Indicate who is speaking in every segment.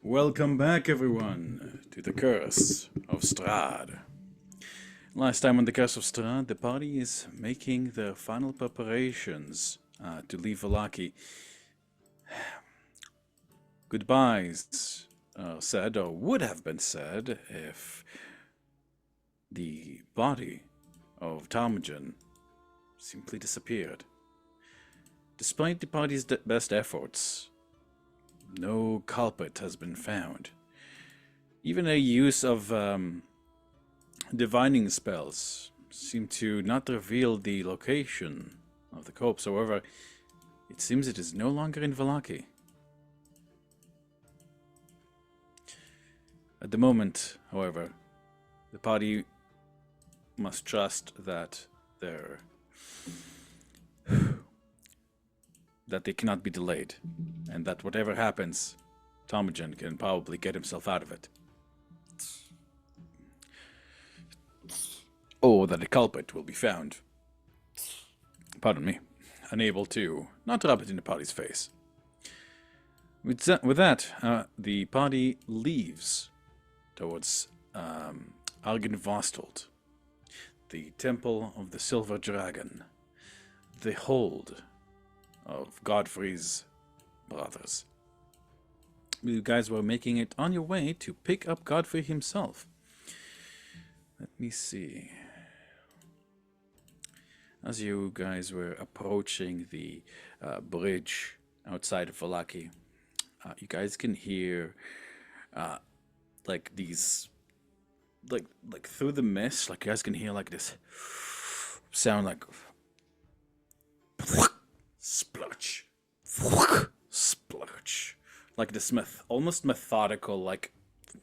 Speaker 1: Welcome back, everyone, to the Curse of Strahd. Last time on the Curse of Strahd, the party is making their final preparations to leave Vallaki. Goodbyes are said, or would have been said, if the body of Tarmogen simply disappeared. Despite the party's best efforts, no culprit has been found. Even a use of divining spells seem to not reveal the location of the corpse. However, it seems it is no longer in Vallaki. At the moment, however, the party must trust that they cannot be delayed, and that whatever happens, Tarmogen can probably get himself out of it. Or that a culprit will be found. Pardon me. Unable to not rub it in the party's face. With that, the party leaves towards Argonvoghstholt, the Temple of the Silver Dragon, the hold of Godfrey's brothers. You guys were making it on your way to pick up Godfrey himself. Let me see. As you guys were approaching the bridge outside of Vallaki, you guys can hear like these, like through the mist, like you guys can hear like this sound like splurch, splurch, like this almost methodical, like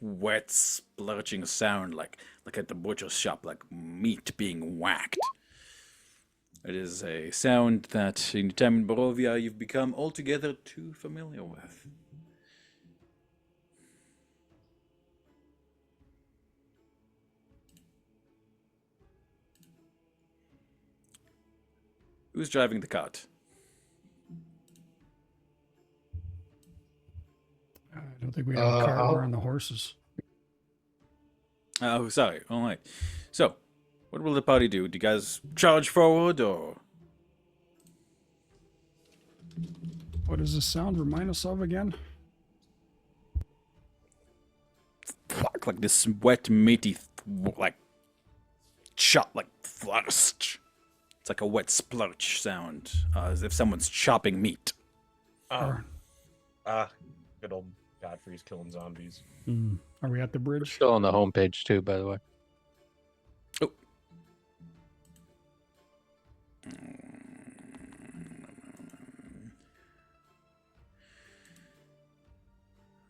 Speaker 1: wet splurching sound, like at the butcher's shop, like meat being whacked. It is a sound that in time in Barovia you've become altogether too familiar with. Who's driving the cart?
Speaker 2: I don't think we have a car. We're on the horses.
Speaker 1: Oh, sorry. All right. So, what will the party do? Do you guys charge forward, or?
Speaker 2: What does this sound remind us of again?
Speaker 1: Fuck, like this wet, meaty, like chop, like thirst. It's like a wet splurch sound, as if someone's chopping meat.
Speaker 3: Good old Godfrey's killing zombies.
Speaker 2: Are we at the
Speaker 4: We're
Speaker 2: bridge?
Speaker 4: still on the homepage too, by the way.
Speaker 1: Oh.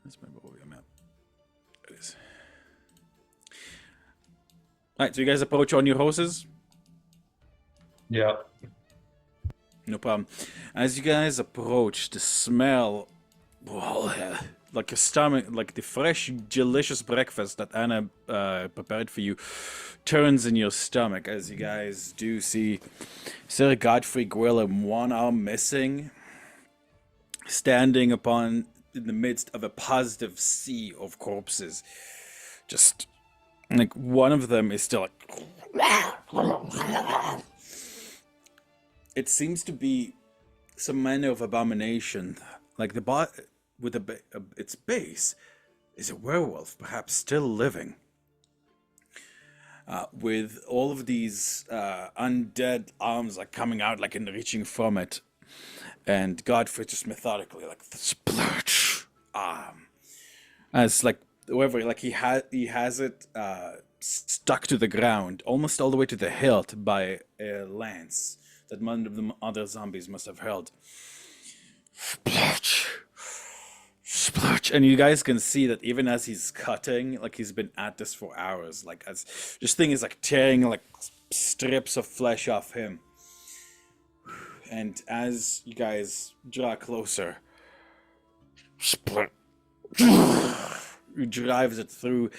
Speaker 1: That's my Barovia map. It is. Alright, so you guys approach on your horses?
Speaker 3: Yeah.
Speaker 1: No problem. As you guys approach, the smell, like your stomach, like the fresh, delicious breakfast that Anna prepared for you, turns in your stomach as you guys do see Sir Godfrey Gwillem, one arm missing, standing in the midst of a positive sea of corpses. Just like one of them is still like. It seems to be some manner of abomination. Like the bot with its base is a werewolf, perhaps still living. With all of these undead arms like coming out, like and reaching from it, and Godfrey just methodically like splurge, as like whoever, like he has it stuck to the ground, almost all the way to the hilt by a lance that one of the other zombies must have held. Splurge. Splurge. And you guys can see that even as he's cutting, like he's been at this for hours, like as this thing is like tearing like strips of flesh off him. And as you guys draw closer, splurge. He drives it through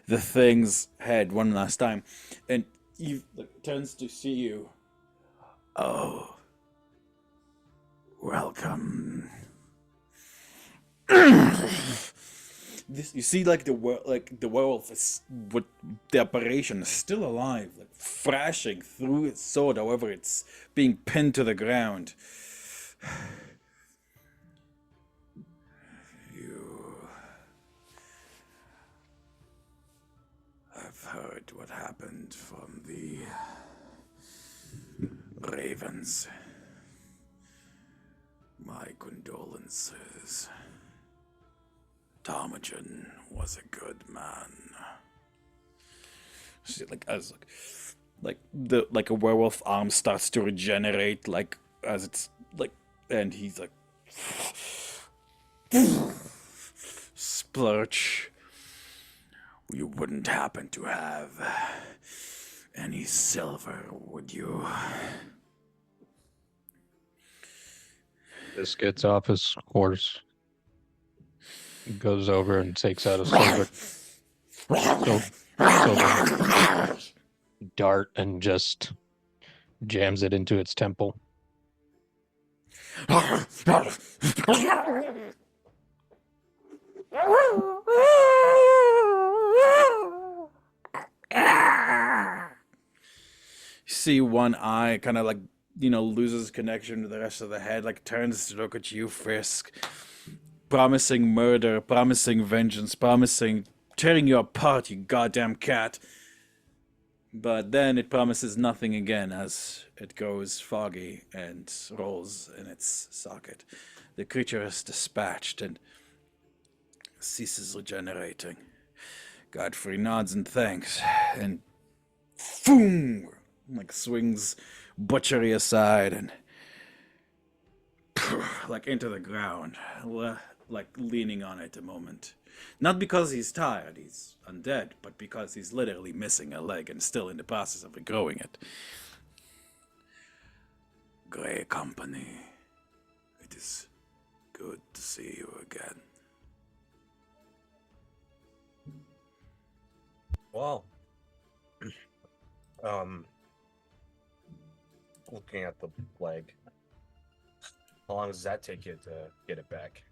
Speaker 1: the thing's head one last time, and he turns to see you. Oh, welcome. this, you see, like the werewolf is with the apparition is still alive, like thrashing through its sword. However, it's being pinned to the ground. I've heard what happened from the ravens. My condolences. Ptarmigan was a good man. See, like as like a werewolf arm starts to regenerate, like as it's like, and he's like splurge. You wouldn't happen to have any silver, would you?
Speaker 4: This gets off his horse, goes over and takes out a silver dart and just jams it into its temple.
Speaker 1: See one eye kind of like, loses connection to the rest of the head, like turns to look at you, Frisk, promising murder, promising vengeance, promising tearing you apart, you goddamn cat. But then it promises nothing again as it goes foggy and rolls in its socket. The creature is dispatched and ceases regenerating. Godfrey nods and thanks, and boom, like swings butchery aside and like into the ground, like leaning on it a moment. Not because he's tired, he's undead, but because he's literally missing a leg and still in the process of regrowing it. Grey company, it is good to see you again.
Speaker 3: Well, looking at the leg, how long does that take you to get it back?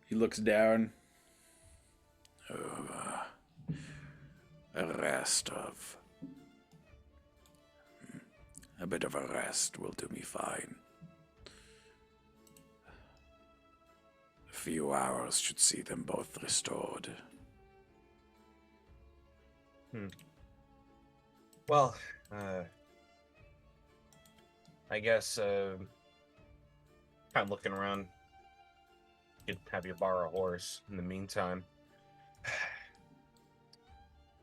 Speaker 1: He looks down. A bit of a rest will do me fine. A few hours should see them both restored.
Speaker 3: Well, I guess, kind of looking around, could have you borrow a horse in the meantime.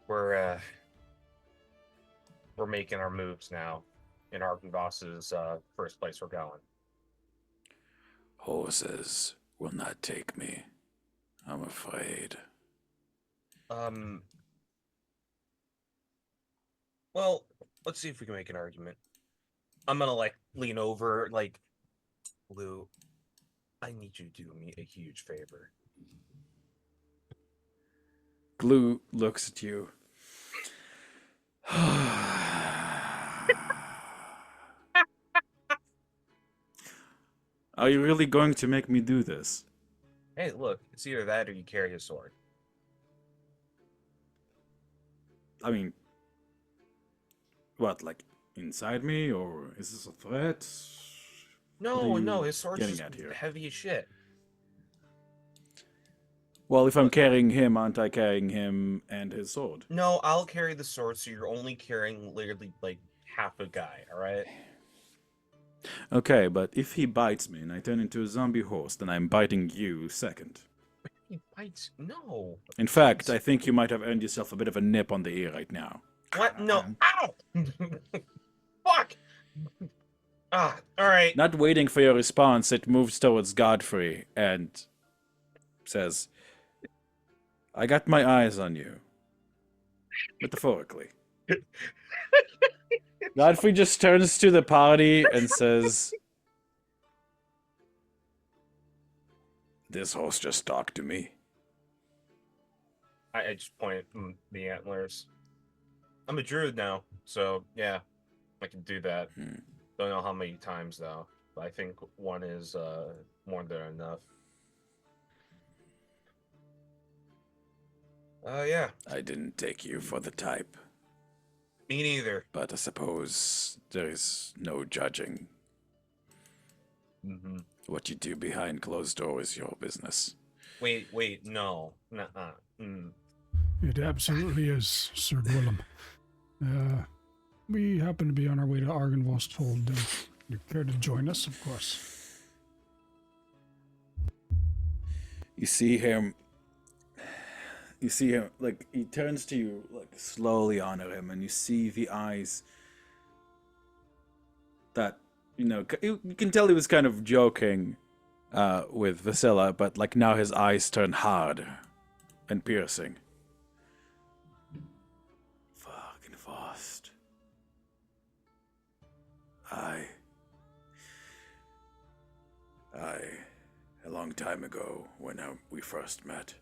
Speaker 3: We're making our moves now in Argonvoghst's first place we're going.
Speaker 1: Horses will not take me, I'm afraid.
Speaker 3: Well, let's see if we can make an argument. I'm gonna lean over, Lou, I need you to do me a huge favor.
Speaker 1: Glue looks at you. Are you really going to make me do this?
Speaker 3: Hey, look, it's either that or you carry a sword.
Speaker 1: I mean, what, like inside me, or is this a threat?
Speaker 3: No, his sword's
Speaker 1: getting
Speaker 3: just
Speaker 1: at here?
Speaker 3: heavy as shit.
Speaker 1: Well, if I'm carrying him, aren't I carrying him and his sword?
Speaker 3: No, I'll carry the sword, so you're only carrying literally half a guy, alright?
Speaker 1: Okay, but if he bites me and I turn into a zombie horse, then I'm biting you second.
Speaker 3: He bites. No.
Speaker 1: In fact, I think you might have earned yourself a bit of a nip on the ear right now.
Speaker 3: What? No. Ow! Fuck! Alright.
Speaker 1: Not waiting for your response, it moves towards Godfrey and says, I got my eyes on you. Metaphorically. Godfrey just turns to the party and says, this horse just talked to me.
Speaker 3: I just point at the antlers. I'm a druid now, so yeah, I can do that. Don't know how many times, though. I think one is more than enough. Yeah.
Speaker 1: I didn't take you for the type,
Speaker 3: Me neither.
Speaker 1: but I suppose there is no judging.
Speaker 3: Mm-hmm.
Speaker 1: What you do behind closed doors is your business.
Speaker 3: Wait, no. Nuh-uh.
Speaker 2: It absolutely is, Sir Gwillem. We happen to be on our way to Argonvoghstholt. You care to join us, of course.
Speaker 1: You see him, like, he turns to you, like, slowly honor him, and you see the eyes that, you can tell he was kind of joking with Vasilla, but, like, now his eyes turn hard and piercing. Fucking fast. A long time ago, when we first met,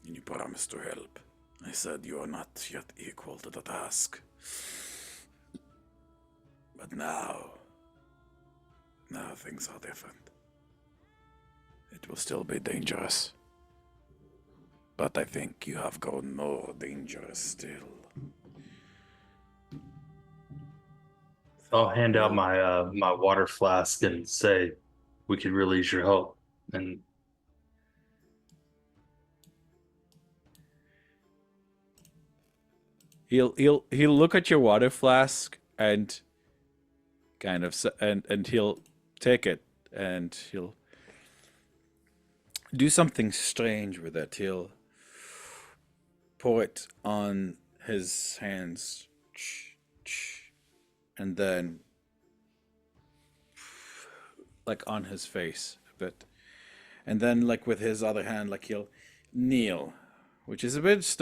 Speaker 1: and you promised to help, I said you are not yet equal to the task. But now things are different. It will still be dangerous. But I think you have grown more dangerous still.
Speaker 5: I'll hand out my my water flask and say, "We could really use your help." And
Speaker 1: He'll look at your water flask and kind of and he'll take it and he'll do something strange with it. He'll pour it on his hands and then like on his face a bit, and then like with his other hand, like he'll kneel, which is a bit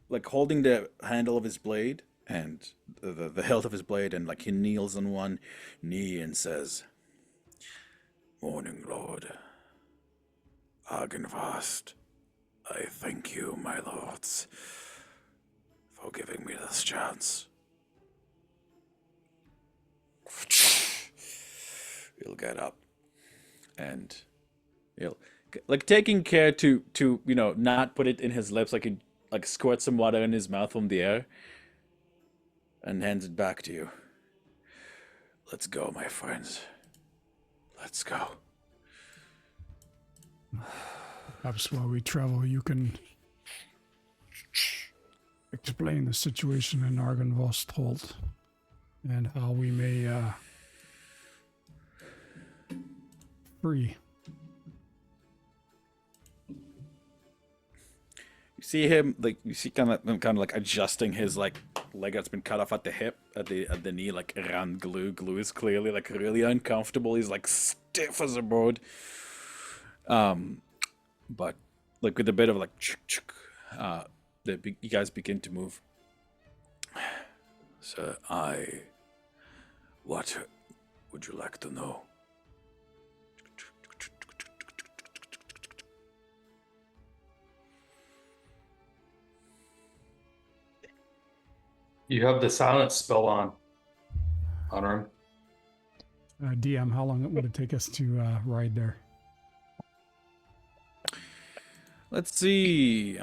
Speaker 1: like holding the handle of his blade and the hilt of his blade, and like he kneels on one knee and says, "Morning, Lord Argonvoghst, I thank you, my lords, for giving me this chance." He'll get up and he'll like taking care to not put it in his lips, like he like squirt some water in his mouth from the air and hands it back to you. Let's go, my friends. Let's go.
Speaker 2: Perhaps while we travel, you can explain the situation in Argonvoghstholt and how we may free.
Speaker 1: You see him like kind of like adjusting his like leg that's been cut off at the hip, at the knee, like around glue. Glue is clearly like really uncomfortable. He's like stiff as a board. But like with a bit of like you guys begin to move. So what would you like to know?
Speaker 5: you have the silence spell on him.
Speaker 2: DM, how long would it take us to ride there?
Speaker 1: Let's see.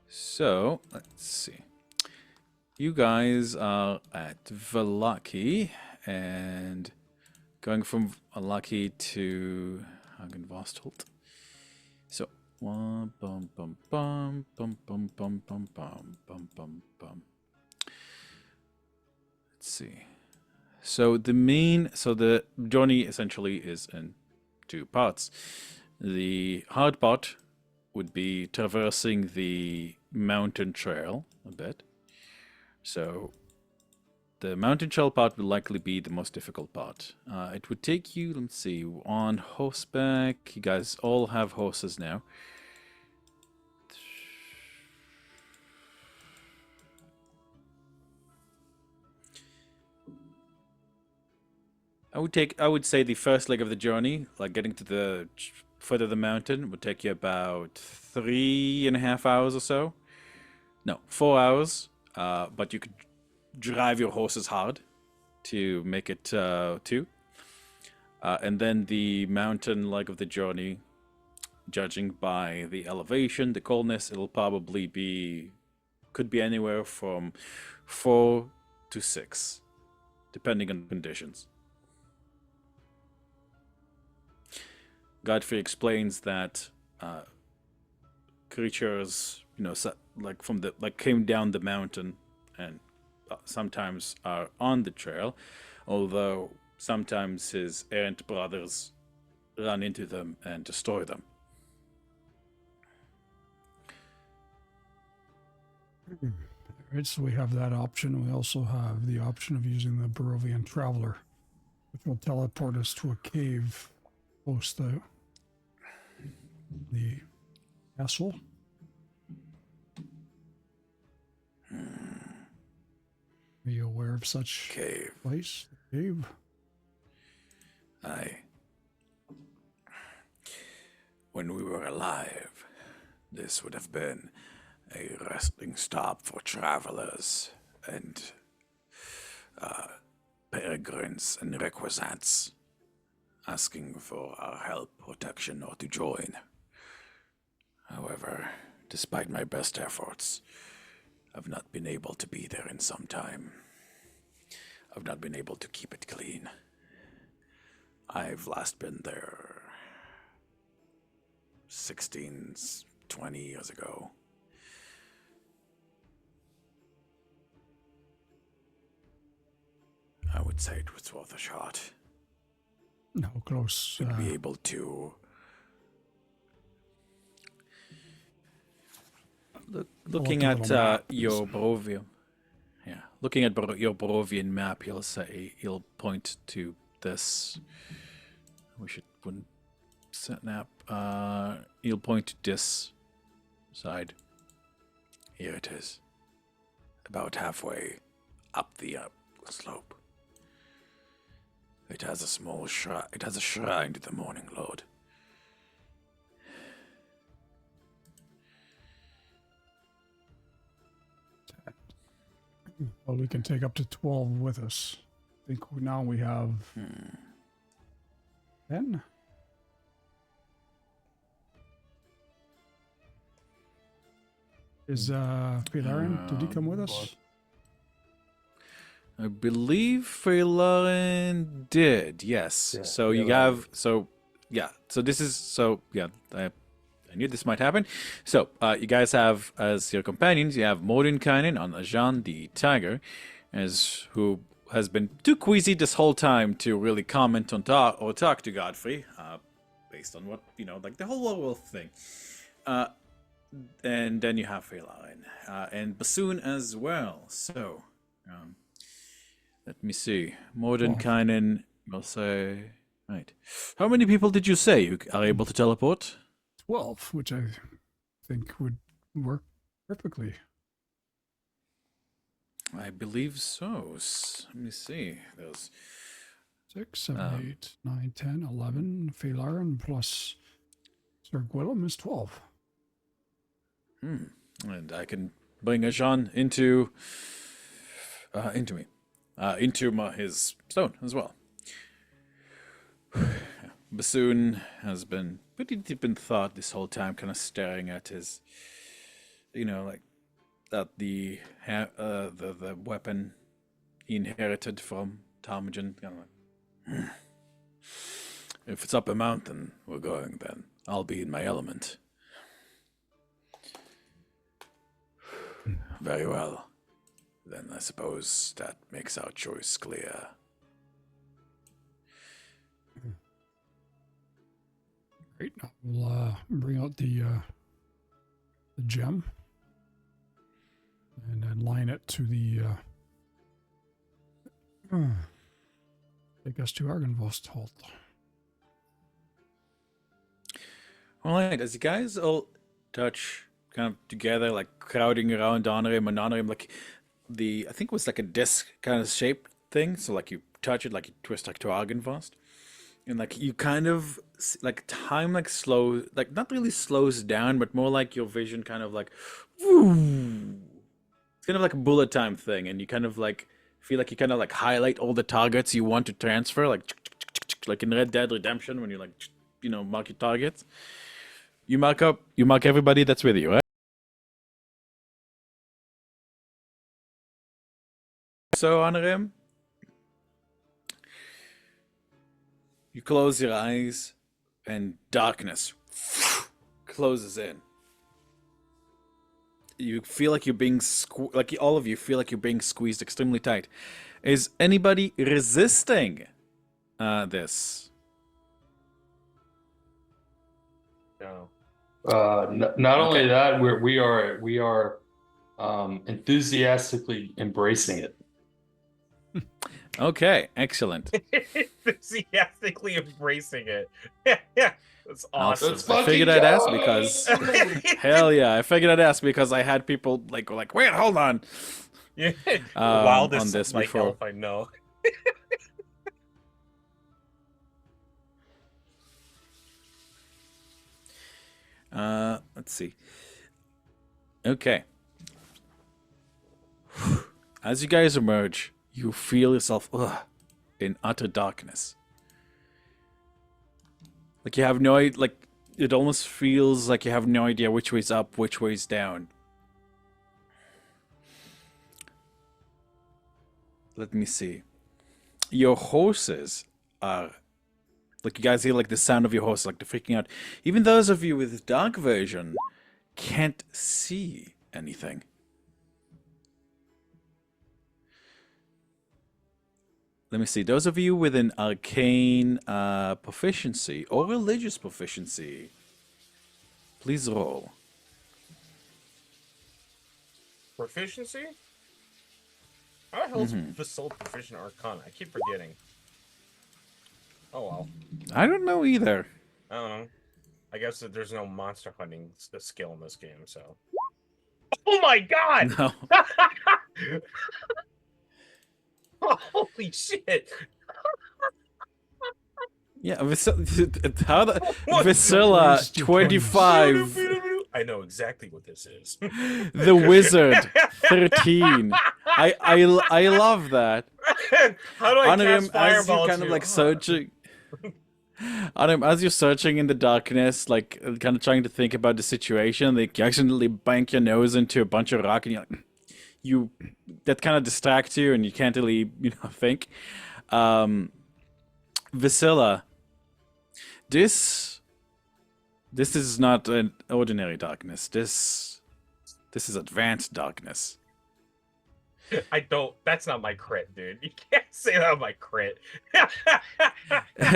Speaker 1: So let's see. You guys are at Vallaki, and going from Vallaki to Argonvoghstholt. So one bum bum bum bum bum bum bum bum bum bum bum. Let's see. So the journey essentially is in two parts. The hard part would be traversing the mountain trail a bit. So the mountain trail part will likely be the most difficult part. It would take you, let's see, on horseback. You guys all have horses now. I would say the first leg of the journey, like getting to the foot of the mountain, would take you about 3.5 hours or so. No, 4 hours. But you could drive your horses hard to make it two. And then the mountain leg of the journey, judging by the elevation, the coldness, it'll probably could be anywhere from 4 to 6, depending on conditions. Godfrey explains that creatures, came down the mountain and sometimes are on the trail, although sometimes his errant brothers run into them and destroy them.
Speaker 2: Right, so we have that option. We also have the option of using the Barovian Traveler, which will teleport us to a cave close to the castle. Are you aware of such
Speaker 1: Cave.
Speaker 2: place? Cave?
Speaker 1: Aye. When we were alive, this would have been a resting stop for travelers and peregrines and requisants asking for our help, protection, or to join. However, despite my best efforts, I've not been able to be there in some time. I've not been able to keep it clean. I've last been there 16, 20 years ago. I would say it was worth a shot.
Speaker 2: How close?
Speaker 1: Would be able to looking
Speaker 2: I'll look
Speaker 1: at
Speaker 2: at a map.
Speaker 1: your Barovian, looking at your Barovian map, he'll point to this. Wouldn't snap. He'll point to this side. Here it is, about halfway up the slope. It has a small shrine. It has a shrine to the Morning Lord.
Speaker 2: Well, we can take up to 12 with us. I think now we have 10. Is Pilaren, did he come with us?
Speaker 1: I believe Freylaren did, yes.
Speaker 4: Yeah,
Speaker 1: So you have, so this is, I knew this might happen. So you guys have, as your companions, you have Mordenkainen on Ajan the Tiger, who has been too queasy this whole time to really comment on talk to Godfrey, based on what, like the whole werewolf thing. And then you have Freylaren, and Bassoon as well. So, let me see. Mordenkainen will say, right. How many people did you say you are able to teleport?
Speaker 2: 12, which I think would work perfectly.
Speaker 1: I believe so. Let me see. There's
Speaker 2: 6, 7, 8, 9, 10, 11. Pilaren plus Sir Gwillem is 12.
Speaker 1: and I can bring Ajan into his stone as well. Bassoon has been pretty deep in thought this whole time, kind of staring at his, at the weapon he inherited from Talmagen. Kind of like, if it's up a mountain we're going, then I'll be in my element. Very well. Then I suppose that makes our choice clear.
Speaker 2: Great. We'll bring out the gem and then line it to the take us to Argonvoghstholt.
Speaker 1: All right, as you guys all touch kind of together, like crowding around Honorim and Honorim, like I think it was like a disc kind of shaped thing. So like you touch it, like you twist like to Argonvoghst. And like you kind of like time like slow, like not really slows down, but more like your vision kind of like woo, It's kind of like a bullet time thing, and you kind of like feel like you kind of like highlight all the targets you want to transfer, like in Red Dead Redemption when you like mark your targets. You mark everybody that's with you, right? So on him, you close your eyes, and darkness closes in. You feel like you're being like all of you feel like you're being squeezed extremely tight. Is anybody resisting this?
Speaker 3: No.
Speaker 5: Not
Speaker 1: Okay.
Speaker 5: only that, we are enthusiastically embracing it.
Speaker 1: Okay, excellent.
Speaker 3: Enthusiastically embracing it. That's awesome.
Speaker 5: Let's
Speaker 1: I figured
Speaker 5: fucking
Speaker 1: I'd ask
Speaker 5: go!
Speaker 1: because hell yeah, I figured I'd ask because I had people like go like, wait, hold on,
Speaker 3: Yeah.
Speaker 1: on
Speaker 3: Wildest
Speaker 1: this
Speaker 3: like
Speaker 1: before.
Speaker 3: elf I know.
Speaker 1: Let's see. Okay. As you guys emerge, you feel yourself in utter darkness. Like you have no like it almost feels like you have no idea which way's up, which way's down. Let me see. Your horses are like you guys hear like the sound of your horse, like they're freaking out. Even those of you with dark vision can't see anything. Let me see. Those of you with an arcane proficiency or religious proficiency, please roll.
Speaker 3: Proficiency? How the hell's Vasal proficient Arcana? I keep forgetting. Oh well.
Speaker 1: I don't know either.
Speaker 3: I don't know. I guess that there's no monster hunting skill in this game, so. Oh my god!
Speaker 1: No.
Speaker 3: Holy shit!
Speaker 1: Yeah, how the
Speaker 3: What?
Speaker 1: Vasilla 25,
Speaker 3: I know exactly what this is.
Speaker 1: the wizard 13. I love that.
Speaker 3: How do I
Speaker 1: On him
Speaker 3: cast
Speaker 1: as you
Speaker 3: fireball
Speaker 1: kind of
Speaker 3: to-
Speaker 1: like searching. On him as you're searching in the darkness, like kind of trying to think about the situation, like you accidentally bank your nose into a bunch of rock, and that kind of distracts you, and you can't really think. Vasilla, this is not an ordinary darkness. This is advanced darkness.
Speaker 3: I don't. That's not my crit, dude. You can't say that on my crit.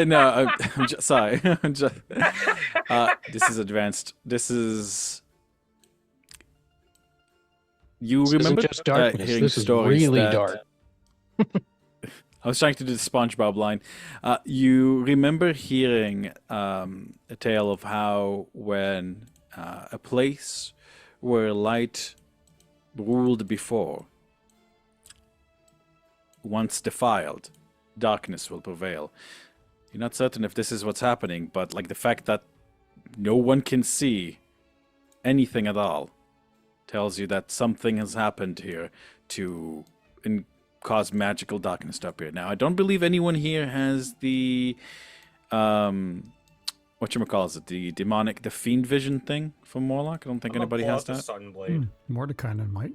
Speaker 1: No, I'm just sorry. This is advanced. This is. You
Speaker 4: This
Speaker 1: remember
Speaker 4: isn't just darkness.
Speaker 1: hearing
Speaker 4: This is
Speaker 1: stories
Speaker 4: really
Speaker 1: that-
Speaker 4: dark.
Speaker 1: I was trying to do the SpongeBob line. You remember hearing a tale of how when a place where light ruled before, once defiled, darkness will prevail. You're not certain if this is what's happening, but like the fact that no one can see anything at all tells you that something has happened here to cause magical darkness to appear. Now, I don't believe anyone here has the whatchamacallit, the demonic, the fiend vision thing from Morlock. I don't think
Speaker 3: I'm gonna
Speaker 1: anybody
Speaker 3: pull
Speaker 1: has
Speaker 3: out the
Speaker 1: that.
Speaker 3: Sunblade.
Speaker 2: Mordekainen might.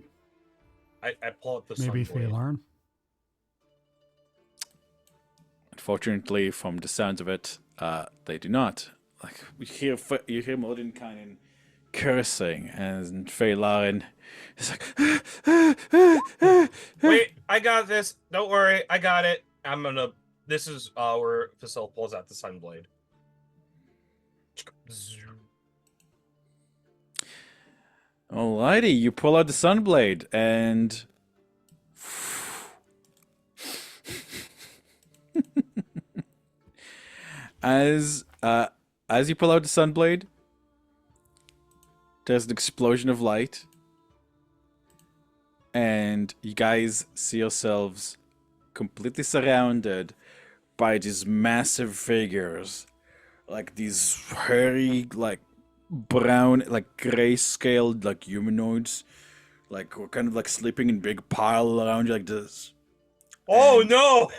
Speaker 3: I pull out the
Speaker 2: Maybe
Speaker 3: Sunblade.
Speaker 2: Phalarn.
Speaker 1: Unfortunately, from the sounds of it, they do not. Like you hear Mordenkainen cursing, and Phalarn is like,
Speaker 3: Wait, I got this. Don't worry, I got it. I'm gonna. This is where Vasal pulls out the Sunblade.
Speaker 1: Alrighty, you pull out the Sunblade, and as you pull out the Sunblade, there's an explosion of light, and you guys see yourselves completely surrounded by these massive figures, like these hairy, like brown, like gray-scaled, like humanoids, Like we're kind of like sleeping in big pile around you like this.
Speaker 3: Oh
Speaker 1: And,
Speaker 3: no!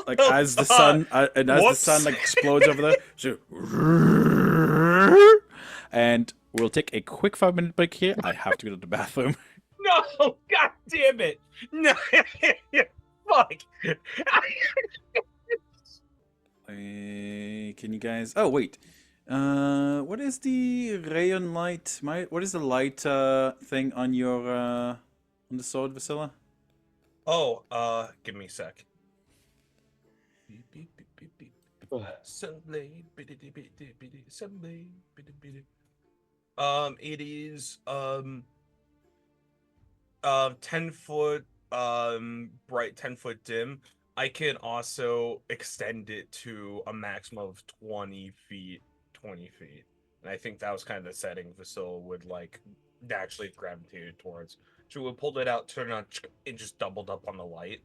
Speaker 1: Like as the sun and as the sun
Speaker 3: Whoops.
Speaker 1: like explodes over there. So, and we'll take a quick 5-minute break here. I have to go to the bathroom.
Speaker 3: No! God damn it! No! Fuck!
Speaker 1: Can you guys? Oh wait, what is the rayon light? What is the light thing on your on the sword, Vasilla?
Speaker 3: Oh, give me a sec. Assembly, assembly, it is 10 foot bright, 10 foot dim. I can also extend it to a maximum of 20 feet, 20 feet. And I think that was kind of the setting Vasilla would like naturally gravitated towards. She would pull it out, turn it on, and just doubled up on the light.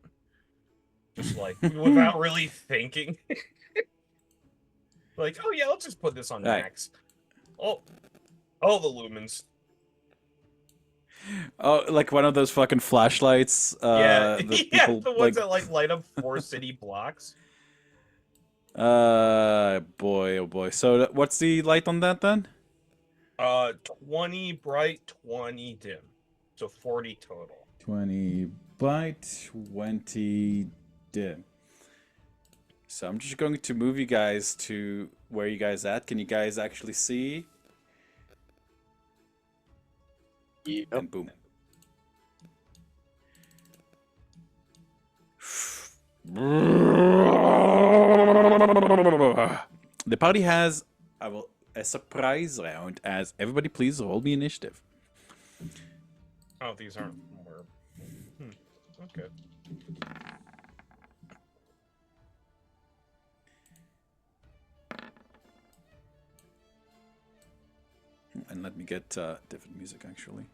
Speaker 3: Just like without really thinking. Like, oh yeah, let's just put this on
Speaker 1: Right.
Speaker 3: max. Oh, the lumens.
Speaker 1: Oh, like one of those fucking flashlights.
Speaker 3: Yeah,
Speaker 1: that
Speaker 3: yeah,
Speaker 1: people
Speaker 3: the ones that like light up 4 city blocks.
Speaker 1: Boy, oh boy. So what's the light on that then?
Speaker 3: 20 bright, 20 dim, so 40 total.
Speaker 1: 20 bright, 20 dim. So I'm just going to move you guys to where you guys at. Can you guys actually see?
Speaker 4: Yep.
Speaker 1: And boom. The party has a surprise round as everybody please roll me initiative.
Speaker 3: Oh, these aren't more. Okay.
Speaker 1: And let me get different music actually.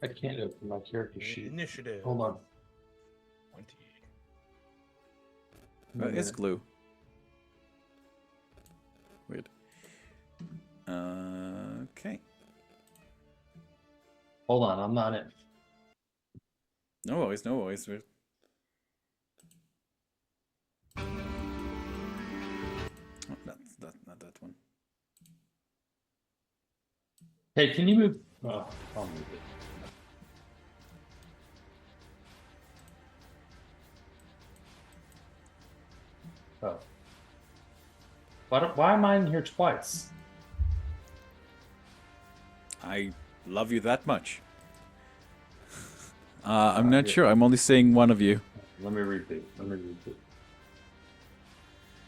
Speaker 5: I can't open my character sheet.
Speaker 3: Initiative.
Speaker 5: Hold on.
Speaker 3: 20.
Speaker 1: Where is glue? Weird. Okay.
Speaker 5: Hold on, I'm not in.
Speaker 1: No worries, no worries. Oh, that's not that one.
Speaker 5: Hey, can you move? Oh, I'll move it. Oh. Why am I in here twice?
Speaker 1: I love you that much. I'm not sure. I'm only saying one of you.
Speaker 5: Let me repeat.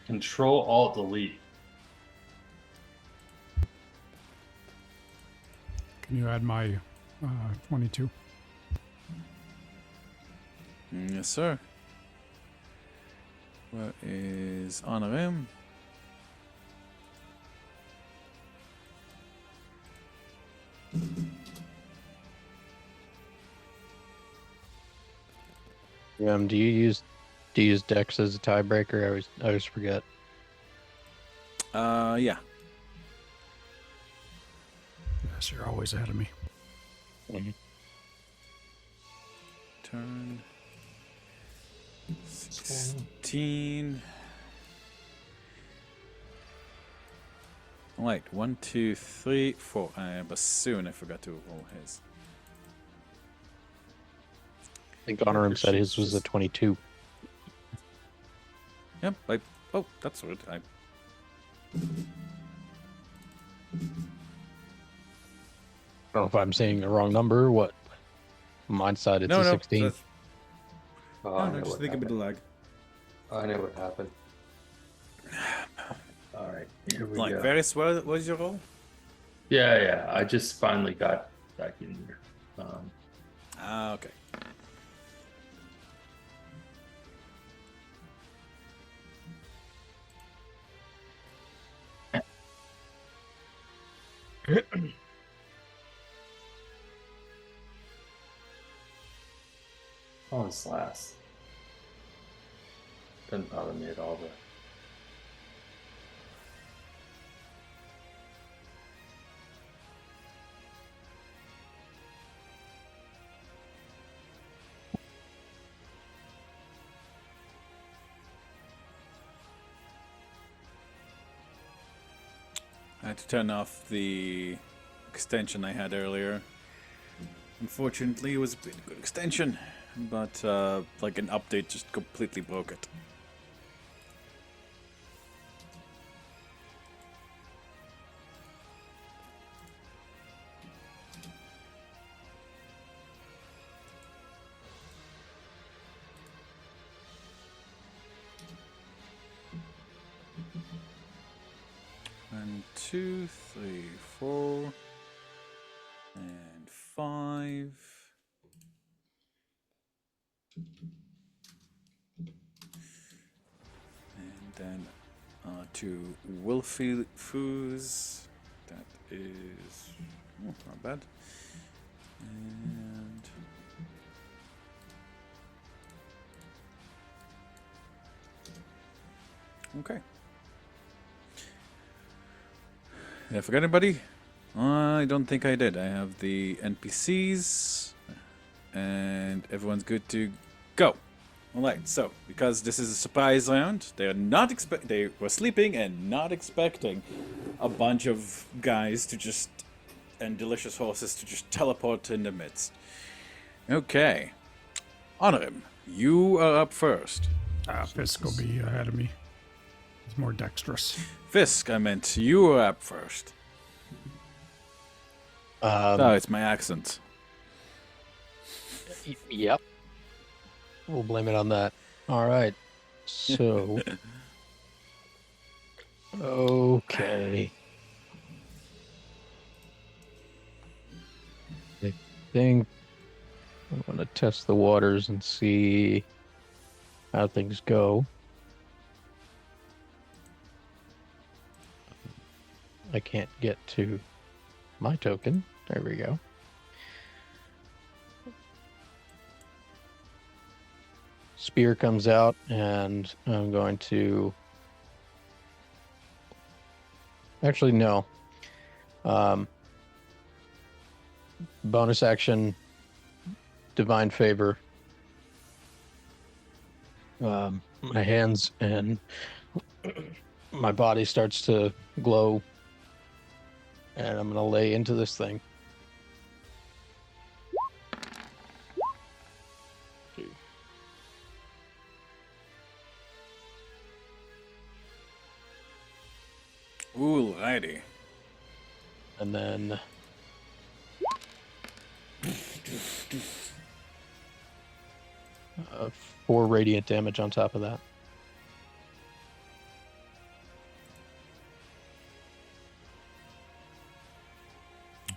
Speaker 5: Control Alt Delete.
Speaker 2: Can you add my 22?
Speaker 1: Yes, sir. Where is Honorim?
Speaker 4: Do you use Dex as a tiebreaker? I always forget.
Speaker 1: Yeah.
Speaker 2: Yes, you're always ahead of me.
Speaker 1: Turn 16. Wait, 1, 2, 3, 4. But soon I forgot to roll his.
Speaker 4: I think Honorum said his was a 22.
Speaker 1: Yep. Oh, that's weird.
Speaker 4: I don't know if I'm saying the wrong number or what. Mine side it's a 16.
Speaker 1: that's-
Speaker 5: Oh,
Speaker 1: No,
Speaker 5: I
Speaker 1: no,
Speaker 5: know
Speaker 1: just
Speaker 5: what
Speaker 1: think a bit of
Speaker 5: happened.
Speaker 1: lag.
Speaker 5: I know what happened. All right, here we
Speaker 1: Like,
Speaker 5: go.
Speaker 1: Varys, what was your roll?
Speaker 5: Yeah. I just finally got back in here.
Speaker 1: Okay.
Speaker 5: Oh, it's last. Doesn't bother me at all, but.
Speaker 1: had to turn off the extension I had earlier. Unfortunately, it was a pretty good extension, but like an update just completely broke it. One, 2, 3, 4, and 5. And then to Wilfie Foos. That is not bad. And okay. Did I forget anybody? I don't think I did. I have the NPCs, and everyone's good to go. All right. So, because this is a surprise round, they were sleeping and not expecting a bunch of guys to just and delicious horses to just teleport in the midst. Okay, Honorim, you are up first.
Speaker 2: Fisk will be ahead of me. He's more dexterous.
Speaker 1: Fisk, I meant you are up first. Oh, it's my accent.
Speaker 4: Yep. We'll blame it on that. All right. So. Okay. I think I'm going to test the waters and see how things go. I can't get to my token. There we go. Spear comes out, and I'm going to... Actually, no. Bonus action, Divine Favor. My hands and my body starts to glow, and I'm going to lay into this thing.
Speaker 1: Ooh, righty.
Speaker 4: And then 4 radiant damage on top of that.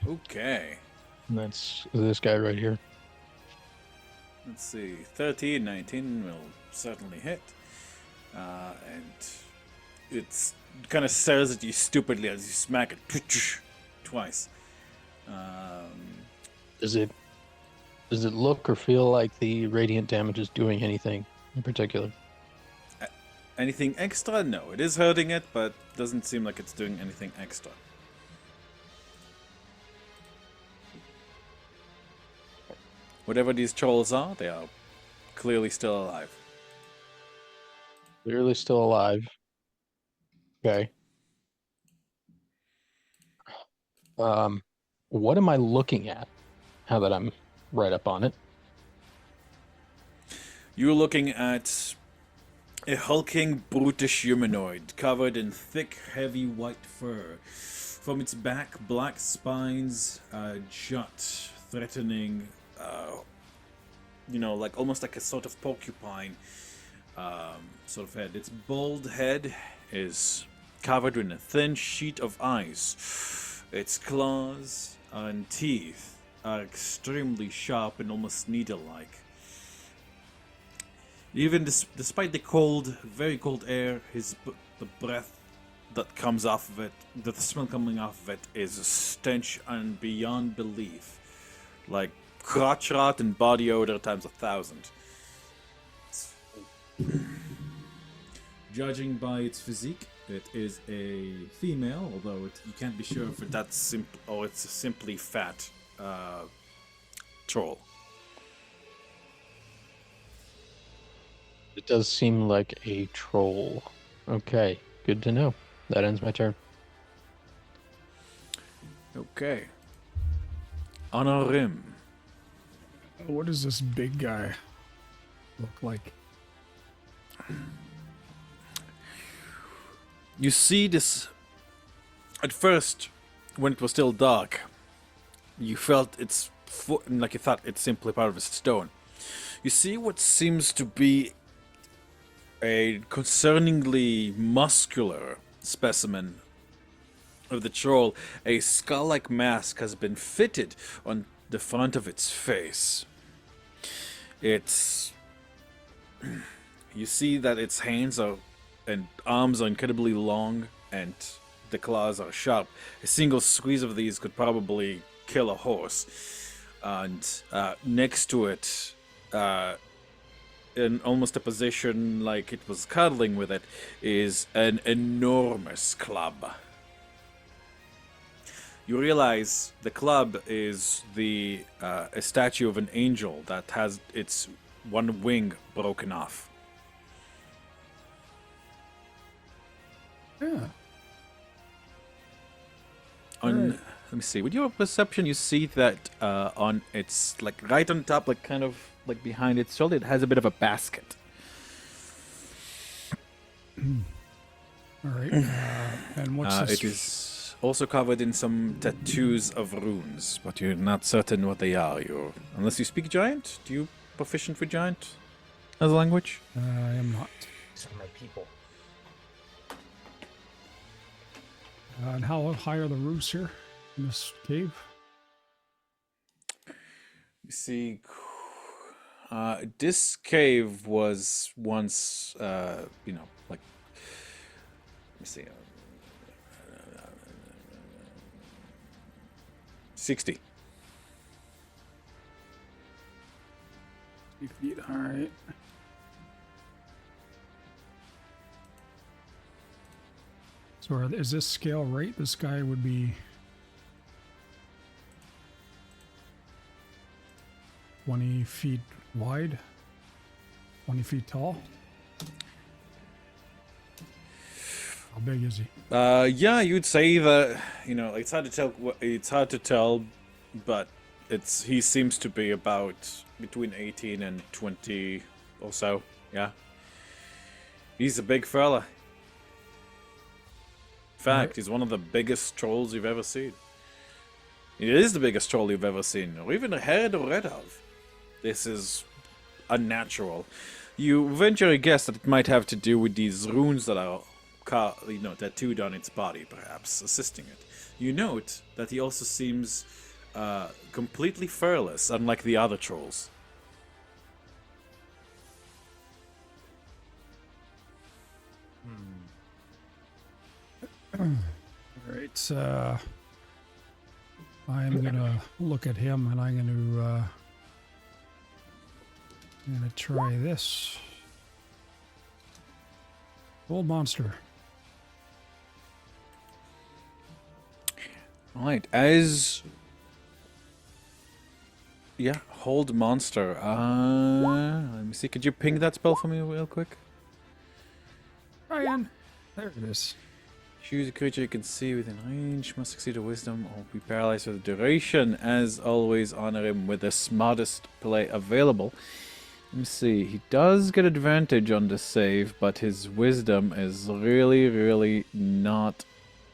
Speaker 1: Okay.
Speaker 4: And that's this guy right here.
Speaker 1: Let's see. 13, 19 will certainly hit. And it's kind of stares at you stupidly as you smack it twice.
Speaker 4: Does it look or feel like the radiant damage is doing anything in particular?
Speaker 1: Anything extra? No. It is hurting it, but doesn't seem like it's doing anything extra. Whatever these trolls are, they are clearly still alive.
Speaker 4: Clearly still alive. Okay. What am I looking at? Now that I'm right up on it.
Speaker 1: You're looking at a hulking, brutish humanoid covered in thick, heavy white fur. From its back, black spines jut, threatening, like almost like a sort of porcupine sort of head. Its bald head is covered in a thin sheet of ice. Its claws and teeth are extremely sharp and almost needle-like. Even despite the cold, very cold air, the breath that comes off of it, the smell coming off of it, is a stench and beyond belief, like crotch rot and body odor times 1,000. Judging by its physique, it is a female, although you can't be sure if that's it's a simply fat troll.
Speaker 4: It does seem like a troll. Okay, good to know. That ends my turn.
Speaker 1: Okay. On a rim.
Speaker 2: What does this big guy look like?
Speaker 1: You see this. At first, when it was still dark, you felt it's like you thought it's simply part of a stone. You see what seems to be a concerningly muscular specimen of the troll. A skull-like mask has been fitted on the front of its face. It's... You see that its hands are and arms are incredibly long, and the claws are sharp. A single squeeze of these could probably kill a horse. And next to it, in almost a position like it was cuddling with it, is an enormous club. You realize the club is a statue of an angel that has its one wing broken off.
Speaker 2: Yeah.
Speaker 1: Let me see. With your perception, you see that on its right on top, kind of behind its shoulder, it has a bit of a basket.
Speaker 2: All right. And what's this?
Speaker 1: It is also covered in some tattoos of runes, but you're not certain what they are. Unless you speak Giant. Do you proficient with Giant as a language?
Speaker 2: I am not.
Speaker 3: These are my people.
Speaker 2: And how high are the roofs here in this cave?
Speaker 1: You see, this cave was once, let me see, 60.
Speaker 2: 3 feet. All right. So is this scale right? This guy would be 20 feet wide, 20 feet tall. How big is he?
Speaker 1: Yeah, you'd say that, it's hard to tell. It's hard to tell, but he seems to be about between 18 and 20 or so. Yeah, he's a big fella. In fact, he's one of the biggest trolls you've ever seen. It is the biggest troll you've ever seen, or even heard or read of. This is unnatural. You eventually guess that it might have to do with these runes that are, tattooed on its body, perhaps, assisting it. You note that he also seems completely furless, unlike the other trolls.
Speaker 2: All right. I'm gonna look at him, and I'm gonna try this. Old monster.
Speaker 1: Alright, hold monster. Let me see, could you ping that spell for me real quick?
Speaker 2: Ryan. There it is.
Speaker 1: Choose a creature you can see within range, must succeed a wisdom or be paralyzed for the duration. As always, honor him with the smartest play available. Let me see, he does get advantage on the save, but his wisdom is really, really not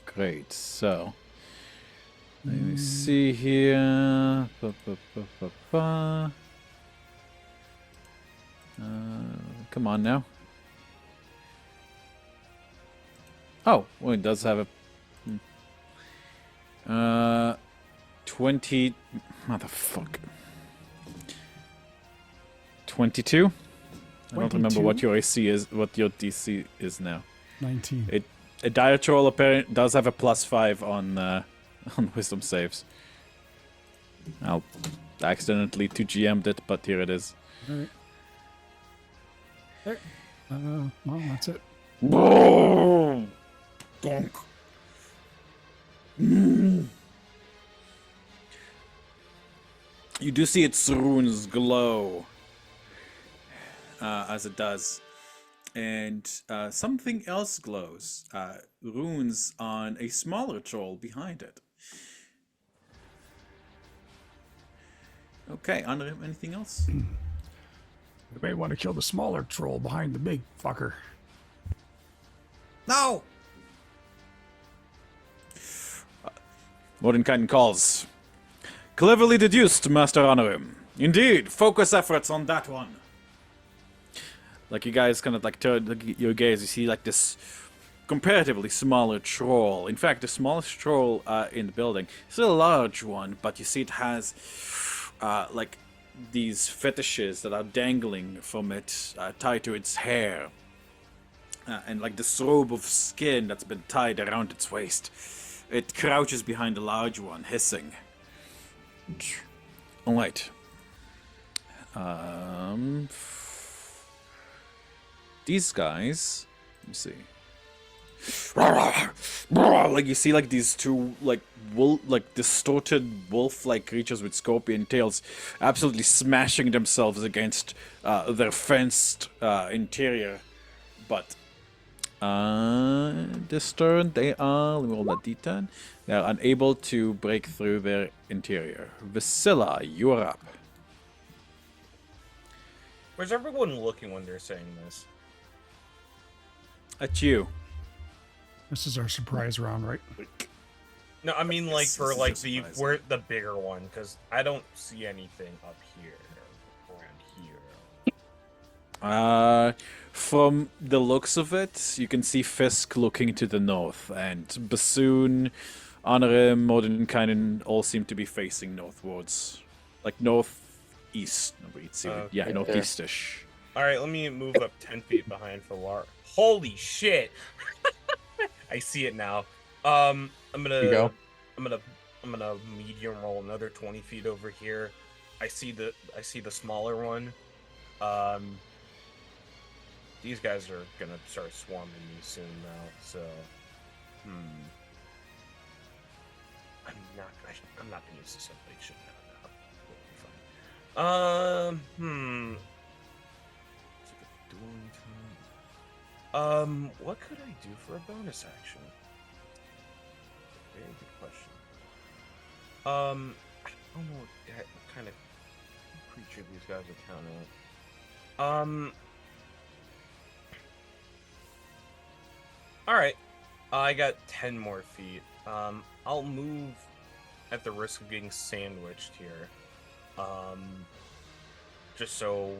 Speaker 1: great. So, let me see here. Come on now. Oh, well, it does have a 20 motherfucker. 22? I don't remember what your AC is, what your DC is now.
Speaker 2: 19.
Speaker 1: A dire troll apparently does have a +5 on wisdom saves. I'll accidentally 2GM'd it, but here it is.
Speaker 2: All right. There. Well, that's it.
Speaker 1: Boom! Donk. You do see its runes glow as it does, and something else glows. Runes on a smaller troll behind it. Okay, Anrim, anything else?
Speaker 2: You may want to kill the smaller troll behind the big fucker.
Speaker 1: No! Mordenkainen calls. Cleverly deduced, Master Honorim. Indeed, focus efforts on that one. Like you guys kind of like turn your gaze, you see like this comparatively smaller troll. In fact, the smallest troll in the building. Still a large one, but you see it has like these fetishes that are dangling from it, tied to its hair. And like this robe of skin that's been tied around its waist. It crouches behind the large one, hissing. Alright. These guys... Let me see. Like you see like these two like distorted wolf-like creatures with scorpion tails absolutely smashing themselves against their fenced interior. But this turn they are, let me roll that d10, they are unable to break through their interior. Vasilla, you are up.
Speaker 3: Where's everyone looking when they're saying this?
Speaker 1: At you.
Speaker 2: This is our surprise round, right?
Speaker 3: No, I mean like
Speaker 1: This
Speaker 3: for
Speaker 1: is
Speaker 3: like
Speaker 1: a
Speaker 3: the
Speaker 1: surprise.
Speaker 3: where the bigger one, because I don't see anything up here around here.
Speaker 1: From the looks of it, you can see Fisk looking to the north, and Bassoon, Honorim, Mordenkainen all seem to be facing northwards. Like northeast. Yeah,
Speaker 3: Okay.
Speaker 1: northeastish.
Speaker 3: All right, let me move up 10 feet behind Valar. Holy shit! I see it now. I'm gonna
Speaker 4: You go.
Speaker 3: I'm gonna medium roll another 20 feet over here. I see the smaller one. These guys are gonna start swarming me soon now. So, I'm not gonna use this inflation. No, we'll be fine. What could I do for a bonus action? Very good question. I don't know what kind of creature these guys are counting. Alright. I got 10 more feet. I'll move at the risk of getting sandwiched here. Just so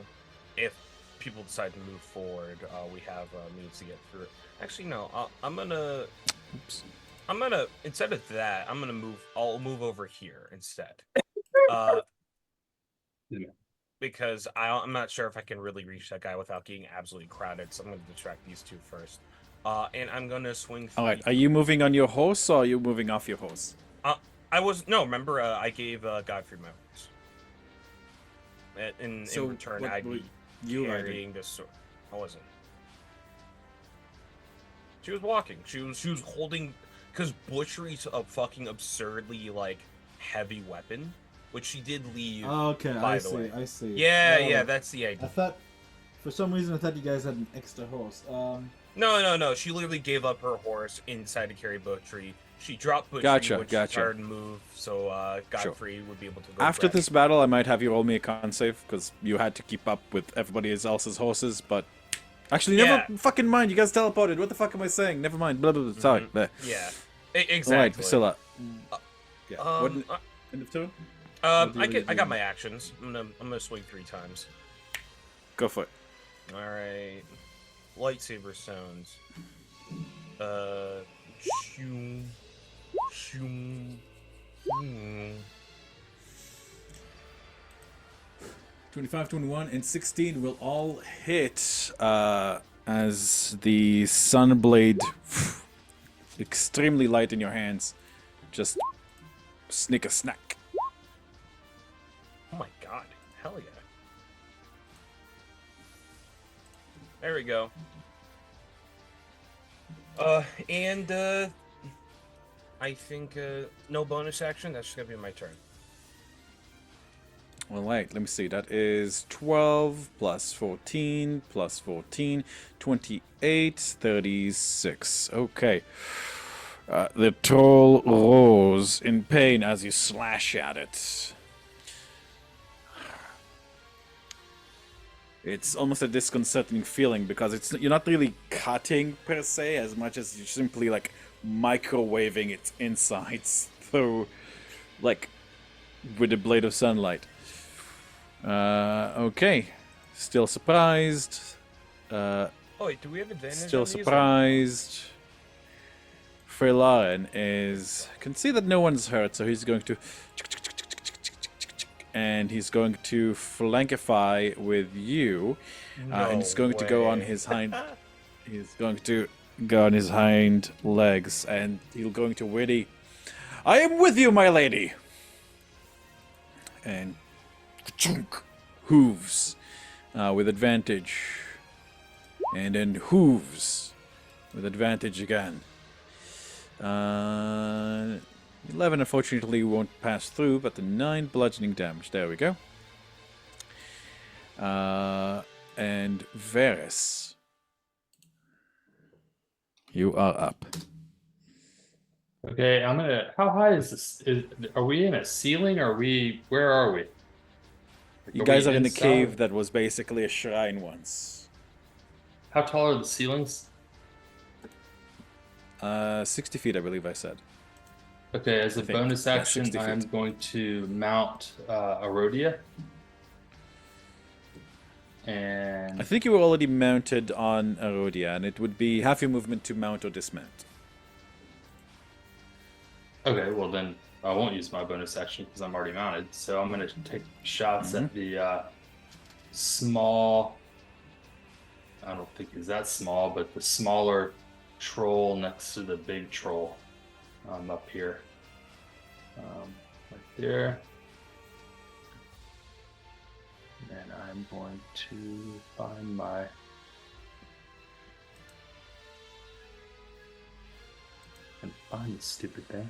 Speaker 3: if people decide to move forward, we have means to get through it. Actually, no. I'm gonna instead of that, I'll move over here instead. Because I'm not sure if I can really reach that guy without getting absolutely crowded, so I'm gonna distract these two first. And I'm gonna swing.
Speaker 1: Alright, are you moving on your horse or are you moving off your horse?
Speaker 3: Remember, I gave Godfrey my horse. In return, I'd be carrying this sword. I wasn't. She was walking. She was holding, because butchery's a fucking absurdly like heavy weapon, which she did leave.
Speaker 6: Okay,
Speaker 3: by
Speaker 6: I
Speaker 3: the way.
Speaker 6: see.
Speaker 3: Yeah, that's the
Speaker 6: I
Speaker 3: idea.
Speaker 6: thought, for some reason, I thought you guys had an extra horse.
Speaker 3: No. She literally gave up her horse inside to carry butchery. She dropped butchery when she started to move, so Godfrey would be able to go.
Speaker 1: After this battle, I might have you roll me a con save, because you had to keep up with everybody else's horses, but... Actually, never fucking mind, you guys teleported. What the fuck am I saying? Never mind. Blah, blah, blah. Sorry. There.
Speaker 3: Yeah, exactly.
Speaker 1: Alright, Vasilla. Yeah.
Speaker 3: Um,
Speaker 1: End of turn?
Speaker 3: I got my actions. I'm gonna swing 3 times.
Speaker 1: Go for it.
Speaker 3: All right, lightsaber sounds. Shoom, shoom, shoom.
Speaker 1: 25, 21, and 16 will all hit as the Sunblade, extremely light in your hands, just snick a snack.
Speaker 3: Oh my god, hell yeah. There we go. And I think no bonus action. That's just gonna be my turn.
Speaker 1: All right, let me see. That is 12 plus 14 plus 14, 28, 36. Okay. The troll roars in pain as you slash at it. It's almost a disconcerting feeling because you're not really cutting per se as much as you're simply like microwaving its insides through, like, with a blade of sunlight. Okay. Still surprised.
Speaker 3: Oh wait, do we have advantage?
Speaker 1: Still
Speaker 3: on these or no?
Speaker 1: surprised. Freylaren can see that no one's hurt, so he's going to, and he's going to flankify with you, and he's going to go on his hind. He's going to go on his hind legs, and he's going to witty. I am with you, my lady. And hooves with advantage, and then hooves with advantage again. 11 unfortunately won't pass through, but the 9 bludgeoning damage. There we go. And Varys, you are up.
Speaker 5: Okay, I'm gonna. How high is this? Are we in a ceiling? Or are we? Where are we?
Speaker 1: You
Speaker 5: Are
Speaker 1: guys
Speaker 5: we
Speaker 1: are in a
Speaker 5: inside?
Speaker 1: cave that was basically a shrine once.
Speaker 5: How tall are the ceilings?
Speaker 1: 60 feet, I believe I said.
Speaker 5: Okay, as a
Speaker 1: think,
Speaker 5: bonus
Speaker 1: yeah,
Speaker 5: action,
Speaker 1: 60 feet.
Speaker 5: I'm going to mount Arodia. And
Speaker 1: I think you were already mounted on Arodia, and it would be half your movement to mount or dismount.
Speaker 5: okay, well then I won't use my bonus action because I'm already mounted. So I'm going to take shots at the small. I don't think he's that small, but the smaller troll next to the big troll up here. Right there. And I'm going to find my. And find this stupid thing.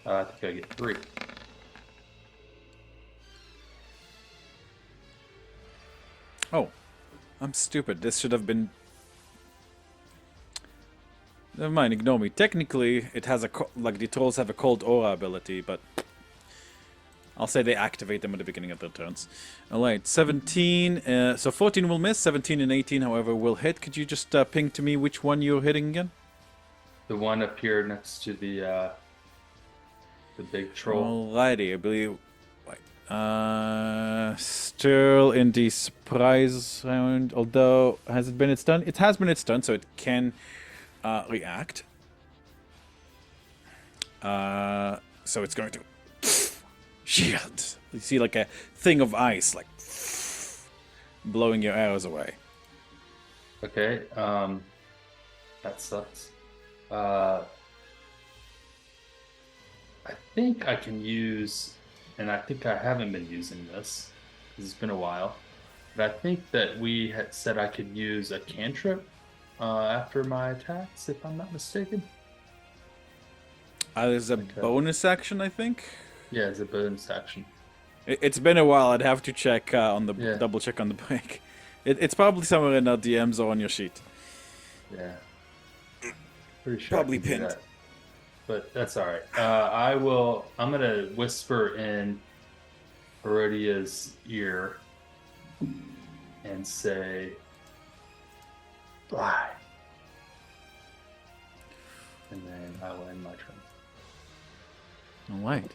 Speaker 5: I think I get 3.
Speaker 1: Oh, I'm stupid. This should have been... Never mind, ignore me. Technically, it has like the trolls have a cold aura ability, but I'll say they activate them at the beginning of their turns. Alright, 17, so 14 will miss, 17 and 18, however, will hit. Could you just ping to me which one you're hitting again?
Speaker 5: The one up here next to the big troll.
Speaker 1: Alrighty, I believe... still in the surprise round, although, has it been its turn? It has been its turn, so it can react. So it's going to shield. You see like a thing of ice, like blowing your arrows away.
Speaker 5: Okay, that sucks. I think I can use, and I think I haven't been using this because it's been a while, but I think that we had said I could use a cantrip after my attacks, if I'm not mistaken.
Speaker 1: There's a
Speaker 5: Okay.
Speaker 1: bonus action, I think.
Speaker 5: Yeah, it's a bonus action.
Speaker 1: It's been a while. I'd have to check on the
Speaker 5: Yeah.
Speaker 1: double check on the break. It's probably somewhere in our DMs or on your sheet.
Speaker 5: Yeah. Pretty sure.
Speaker 1: Probably
Speaker 5: I can do
Speaker 1: pinned.
Speaker 5: that. But that's all right. I'm gonna whisper in Herodia's ear and say, "Fly," and then I will end my turn.
Speaker 1: Alright.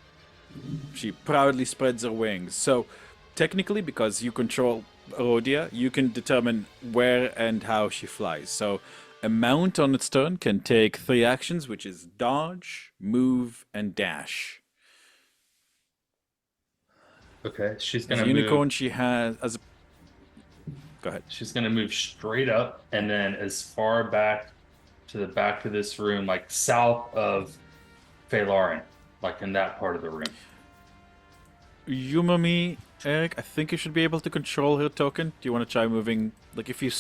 Speaker 1: She proudly spreads her wings. So, technically, because you control Rhodia, you can determine where and how she flies. So, a mount on its turn can take 3 actions, which is dodge, move, and dash.
Speaker 5: Okay, she's
Speaker 1: As
Speaker 5: gonna
Speaker 1: a unicorn,
Speaker 5: move.
Speaker 1: she has... Go ahead.
Speaker 5: She's gonna move straight up and then as far back to the back of this room, like south of Phalaren, like in that part of the room.
Speaker 1: Humor me, Eric. I think you should be able to control her token. Do you want to try moving... Like, if you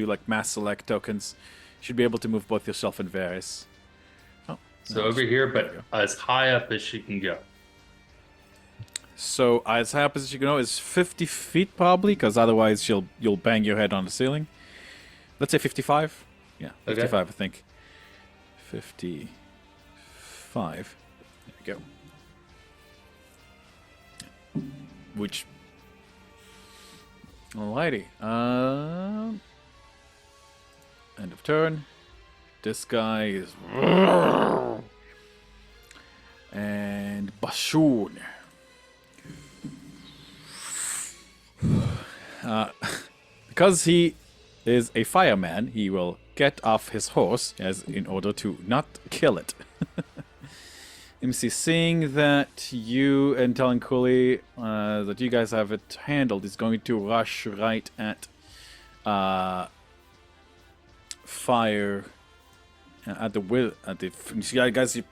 Speaker 1: like mass select tokens, you should be able to move both yourself and Varys. Oh,
Speaker 5: So
Speaker 1: no,
Speaker 5: over here,
Speaker 1: there we
Speaker 5: but
Speaker 1: go.
Speaker 5: as high up as she can go.
Speaker 1: So as high up as you can go is 50 feet probably, because otherwise you'll bang your head on the ceiling. Let's say 55. Yeah, 55
Speaker 5: Okay.
Speaker 1: I think. 55. There we go. which. Alrighty. End of turn. This guy is. And Bashoon. Because he is a fireman, he will get off his horse as in order to not kill it. Let me see. Seeing that you and telling Cooley that you guys have it handled, is going to rush right at fire at the you see guys,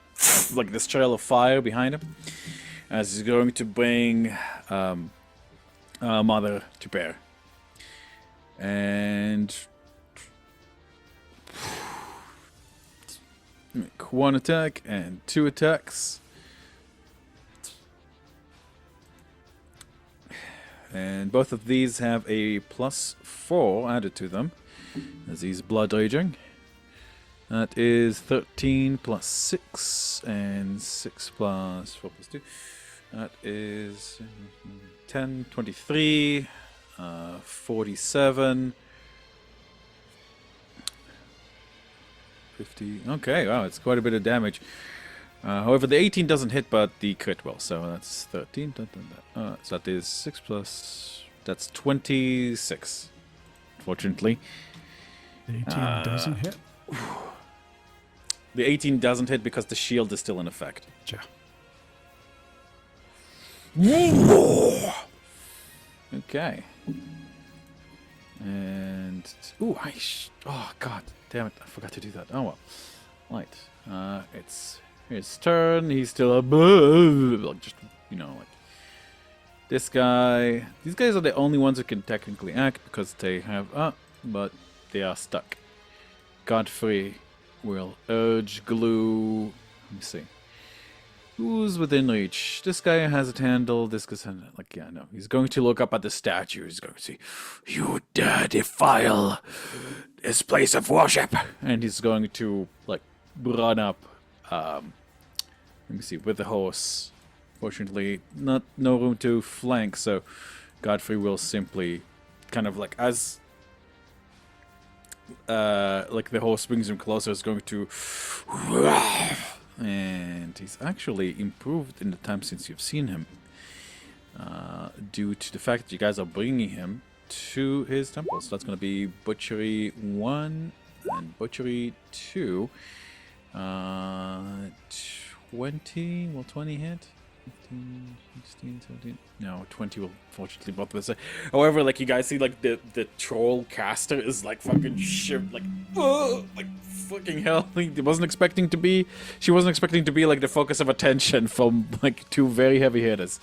Speaker 1: like this trail of fire behind him, as he's going to bring Mother to bear. And make 1 attack and 2 attacks. And both of these have a +4 added to them, as he's blood raging. That is 13 plus 6, and 6 plus 4 plus 2. That is 10, 23, 47, 50. Okay, wow, it's quite a bit of damage. However, the 18 doesn't hit, but the crit will. So that's 13. So that is 6 plus. That's 26. Fortunately.
Speaker 2: The 18 doesn't hit.
Speaker 1: The 18 doesn't hit because the shield is still in effect.
Speaker 2: Gotcha.
Speaker 1: Okay. And ooh, oh god, damn it! I forgot to do that. Oh well. Right. It's his turn. He's still like just like this guy. These guys are the only ones who can technically act because they have but they are stuck. Godfrey will urge glue. Let me see. Who's within reach? This guy has it handled. This guy's handled. Like, yeah, no. He's going to look up at the statue. He's going to see, "You dare defile this place of worship!" And he's going to run up. Let me see, with the horse. Fortunately, no room to flank. So Godfrey will simply, kind of as the horse brings him closer, is going to. And he's actually improved in the time since you've seen him, due to the fact that you guys are bringing him to his temple. So that's going to be Butchery 1 and Butchery 2. 20, will 20 hit? 15, 16, 17. No, 20 will fortunately both of us. However, you guys see, the troll caster is fucking shit, fucking hell. She wasn't expecting to be the focus of attention from 2 very heavy hitters,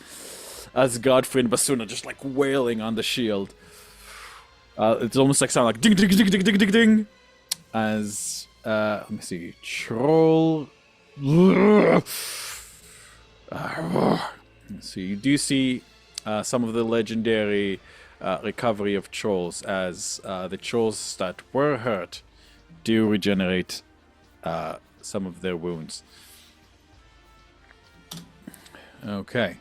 Speaker 1: as Godfrey and Basuna just wailing on the shield. It's almost sound like ding ding ding ding ding ding ding, as let me see, troll. So you do see some of the legendary recovery of trolls, as the trolls that were hurt do regenerate some of their wounds. Okay.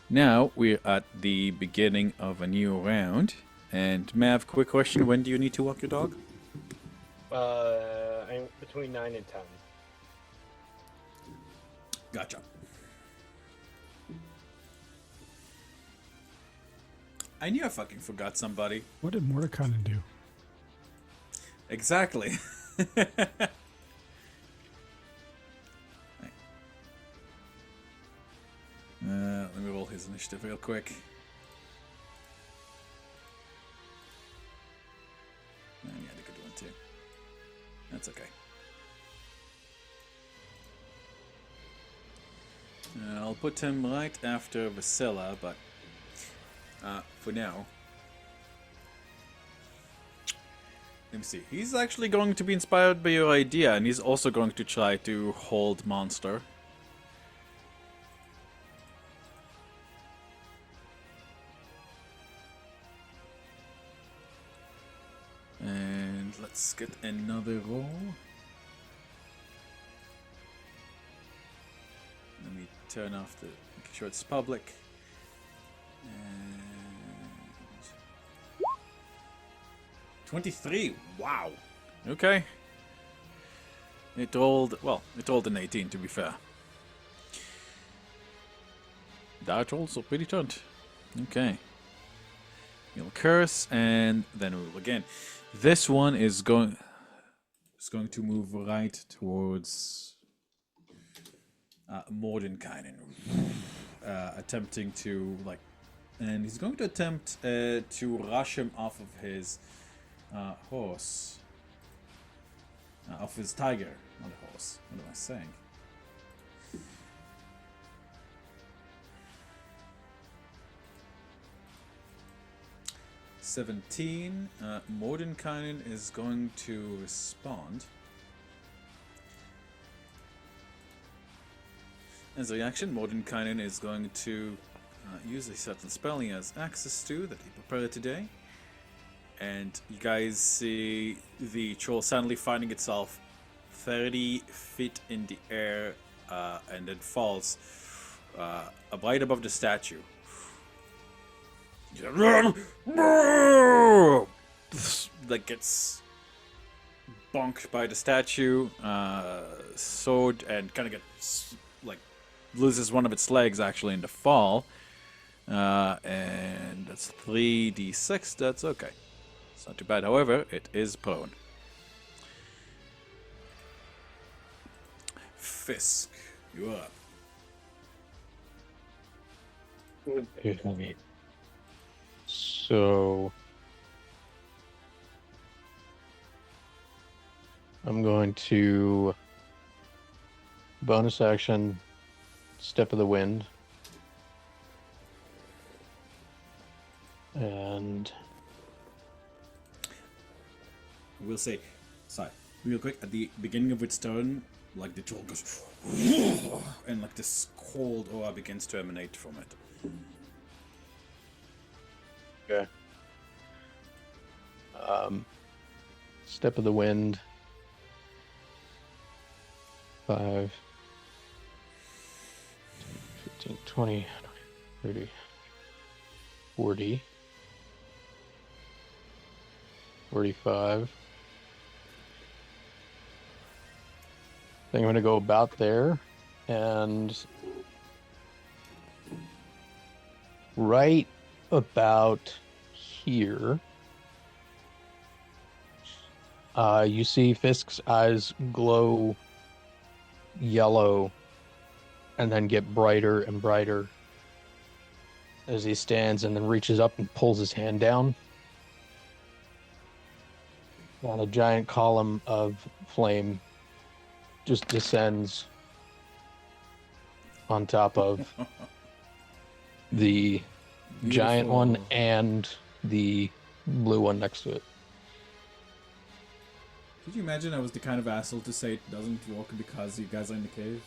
Speaker 1: Now we're at the beginning of a new round. And Mav, quick question: when do you need to walk your dog?
Speaker 4: I'm between 9 and 10.
Speaker 1: Gotcha. I knew I fucking forgot somebody.
Speaker 2: What did Mordecai do?
Speaker 1: Exactly. Let me roll his initiative real quick. Yeah, the good one too. That's okay. I'll put him right after Vasilla, but for now. Let me see. He's actually going to be inspired by your idea, and he's also going to try to hold Monster. And let's get another roll. Let me turn off make sure it's public. And 23. Wow. Okay. It rolled an 18 to be fair. That rolls are pretty turned. Okay. You'll curse and then we will again. This one is going to move right towards Mordenkainen. Attempting to and he's going to attempt to rush him off of his horse. Off his tiger, not a horse. What am I saying? Mordenkainen is going to respond. As a reaction, Mordenkainen is going to use a certain spell he has access to that he prepared today. And you guys see the troll suddenly finding itself 30 feet in the air and then falls right above the statue. That gets bonked by the statue, sword, and kind of gets loses one of its legs actually in the fall. And that's 3d6. That's okay. It's not too bad. However, it is prone. Fisk, you're up.
Speaker 4: Okay. So I'm going to bonus action, Step of the Wind, and
Speaker 1: We'll say, sorry, real quick, at the beginning of its turn, the troll goes, and this cold aura begins to emanate from it.
Speaker 4: okay. Step of the Wind, 5, 15, 20, 30, 40, 45. I think I'm going to go about there, and right about here, you see Fisk's eyes glow yellow and then get brighter and brighter as he stands and then reaches up and pulls his hand down. And a giant column of flame just descends on top of the giant one and the blue one next to it.
Speaker 1: Could you imagine I was the kind of asshole to say it doesn't work because you guys are in the cave?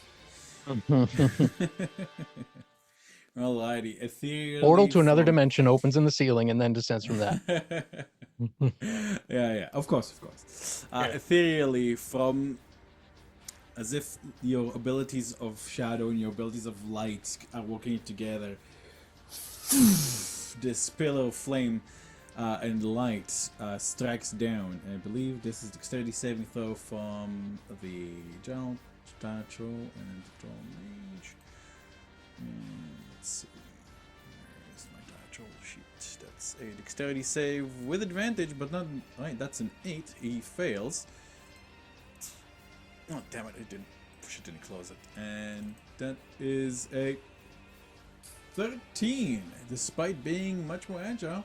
Speaker 1: Alrighty, ethereal.
Speaker 4: Portal to another dimension opens in the ceiling and then descends from that.
Speaker 1: yeah, of course. Ethereally, from as if your abilities of shadow and your abilities of light are working together, this pillar of flame and light strikes down. I believe this is dexterity saving throw from the giant troll and the troll mage. Let's see. Where's my troll sheet? That's a dexterity save with advantage, but not right. That's an 8. He fails. Oh damn it! She didn't close it, and that is a 13. Despite being much more agile,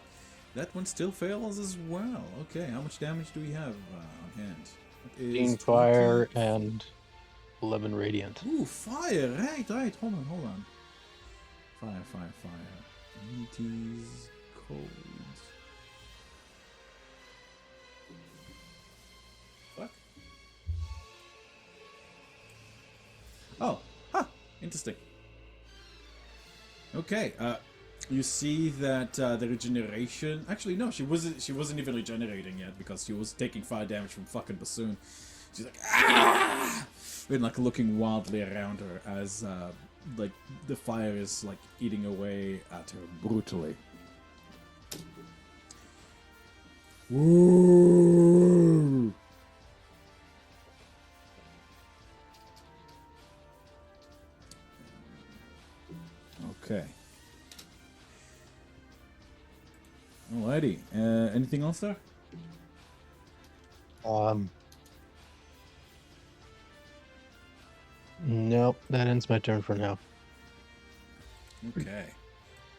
Speaker 1: that one still fails as well. Okay, how much damage do we have on hand?
Speaker 4: 15 fire and 11 radiant.
Speaker 1: Ooh, fire! Right. Hold on. Fire. ET's cold. Fuck. Oh, interesting. Okay, you see that the regeneration. Actually, no, she wasn't even regenerating yet because she was taking fire damage from fucking bassoon. She's like, ah! And looking wildly around her as like the fire is like eating away at her brutally. Woo! Okay. Alrighty. Anything else there?
Speaker 4: Nope, that ends my turn for now.
Speaker 1: Okay.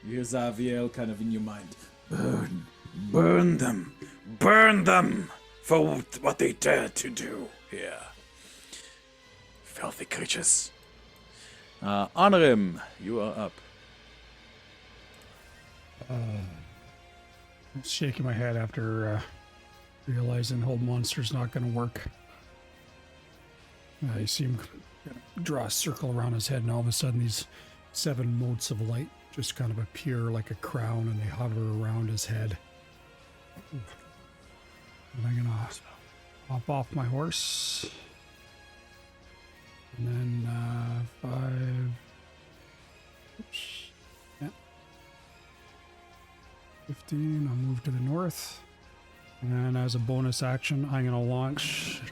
Speaker 1: You hear Zaviel kind of in your mind. Burn. Burn them. Burn them for what they dared to do here. Filthy creatures. Honorim, you are up.
Speaker 2: Shaking my head after realizing Hold Monster's not going to work. You see him draw a circle around his head, and all of a sudden these 7 motes of light just kind of appear like a crown, and they hover around his head. And I'm going to hop off my horse. And then 5... Oops. Yeah. 15, I'll move to the north. And as a bonus action, I'm going to launch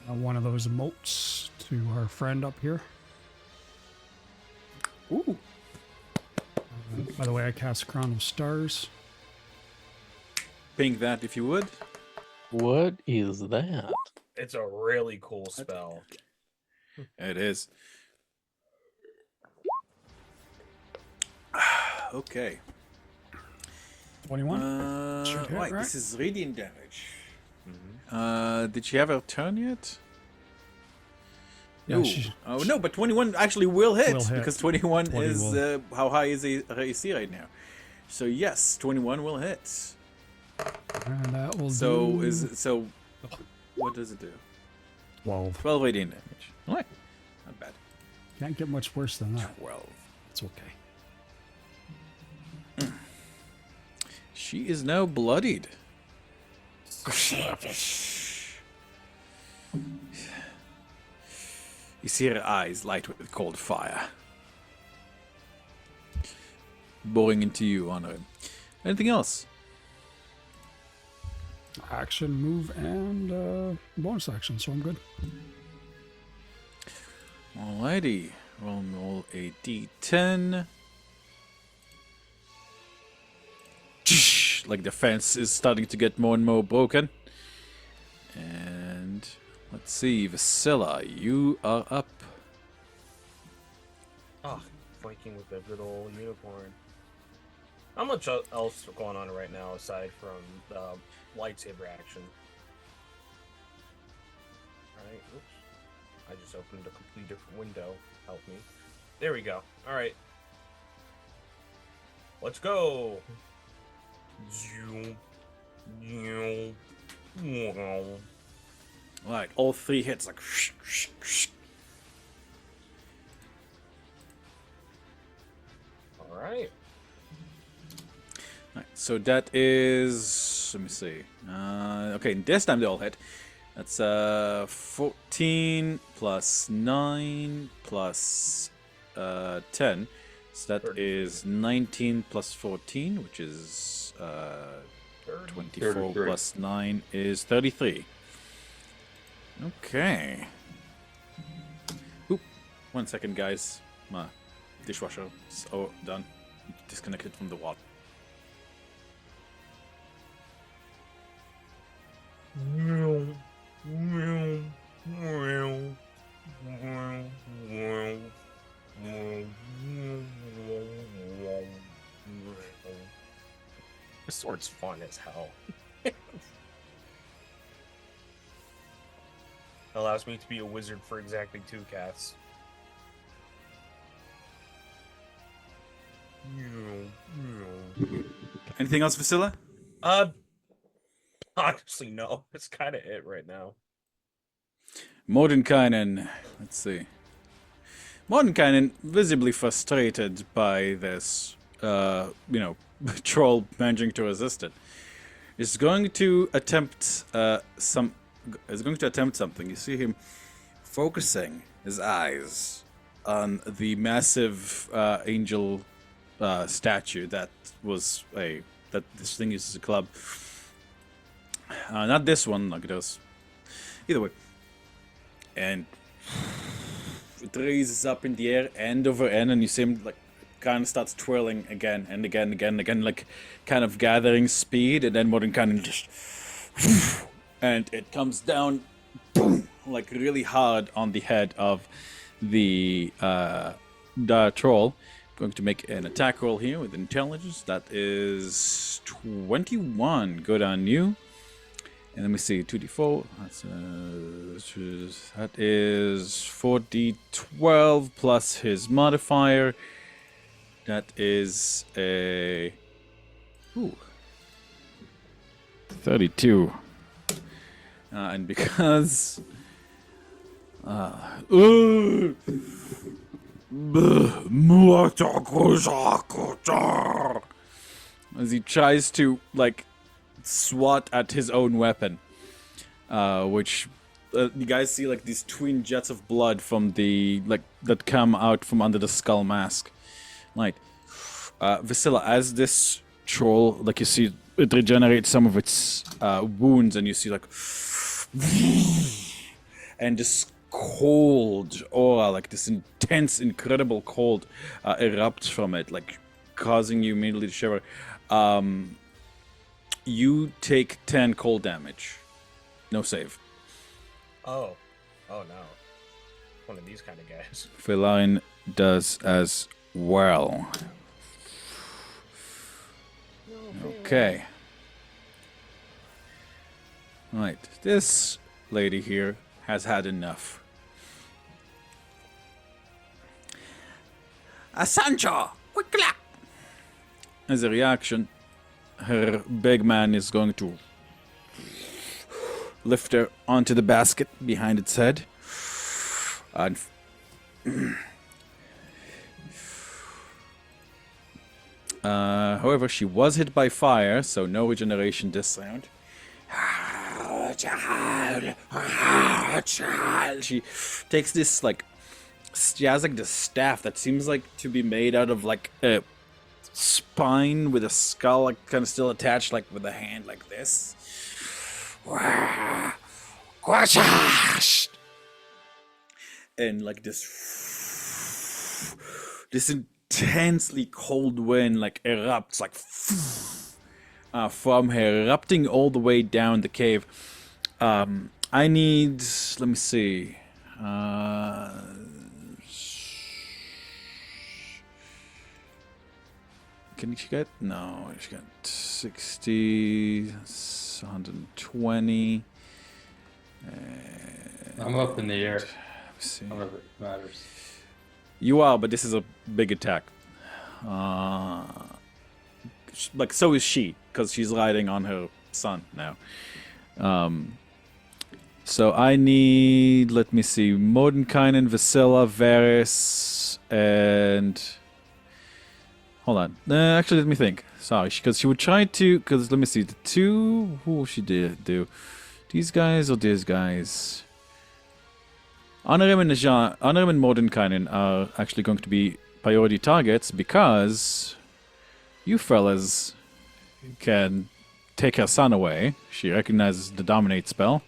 Speaker 2: one of those motes to our friend up here.
Speaker 1: Ooh.
Speaker 2: By the way, I cast Crown of Stars.
Speaker 1: Ping that if you would.
Speaker 4: What is that?
Speaker 3: It's a really cool spell.
Speaker 1: It is. Okay.
Speaker 2: 21. Should hit,
Speaker 1: Right,
Speaker 2: right?
Speaker 1: this is radiant damage. Did she have her turn yet?
Speaker 2: Yeah,
Speaker 1: Ooh.
Speaker 2: she-
Speaker 1: Oh no, but 21 actually will hit,
Speaker 2: Will hit.
Speaker 1: because 21
Speaker 2: 20
Speaker 1: is
Speaker 2: will.
Speaker 1: how high is her AC right now. So yes, 21 will hit.
Speaker 2: And that will
Speaker 1: So
Speaker 2: do
Speaker 1: what does it do?
Speaker 2: 12.
Speaker 1: 12 radiant damage. Alright. Not bad.
Speaker 2: Can't get much worse than that.
Speaker 1: 12.
Speaker 2: It's okay.
Speaker 1: She is now bloodied. You see her eyes light with cold fire. Boring into you, Honor. Anything else?
Speaker 2: Action, move, and bonus action, so I'm good.
Speaker 1: Alrighty. Roll a d10. Like the fence is starting to get more and more broken. And let's see, Vasilla, you are up.
Speaker 3: Ah, flanking with a good old unicorn. How much else going on right now aside from the lightsaber action? Alright, oops. I just opened a completely different window. Help me. There we go. Alright. Let's go!
Speaker 1: Alright, all 3 hits like.
Speaker 3: Alright.
Speaker 1: Right, so that is. Let me see. Okay, this time they all hit. That's 14 plus 9 plus 10. So that is 19 plus 14, which is 24
Speaker 5: 33.
Speaker 1: plus 9 is 33. Okay. Oop. 1 second, guys. My dishwasher is done. Disconnected from the wall.
Speaker 3: This sword's fun as hell. Allows me to be a wizard for exactly 2 casts.
Speaker 1: Anything else, Vasilla?
Speaker 3: Honestly, no. It's kind of it right now.
Speaker 1: Mordenkainen. Let's see. Mordenkainen, visibly frustrated by this, troll managing to resist it, is going to attempt something. You see him focusing his eyes on the massive angel statue that was that this thing uses as a club. Not this one, like it does. Either way. And it raises up in the air end over end, and you see him like kind of starts twirling again and again, like kind of gathering speed, and then Modern Cannon just and it comes down boom, like really hard on the head of the troll. Going to make an attack roll here with intelligence. That is 21. Good on you. And let me see, 2d4. That is 4d12 plus his modifier. That is a 32. And because as he tries to like swat at his own weapon, which you guys see like these twin jets of blood from the that come out from under the skull mask. Like Vasilla, as this troll, like you see it regenerates some of its wounds, and you see like and this cold aura, like this intense, incredible cold erupts from it, like causing you immediately to shiver. You take 10 cold damage. No save.
Speaker 3: Oh no. One of these kind of guys.
Speaker 1: Feline does as well. Okay. Right. This lady here has had enough. Sancho! Quick clap! As a reaction, her big man is going to lift her onto the basket behind its head. And however, she was hit by fire, so no regeneration this round. She takes this like she has like this staff that seems like to be made out of like a spine with a skull like kind of still attached, like with a hand like this. And like this intensely cold wind like erupts like from her, erupting all the way down the cave. I need, let me see. Can she get? No, she got 60, 120.
Speaker 5: I'm up in the air.
Speaker 1: Let me see.
Speaker 5: I don't know if it matters.
Speaker 1: You are, but this is a big attack. Like, so is she, because she's riding on her son now. So I need, let me see, Mordenkainen, Vasilla, Varys, and... Hold on. Actually, let me think. Sorry, because she would try to... Because, let me see, the two... Who will she do? These guys or these guys? Honorim and Mordenkainen are actually going to be priority targets because you fellas can take her son away. She recognizes the Dominate spell.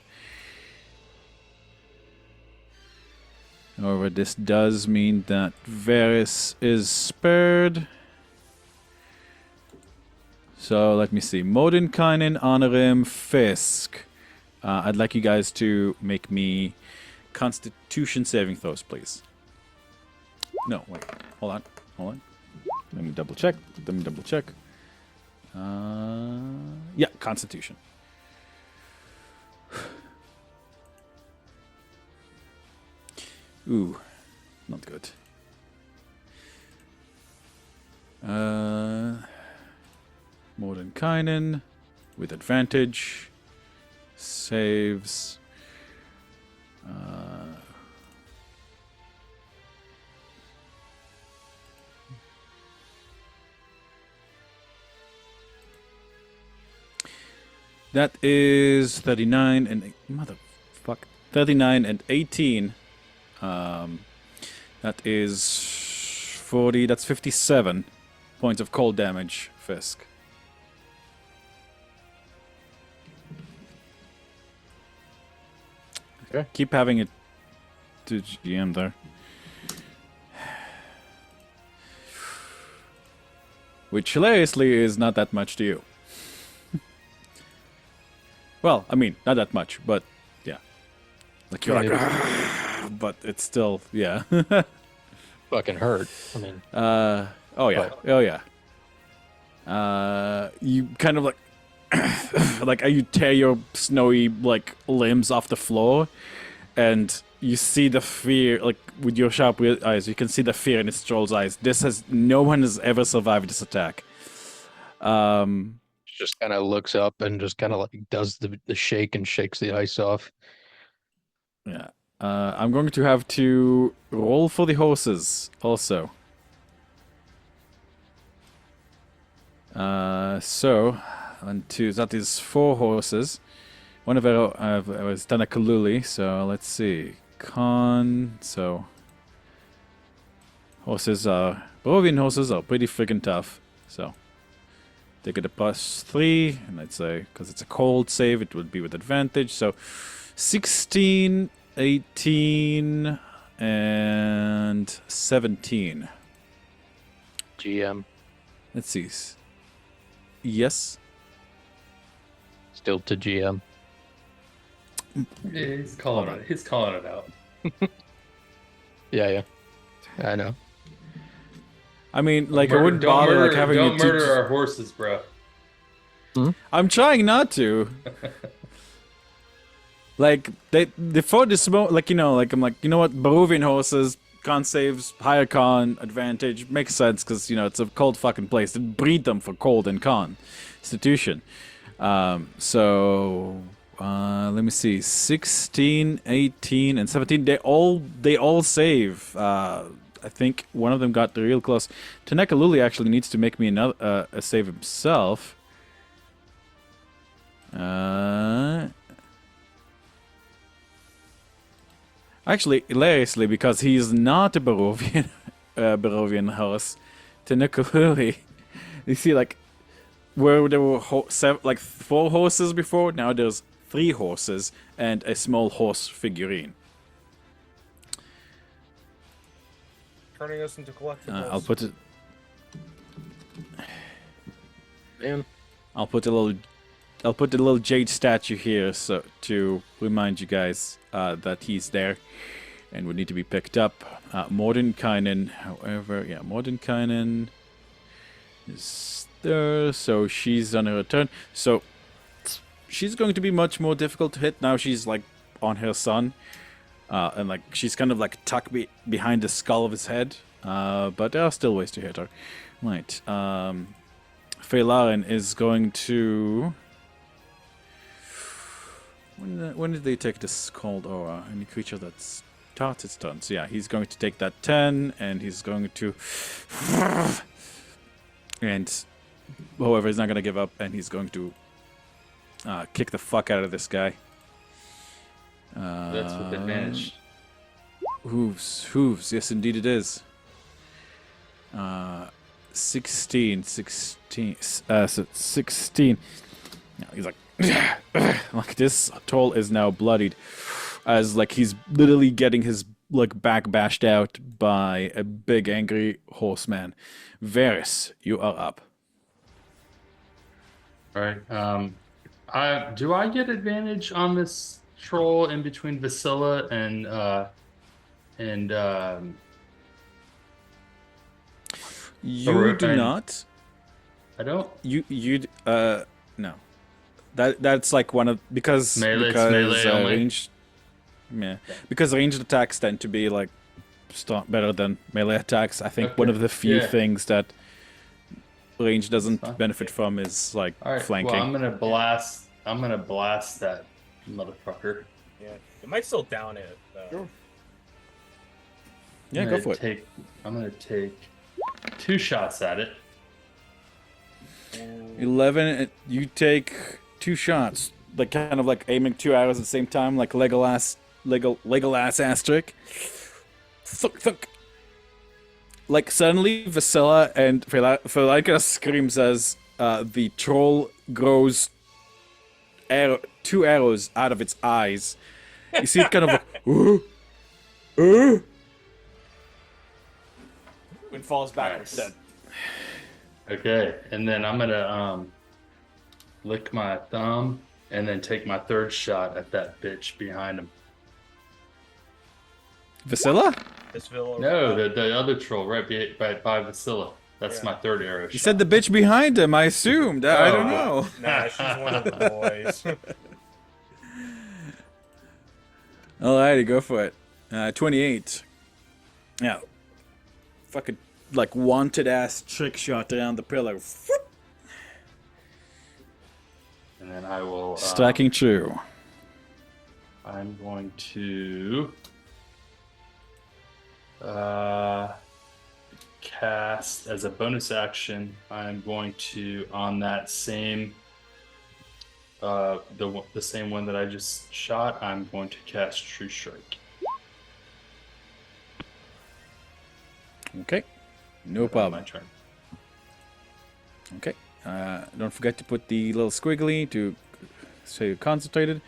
Speaker 1: However, this does mean that Varys is spared. So let me see. Mordenkainen, Honorim, Fisk. I'd like you guys to make me Constitution saving throws, please. No, wait. Hold on. Let me double check. Yeah, Constitution. Ooh, not good. Mordenkainen with advantage. Saves. That is 39 and 39 and 18. That That is 40. That's 57 points of cold damage, Fisk.
Speaker 4: Okay.
Speaker 1: Keep having it to GM there. Which hilariously is not that much to you. Well, I mean, not that much, but yeah. Like you're like, but it's still, yeah.
Speaker 4: Fucking hurt. I mean,
Speaker 1: Oh yeah,
Speaker 4: but-
Speaker 1: oh yeah. You kind of like, like you tear your snowy like limbs off the floor, and you see the fear, like with your sharp eyes, you can see the fear in its troll's eyes. No one has ever survived this attack.
Speaker 4: just kind of looks up and just kind of like does the shake and shakes the ice off.
Speaker 1: Yeah. I'm going to have to roll for the horses also. So, 1, 2, that is 4 horses. One of it was Tanakaluli, so let's see. So Barovian horses are pretty freaking tough, so they get a +3, and I'd say, because it's a cold save, it would be with advantage, so 16, 18, and 17.
Speaker 4: GM
Speaker 1: Let's see. Yes.
Speaker 4: still to GM.
Speaker 5: Yeah, he's calling it. He's calling it out.
Speaker 4: Yeah, I know.
Speaker 1: I mean, like, I wouldn't bother like having
Speaker 5: Don't
Speaker 1: it
Speaker 5: murder our horses, bro.
Speaker 1: I'm trying not to. Like they for this like I'm like, you know what, Barovian horses, con saves, higher con advantage makes sense because it's a cold fucking place. They breed them for cold and constitution. So let me see, 16, 18, and 17. They all save. I think one of them got real close. Tanekaluli actually needs to make me another a save himself. Actually, hilariously, because he's not a Barovian horse, Tanekaluli, you see, like, where there were 4 horses before, now there's 3 horses and a small horse figurine.
Speaker 3: Turning us into collectibles.
Speaker 1: I'll put it.
Speaker 4: Man,
Speaker 1: I'll put the little jade statue here, so to remind you guys that he's there and would need to be picked up. Mordenkainen, however, yeah, Mordenkainen is there, so she's on her turn. So she's going to be much more difficult to hit now. She's like on her son, and like she's kind of like tucked behind the skull of his head. But there are still ways to hit her. Right. Feylaren is going to. When did they take this cold aura? Any creature that starts its turn. So yeah, he's going to take that 10, and he's going to... And however, he's not going to give up, and he's going to kick the fuck out of this guy.
Speaker 5: That's with advantage.
Speaker 1: Hooves, yes indeed it is. 16. So 16. Now he's like... like this troll is now bloodied, as like he's literally getting his like back bashed out by a big angry horseman. Varys, you are up.
Speaker 5: All right. Do I get advantage on this troll in between Vasilla and
Speaker 1: You do not.
Speaker 5: I don't.
Speaker 1: No. That's like one of because
Speaker 5: Melee,
Speaker 1: because
Speaker 5: melee only.
Speaker 1: ranged. Yeah, because ranged attacks tend to be like better than melee attacks. I think one
Speaker 5: Okay,
Speaker 1: of the few
Speaker 5: yeah.
Speaker 1: things that range doesn't
Speaker 5: Fine.
Speaker 1: benefit from is like
Speaker 5: All right.
Speaker 1: flanking.
Speaker 5: Well, I'm gonna blast that motherfucker.
Speaker 3: Yeah, it might still down it.
Speaker 1: Yeah, go for it.
Speaker 5: I'm gonna take 2 shots at it.
Speaker 1: 11. You take 2 shots, like kind of like aiming 2 arrows at the same time, like Legolas ass trick. Thunk, thunk. like suddenly Vasilla and Felika screams as the troll grows two arrows out of its eyes. You see it kind of like,
Speaker 3: It falls backwards.
Speaker 5: Nice. Okay, and then I'm gonna lick my thumb and then take my third shot at that bitch behind him.
Speaker 1: Vasilla?
Speaker 3: This villa.
Speaker 5: No, the other troll right by Vasilla. That's
Speaker 3: Yeah.
Speaker 5: my third arrow
Speaker 1: You
Speaker 5: shot.
Speaker 1: said the bitch behind him. I assumed. I don't know.
Speaker 3: Nah, she's one of the boys.
Speaker 1: Alrighty, go for it. 28. Yeah. Fucking like wanted ass trick shot around the pillar.
Speaker 5: And then I will
Speaker 1: Striking true.
Speaker 5: I'm going to cast as a bonus action. I'm going to on that same the same one that I just shot. I'm going to cast True Strike.
Speaker 1: Okay. No
Speaker 5: My
Speaker 1: problem.
Speaker 5: turn.
Speaker 1: Okay. Don't forget to put the little squiggly to say you're concentrated.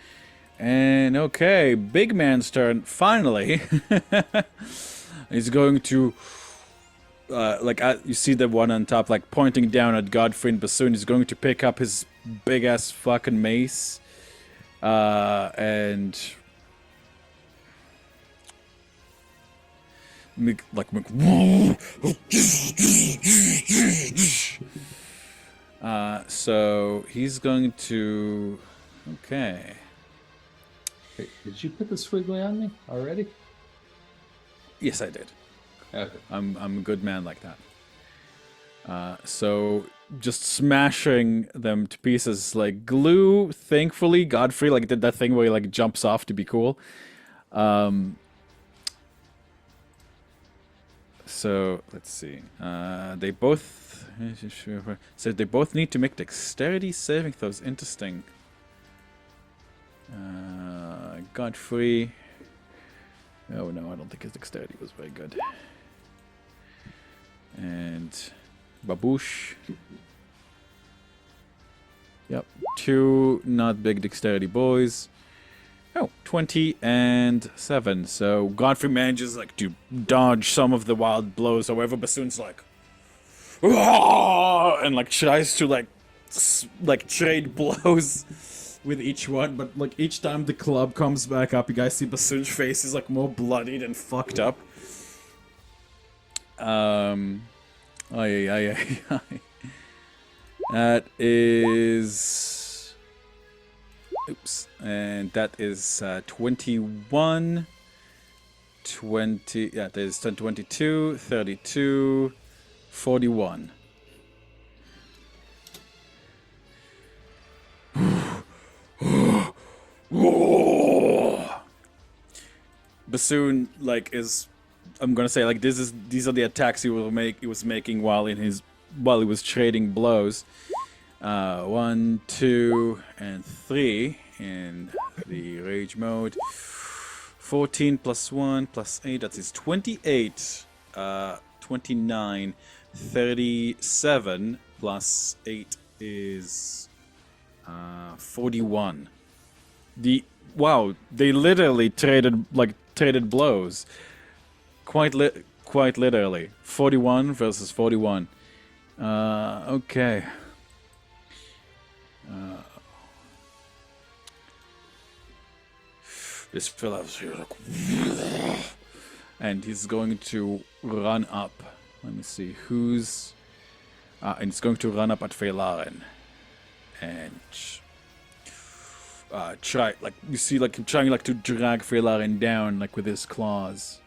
Speaker 1: And okay, big man's turn. Finally, he's going to, you see the one on top, like pointing down at Godfrey and Bassoon. He's going to pick up his big ass fucking mace, and make. So he's going to. Okay.
Speaker 5: Hey, did you put the squiggly on me already?
Speaker 1: Yes, I did.
Speaker 5: Okay.
Speaker 1: I'm a good man like that. So just smashing them to pieces like glue. Thankfully, Godfrey like did that thing where he like jumps off to be cool. So let's see. They both need to make dexterity saving throws. Interesting. Godfrey. Oh no, I don't think his dexterity was very good. And Baboosh. Yep, two not big dexterity boys. Oh, 20 and 7. So Godfrey manages like to dodge some of the wild blows. However, Bassoon's like, "Aah!" and like tries to like trade blows with each one, but like each time the club comes back up, you guys see Bassoon's face is like more bloodied and fucked up. That is, oops, and that is 21, 20, yeah, that is 22, 32, 41. Bassoon is, I'm gonna say these are the attacks he was making while he was trading blows. 1, 2, and 3 in the rage mode. 14 plus 1 plus 8, that is 28. 29, 37 plus 8 is 41. Wow, they literally traded blows. Quite literally. 41 versus 41. Okay. This fella's here like, and he's going to run up. Let me see who's, and he's going to run up at Feylaren and try, like, you see, like, him trying, like, to drag Feylaren down, like, with his claws.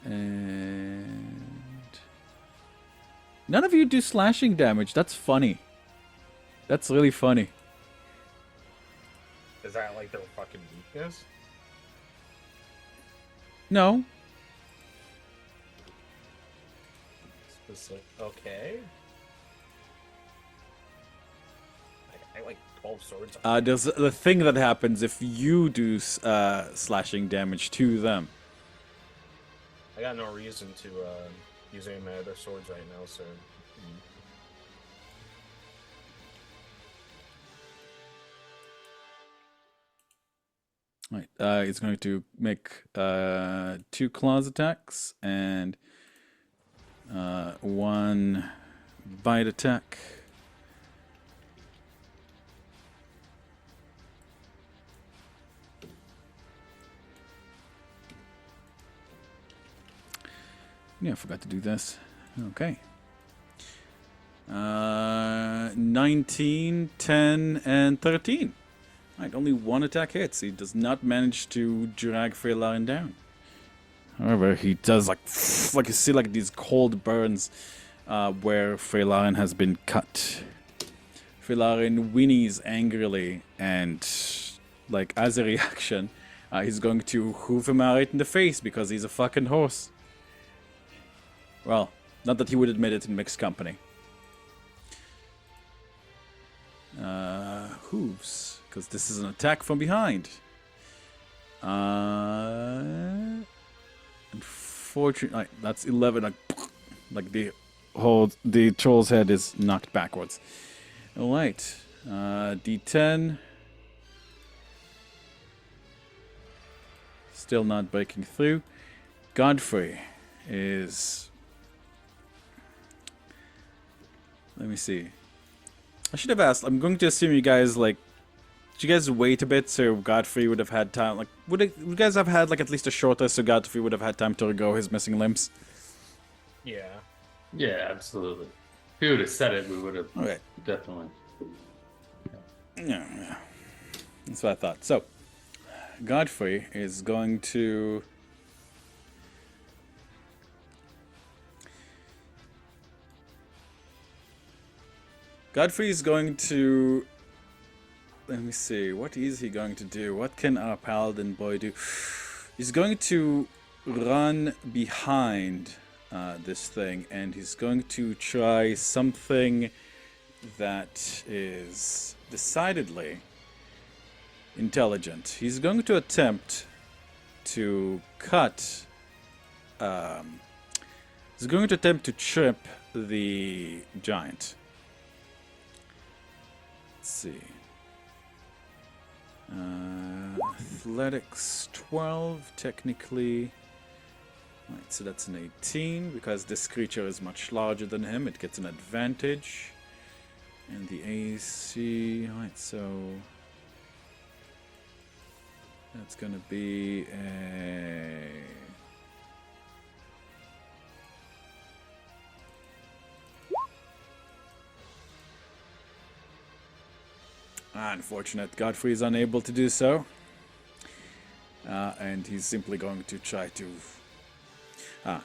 Speaker 1: And none of you do slashing damage. That's funny. That's really funny.
Speaker 3: Is that like their fucking weakness?
Speaker 1: No.
Speaker 3: Okay. I like 12 swords.
Speaker 1: There's the thing that happens if you do slashing damage to them.
Speaker 3: got no reason to use any of my other swords right now, so.
Speaker 1: Right. He's going to make 2 claws attacks and 1 bite attack. Yeah, I forgot to do this. Okay. 19, 10, and 13. Right, only 1 attack hits. He does not manage to drag Freylarin down. However, he does like you see like these cold burns where Freylarin has been cut. Freylarin whinnies angrily, and like as a reaction, he's going to hoof him right in the face because he's a fucking horse. Well, not that he would admit it in mixed company. Hooves, because this is an attack from behind. Unfortunately, that's 11. Like the troll's head is knocked backwards. All right, D10. Still not breaking through. Godfrey is. Let me see. I should have asked. I'm going to assume you guys did you guys wait a bit so Godfrey would have had time? Like, would you guys have had like at least a short rest so Godfrey would have had time to regrow his missing limbs?
Speaker 3: Yeah.
Speaker 5: Yeah, absolutely. If he would have said it, we would have
Speaker 1: Okay.
Speaker 5: definitely.
Speaker 1: Yeah. That's what I thought. So, Godfrey is going to. Godfrey is going to. Let me see. What is he going to do? What can our paladin boy do? He's going to run behind this thing, and he's going to try something that is decidedly intelligent. He's going to attempt to cut. He's going to attempt to trip the giant. Let's see. Athletics 12, technically. Right, so that's an 18. Because this creature is much larger than him, it gets an advantage. And the AC. Right, so. That's gonna be a. Unfortunate. Godfrey is unable to do so. And he's simply going to try to...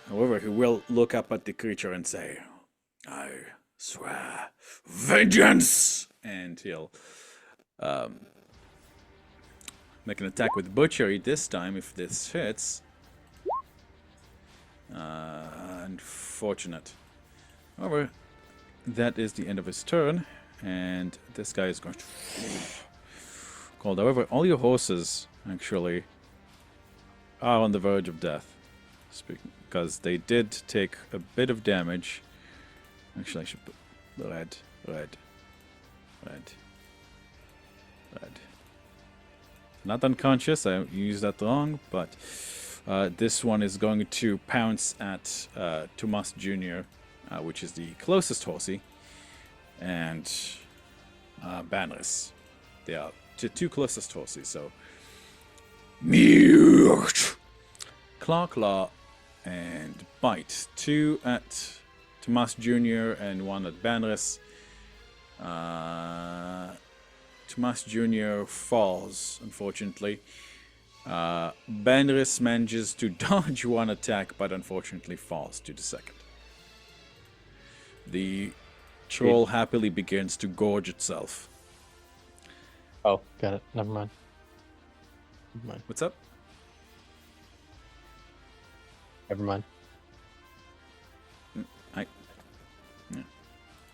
Speaker 1: however, he will look up at the creature and say, I swear vengeance! And he'll make an attack with Butchery this time if this hits. Unfortunate. However, that is the end of his turn. And this guy is going to cold. However, all your horses actually are on the verge of death, because they did take a bit of damage. Actually, I should put red. Not unconscious. I used that wrong, but this one is going to pounce at Tomas Jr., which is the closest horsey. And Banris. They are the 2 closest horses, so Claw, and Bite. 2 at Tomas Jr. and 1 at Banris. Tomas Jr. falls, unfortunately. Banris manages to dodge 1 attack, but unfortunately falls to the second. The troll happily begins to gorge itself.
Speaker 4: Oh, got it. Never mind.
Speaker 1: What's up?
Speaker 4: Never mind.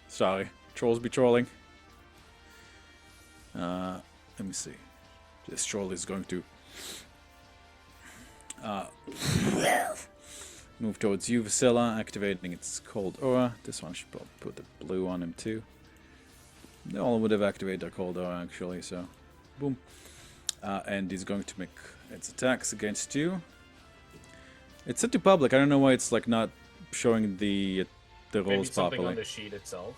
Speaker 1: Sorry. Trolls be trolling. Let me see. This troll is going to Move towards you, Vasilla, activating its cold aura. This one should probably put the blue on him too. They all would have activated their cold aura actually, so boom. And he's going to make its attacks against you. It's set to public. I don't know why it's like not showing the
Speaker 3: Maybe
Speaker 1: rolls
Speaker 3: something
Speaker 1: properly.
Speaker 3: on the sheet itself.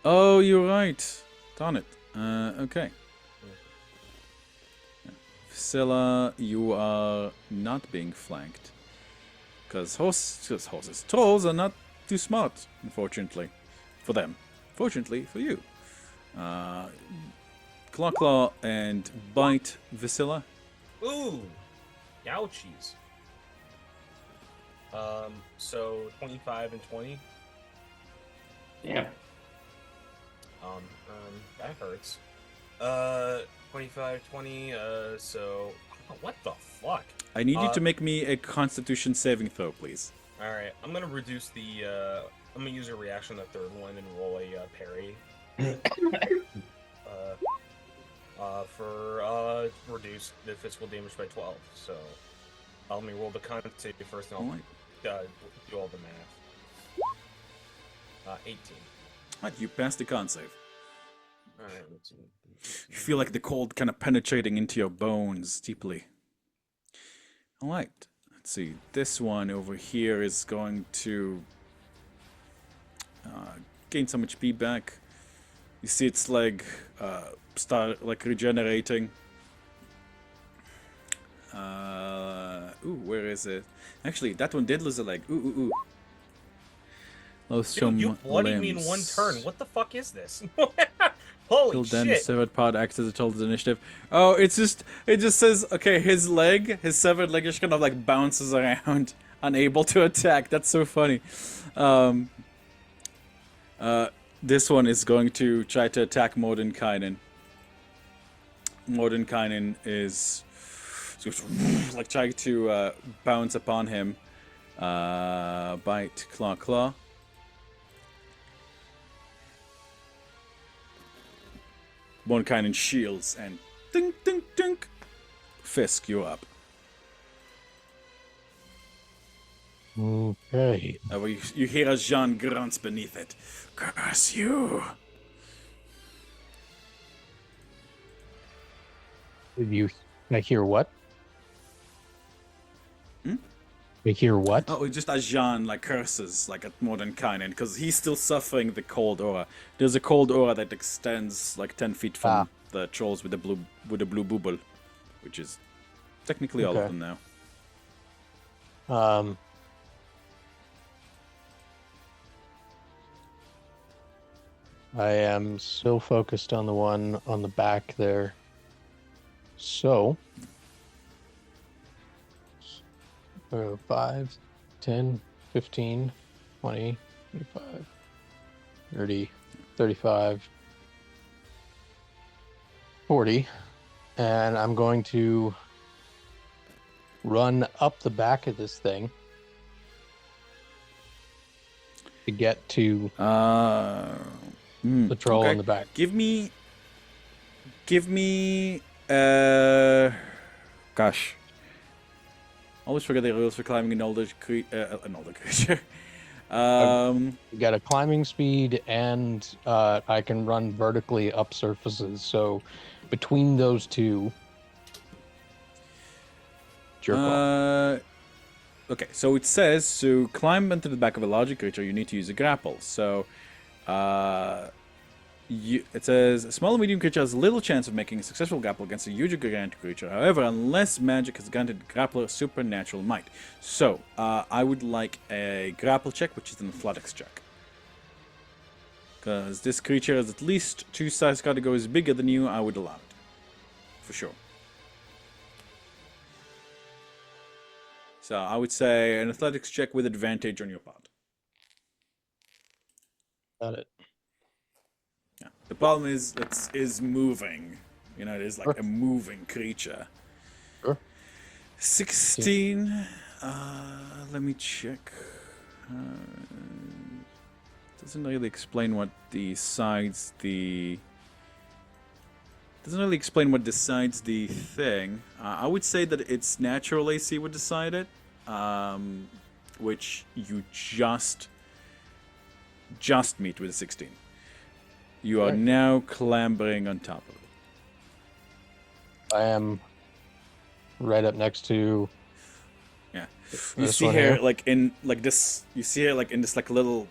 Speaker 1: Oh, you're right. Darn it. Okay. Vasilla, you are not being flanked. Because horses. Trolls are not too smart, unfortunately. For them. Fortunately for you. Claw and bite Vasilla.
Speaker 3: Ooh, ouchies. So 25 and 20.
Speaker 5: Damn.
Speaker 3: That hurts. 25, 20. So what the fuck?
Speaker 1: I need you to make me a Constitution saving throw, please.
Speaker 3: All right, I'm gonna reduce the. I'm gonna use a reaction, the third one, and roll a parry. For reduce the physical damage by 12. So let me roll the con save first, and I'll do all the math. 18.
Speaker 1: Right, you passed the con save.
Speaker 3: All right, let's see.
Speaker 1: You feel like the cold kind of penetrating into your bones deeply. Alright, let's see. This one over here is going to gain some HP back. You see its leg start like regenerating. Ooh, where is it? Actually, that one did lose a leg. Ooh. Lost
Speaker 3: Dude,
Speaker 1: some
Speaker 3: you bloody me in one turn. What the fuck is this? Holy
Speaker 1: Till then,
Speaker 3: shit!
Speaker 1: severed pod acts as a total initiative. Oh, it just says, okay, his severed leg just kind of like bounces around, unable to attack. That's so funny. This one is going to try to attack Mordenkainen. Mordenkainen is like trying to bounce upon him. Bite, claw. Mordenkainen shields and dink. Fisk, you're up.
Speaker 4: Okay.
Speaker 1: You hear as Jean grunts beneath it. Curse you!
Speaker 4: I hear what? I hear what?
Speaker 1: Oh, just as Jean like curses like at Mordenkainen because he's still suffering the cold aura. There's a cold aura that extends like 10 feet from the trolls with the blue bubble, which is technically all of them now.
Speaker 4: I am still focused on the one on the back there. So, 5, 10, 15, 20, 25, 30, 35, 40. And I'm going to run up the back of this thing to get to the troll in the back.
Speaker 1: Give me gosh. Always forget the rules for climbing an older creature.
Speaker 4: You got a climbing speed, and I can run vertically up surfaces. So between those two, jerk off.
Speaker 1: Okay, so it says to climb into the back of a larger creature, you need to use a grapple. So, it says a small or medium creature has little chance of making a successful grapple against a huge or gigantic creature. However, unless magic has granted the grappler supernatural might. So, I would like a grapple check, which is an athletics check. Because this creature is at least 2 size categories bigger than you, I would allow it. For sure. So, I would say an athletics check with advantage on your part.
Speaker 4: Got it.
Speaker 1: Yeah. The problem is it's moving. You know, it is like a moving creature.
Speaker 4: Sure.
Speaker 1: 16. Let me check. Doesn't really explain what the sides, the Doesn't really explain what decides the thing. I would say that it's natural AC would decide it, which you just meet with a 16. You are
Speaker 4: Right.
Speaker 1: now clambering on top of it.
Speaker 4: I am right up next to.
Speaker 1: Yeah, you
Speaker 4: This
Speaker 1: see
Speaker 4: one
Speaker 1: her
Speaker 4: here?
Speaker 1: like in like this. You see her like in this like little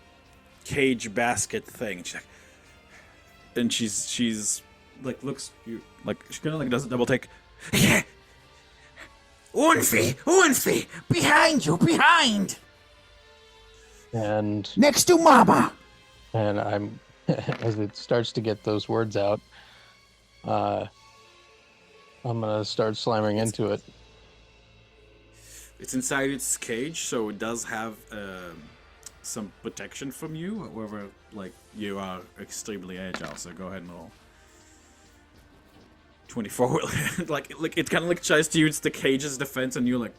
Speaker 1: cage basket thing, and she's like looks you like she kind of like does a double take.
Speaker 7: Unfi, behind you, behind!
Speaker 4: And
Speaker 7: Next to Mama!
Speaker 4: and I'm as it starts to get those words out, I'm gonna start slamming into it.
Speaker 1: It's inside its cage, so it does have some protection from you. However, like you are extremely agile, so go ahead and roll. 24. like it kind of like tries to use the cage's defense, and you're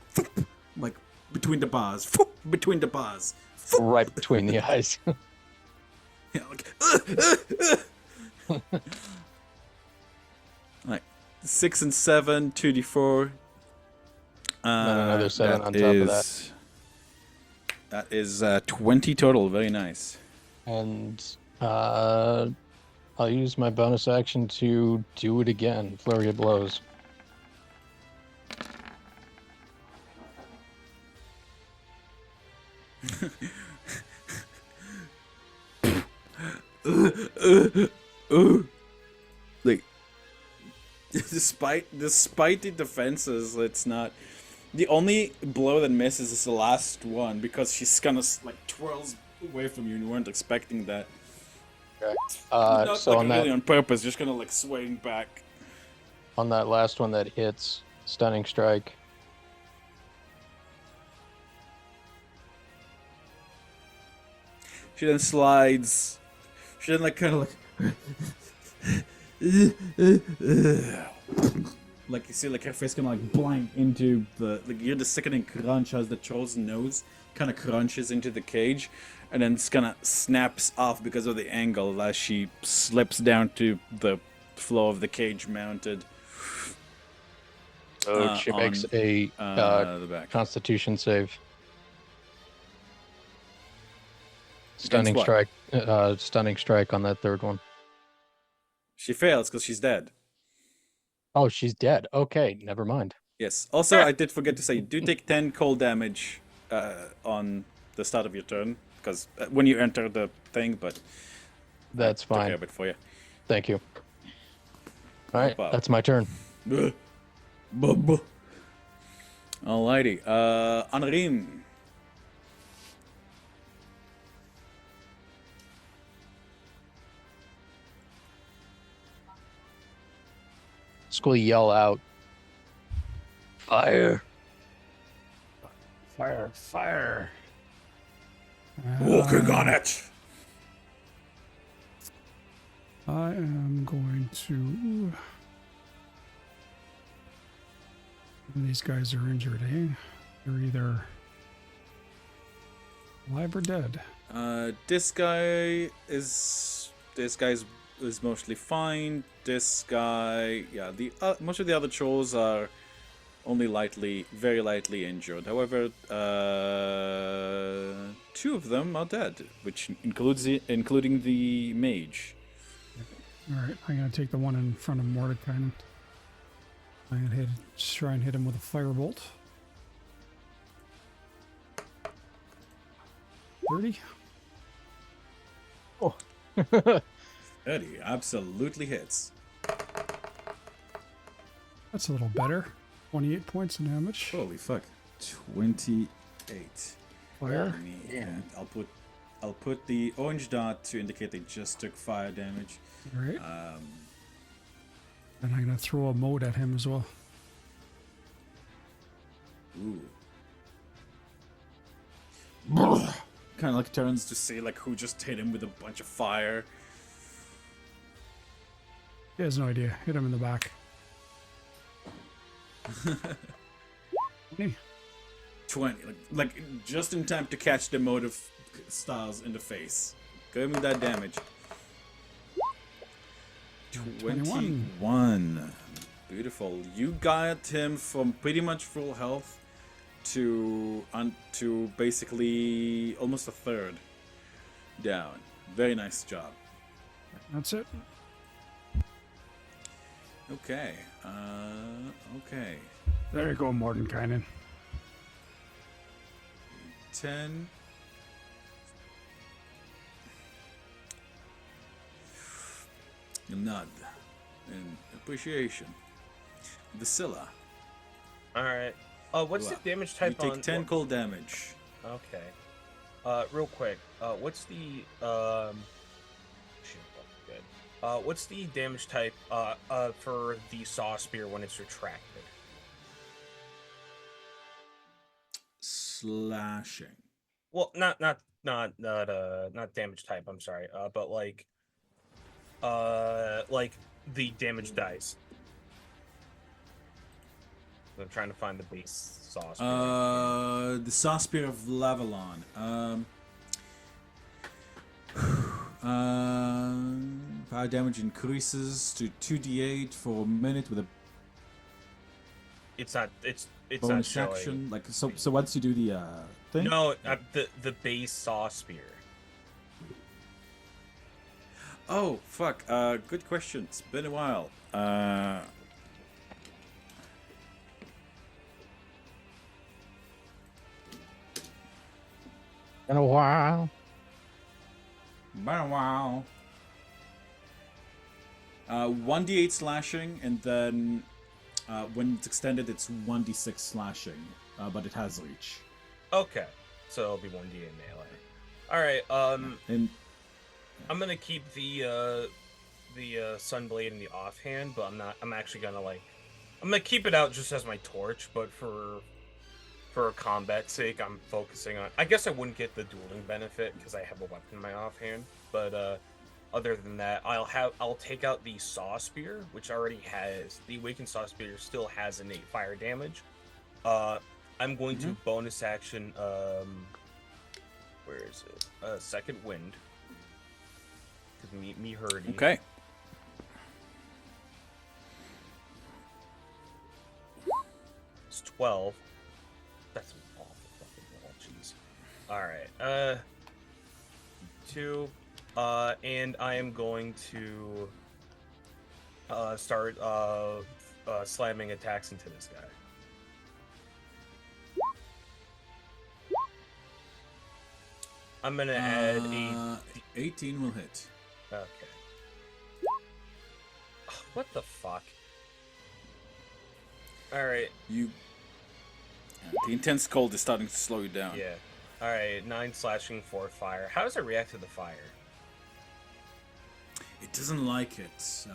Speaker 1: like between the bars, between the bars.
Speaker 4: Right between the eyes.
Speaker 1: Yeah, like 6 and 7, 2d4.
Speaker 4: And another 7 on top of that.
Speaker 1: That is 20 total. Very nice.
Speaker 4: And I'll use my bonus action to do it again. Flurry of blows.
Speaker 1: Like, despite the defenses, it's not. The only blow that misses is the last one because she's kind of like twirls away from you and you weren't expecting that.
Speaker 4: Okay.
Speaker 1: Not
Speaker 4: So
Speaker 1: like
Speaker 4: on
Speaker 1: really
Speaker 4: that
Speaker 1: on purpose, just kind of like swaying back.
Speaker 4: on that last one that hits, stunning strike.
Speaker 1: She then slides. She then like kind of like you see like her face kind of like blank into the like you hear the sickening crunch as the troll's nose kind of crunches into the cage, and then it's kind of snaps off because of the angle as she slips down to the floor of the cage mounted.
Speaker 4: So she makes
Speaker 1: on,
Speaker 4: a
Speaker 1: the back.
Speaker 4: Constitution save. Stunning
Speaker 1: what?
Speaker 4: strike. Stunning strike on that third one.
Speaker 1: She fails because she's dead.
Speaker 4: Oh, she's dead. Okay, never mind.
Speaker 1: Yes. Also, I did forget to say, you do take 10 cold damage on the start of your turn, because when you enter the thing, but
Speaker 4: That's
Speaker 1: I took care
Speaker 4: fine.
Speaker 1: of it for you.
Speaker 4: Thank you. All right,
Speaker 1: problem.
Speaker 4: that's my turn.
Speaker 1: Alrighty. Anrim.
Speaker 4: Squeal yell out. Fire.
Speaker 2: Fire, fire.
Speaker 1: Walking on it.
Speaker 2: I am going to. These guys are injured, eh? They're either alive or dead.
Speaker 1: This guy is mostly fine. This guy, yeah, the most of the other trolls are only very lightly injured. However, 2 of them are dead, which including the mage.
Speaker 2: All right, I'm gonna take the one in front of Mordecai. And I'm gonna try and hit him with a firebolt. 30.
Speaker 4: Oh.
Speaker 1: 30 absolutely hits.
Speaker 2: That's a little better. 28 points of damage.
Speaker 1: Holy fuck. 28.
Speaker 2: Fire.
Speaker 1: And I'll put the orange dot to indicate they just took fire damage.
Speaker 2: All right. And I'm gonna throw a mote at him as well.
Speaker 1: Ooh. Kind of like turns to see like who just hit him with a bunch of fire.
Speaker 2: He has no idea. Hit him in the back. 20.
Speaker 1: 20, like just in time to catch the motive stars in the face. Give me that damage.
Speaker 2: 21.
Speaker 1: 21. Beautiful. You got him from pretty much full health to basically almost a third down. Very nice job.
Speaker 2: That's it.
Speaker 1: Okay. Okay.
Speaker 2: There you go, Mordenkainen.
Speaker 1: 10. A nod in appreciation. Vasilla.
Speaker 3: All right. What's the damage
Speaker 1: You
Speaker 3: type
Speaker 1: take
Speaker 3: on?
Speaker 1: 10 cold damage.
Speaker 3: Okay. Real quick. What's the Shit, good. What's the damage type for the saw spear when it's retracted?
Speaker 1: Slashing.
Speaker 3: Well, not damage type. I'm sorry. But like the damage dice. I'm trying to find the base saw spear.
Speaker 1: The Saw Spear of Lavalon. Fire damage increases to 2d8 for a minute with a
Speaker 3: It's not
Speaker 1: bonus
Speaker 3: showing.
Speaker 1: action. Like so, once you do the thing.
Speaker 3: No, the base saw spear.
Speaker 1: Oh fuck. Good question. It's been a while.
Speaker 4: In a while.
Speaker 1: Been a while. 1d8 slashing, and then when it's extended, it's 1d6 slashing, but it has reach.
Speaker 3: Okay, so it'll be 1d in melee. All right.
Speaker 1: And
Speaker 3: I'm gonna keep the sunblade in the offhand, but I'm actually gonna I'm gonna keep it out just as my torch, but for combat's sake, I'm focusing on. I guess I wouldn't get the dueling benefit because I have a weapon in my offhand, but other than that, I'll take out the saw spear, which already has the awakened saw spear still has innate fire damage. I'm going to bonus action. Where is it? Second wind. Because me hurting.
Speaker 1: okay.
Speaker 3: It's 12. That's an awful fucking roll, jeez. Alright, 2. And I am going to start slamming attacks into this guy. I'm gonna add a
Speaker 1: 18 will hit.
Speaker 3: Okay. What the fuck? Alright,
Speaker 1: You. The intense cold is starting to slow you down.
Speaker 3: yeah. Alright, 9 slashing, 4 fire. How does it react to the fire?
Speaker 1: It doesn't like it.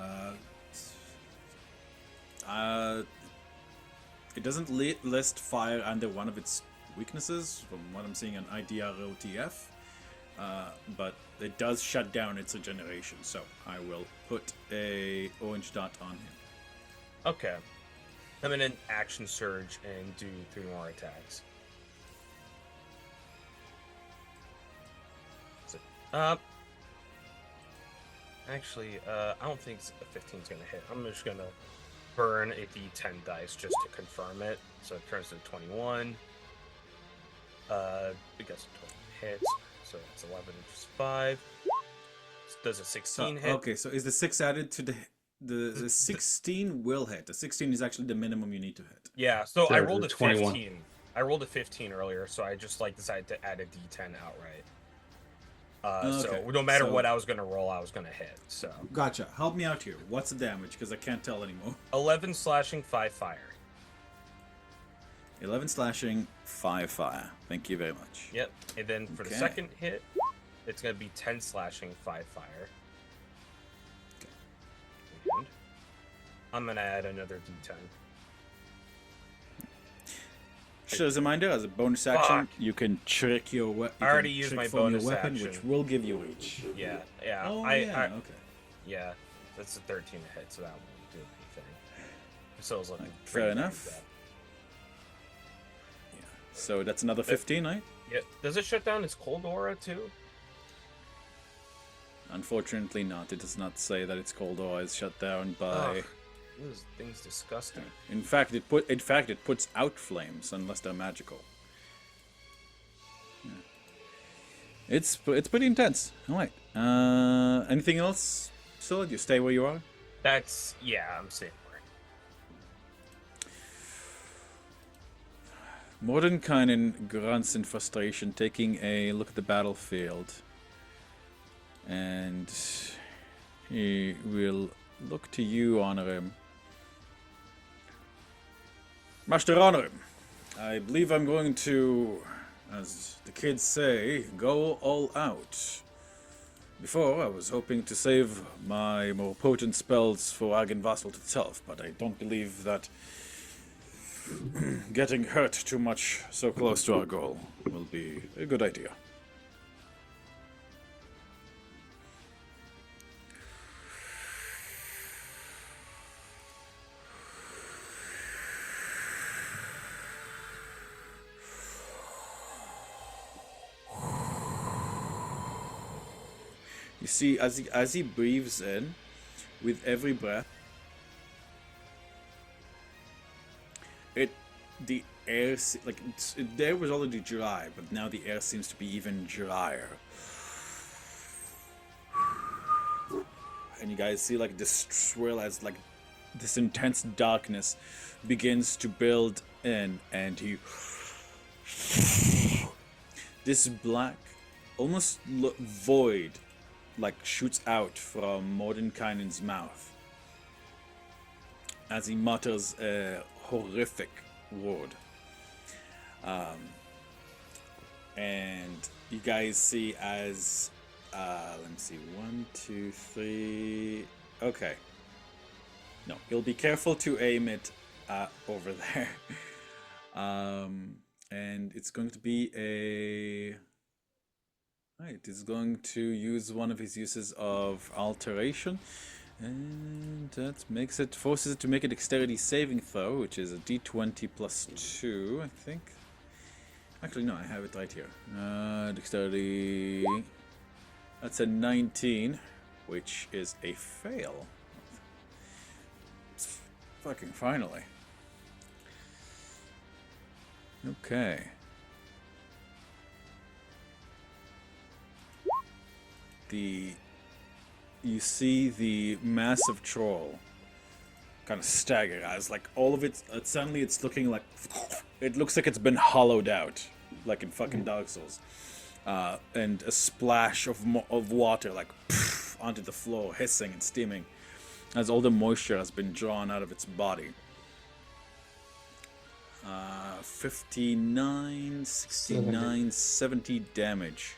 Speaker 1: It doesn't list fire under one of its weaknesses, from what I'm seeing on IDROTF. But it does shut down its regeneration, so I will put a orange dot on him.
Speaker 3: Okay. I'm in an action surge and do 3 more attacks. Actually, I don't think 15 is going to hit. I'm just going to burn a d10 dice just to confirm it. So it turns to 21. Because 20 hits. So it's 11 and just 5. Does a 16 hit?
Speaker 1: Okay, so is the 6 added to the 16 will hit. The 16 is actually the minimum you need to hit.
Speaker 3: Yeah, so I
Speaker 5: So
Speaker 3: rolled a
Speaker 5: 21.
Speaker 3: 15. I rolled a 15 earlier, so I just decided to add a d10 outright.
Speaker 1: Okay,
Speaker 3: So no matter
Speaker 1: so-
Speaker 3: what I was gonna roll, I was gonna hit. So
Speaker 1: Gotcha. Help me out here. What's the damage? Because I can't tell anymore.
Speaker 3: 11 slashing, 5 fire.
Speaker 1: 11 slashing, 5 fire. Thank you very much.
Speaker 3: Yep. And then for the
Speaker 1: Okay.
Speaker 3: second hit, it's gonna be 10 slashing, 5 fire. And I'm gonna add another d10.
Speaker 1: Just as a reminder, as a bonus action,
Speaker 3: Fuck.
Speaker 1: you can trick your weapon.
Speaker 3: I already used my bonus
Speaker 1: weapon,
Speaker 3: action.
Speaker 1: which will give you reach.
Speaker 3: Yeah, yeah.
Speaker 1: Oh,
Speaker 3: I
Speaker 1: okay.
Speaker 3: yeah. That's a 13 to hit, so that won't do anything. So I was looking.
Speaker 1: Fair
Speaker 3: pretty
Speaker 1: enough.
Speaker 3: bad.
Speaker 1: Yeah. So that's another 15, right?
Speaker 3: Yeah. Does it shut down its cold aura too?
Speaker 1: Unfortunately not. It does not say that it's cold or is shut down by...
Speaker 3: Ugh, this thing's disgusting.
Speaker 1: In fact, it puts out flames unless they're magical. Yeah. It's pretty intense. All right. Anything else? Still, you stay where you are.
Speaker 3: I'm safe.
Speaker 1: Mordenkainen grunts in frustration, taking a look at the battlefield, and he will look to you, Honorim. Master Honorim, I believe I'm going to, as the kids say, go all out. Before, I was hoping to save my more potent spells for Argonvoghstholt itself, but I don't believe that getting hurt too much so close to our goal will be a good idea. You see, as he breathes in, with every breath, the air, the air was already dry, but now the air seems to be even drier. And you guys see like this swirl as like this intense darkness begins to build in, and this black, almost void, like shoots out from Mordenkainen's mouth as he mutters a horrific word. And you guys see as let me see, 1, 2, 3. Okay. No, you'll be careful to aim it over there. And it's going to be a... Right, it's going to use one of his uses of alteration, and that forces it to make a dexterity saving throw, which is a d20 plus 2, I think. Actually, no, I have it right here. Dexterity... That's a 19, which is a fail. Fucking finally. Okay. You see the massive troll kind of stagger as like all of it suddenly it's looking like it looks like it's been hollowed out, like in fucking Dark Souls, and a splash of water like onto the floor, hissing and steaming as all the moisture has been drawn out of its body. 59, 69, 70 damage.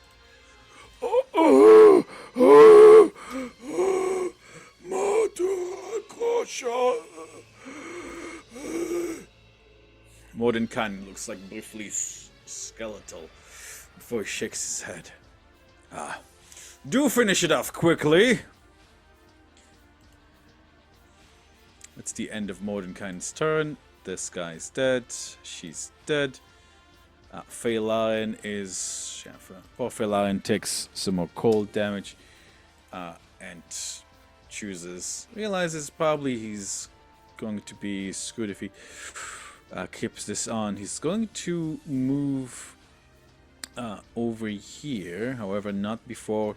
Speaker 1: Mordenkainen looks like briefly skeletal before he shakes his head. Do finish it off quickly! That's the end of Mordenkainen's turn. This guy's dead. She's dead. Feylaren is... Yeah, poor Feylaren takes some more cold damage. And realizes probably he's going to be screwed if he keeps this on. He's going to move over here, however, not before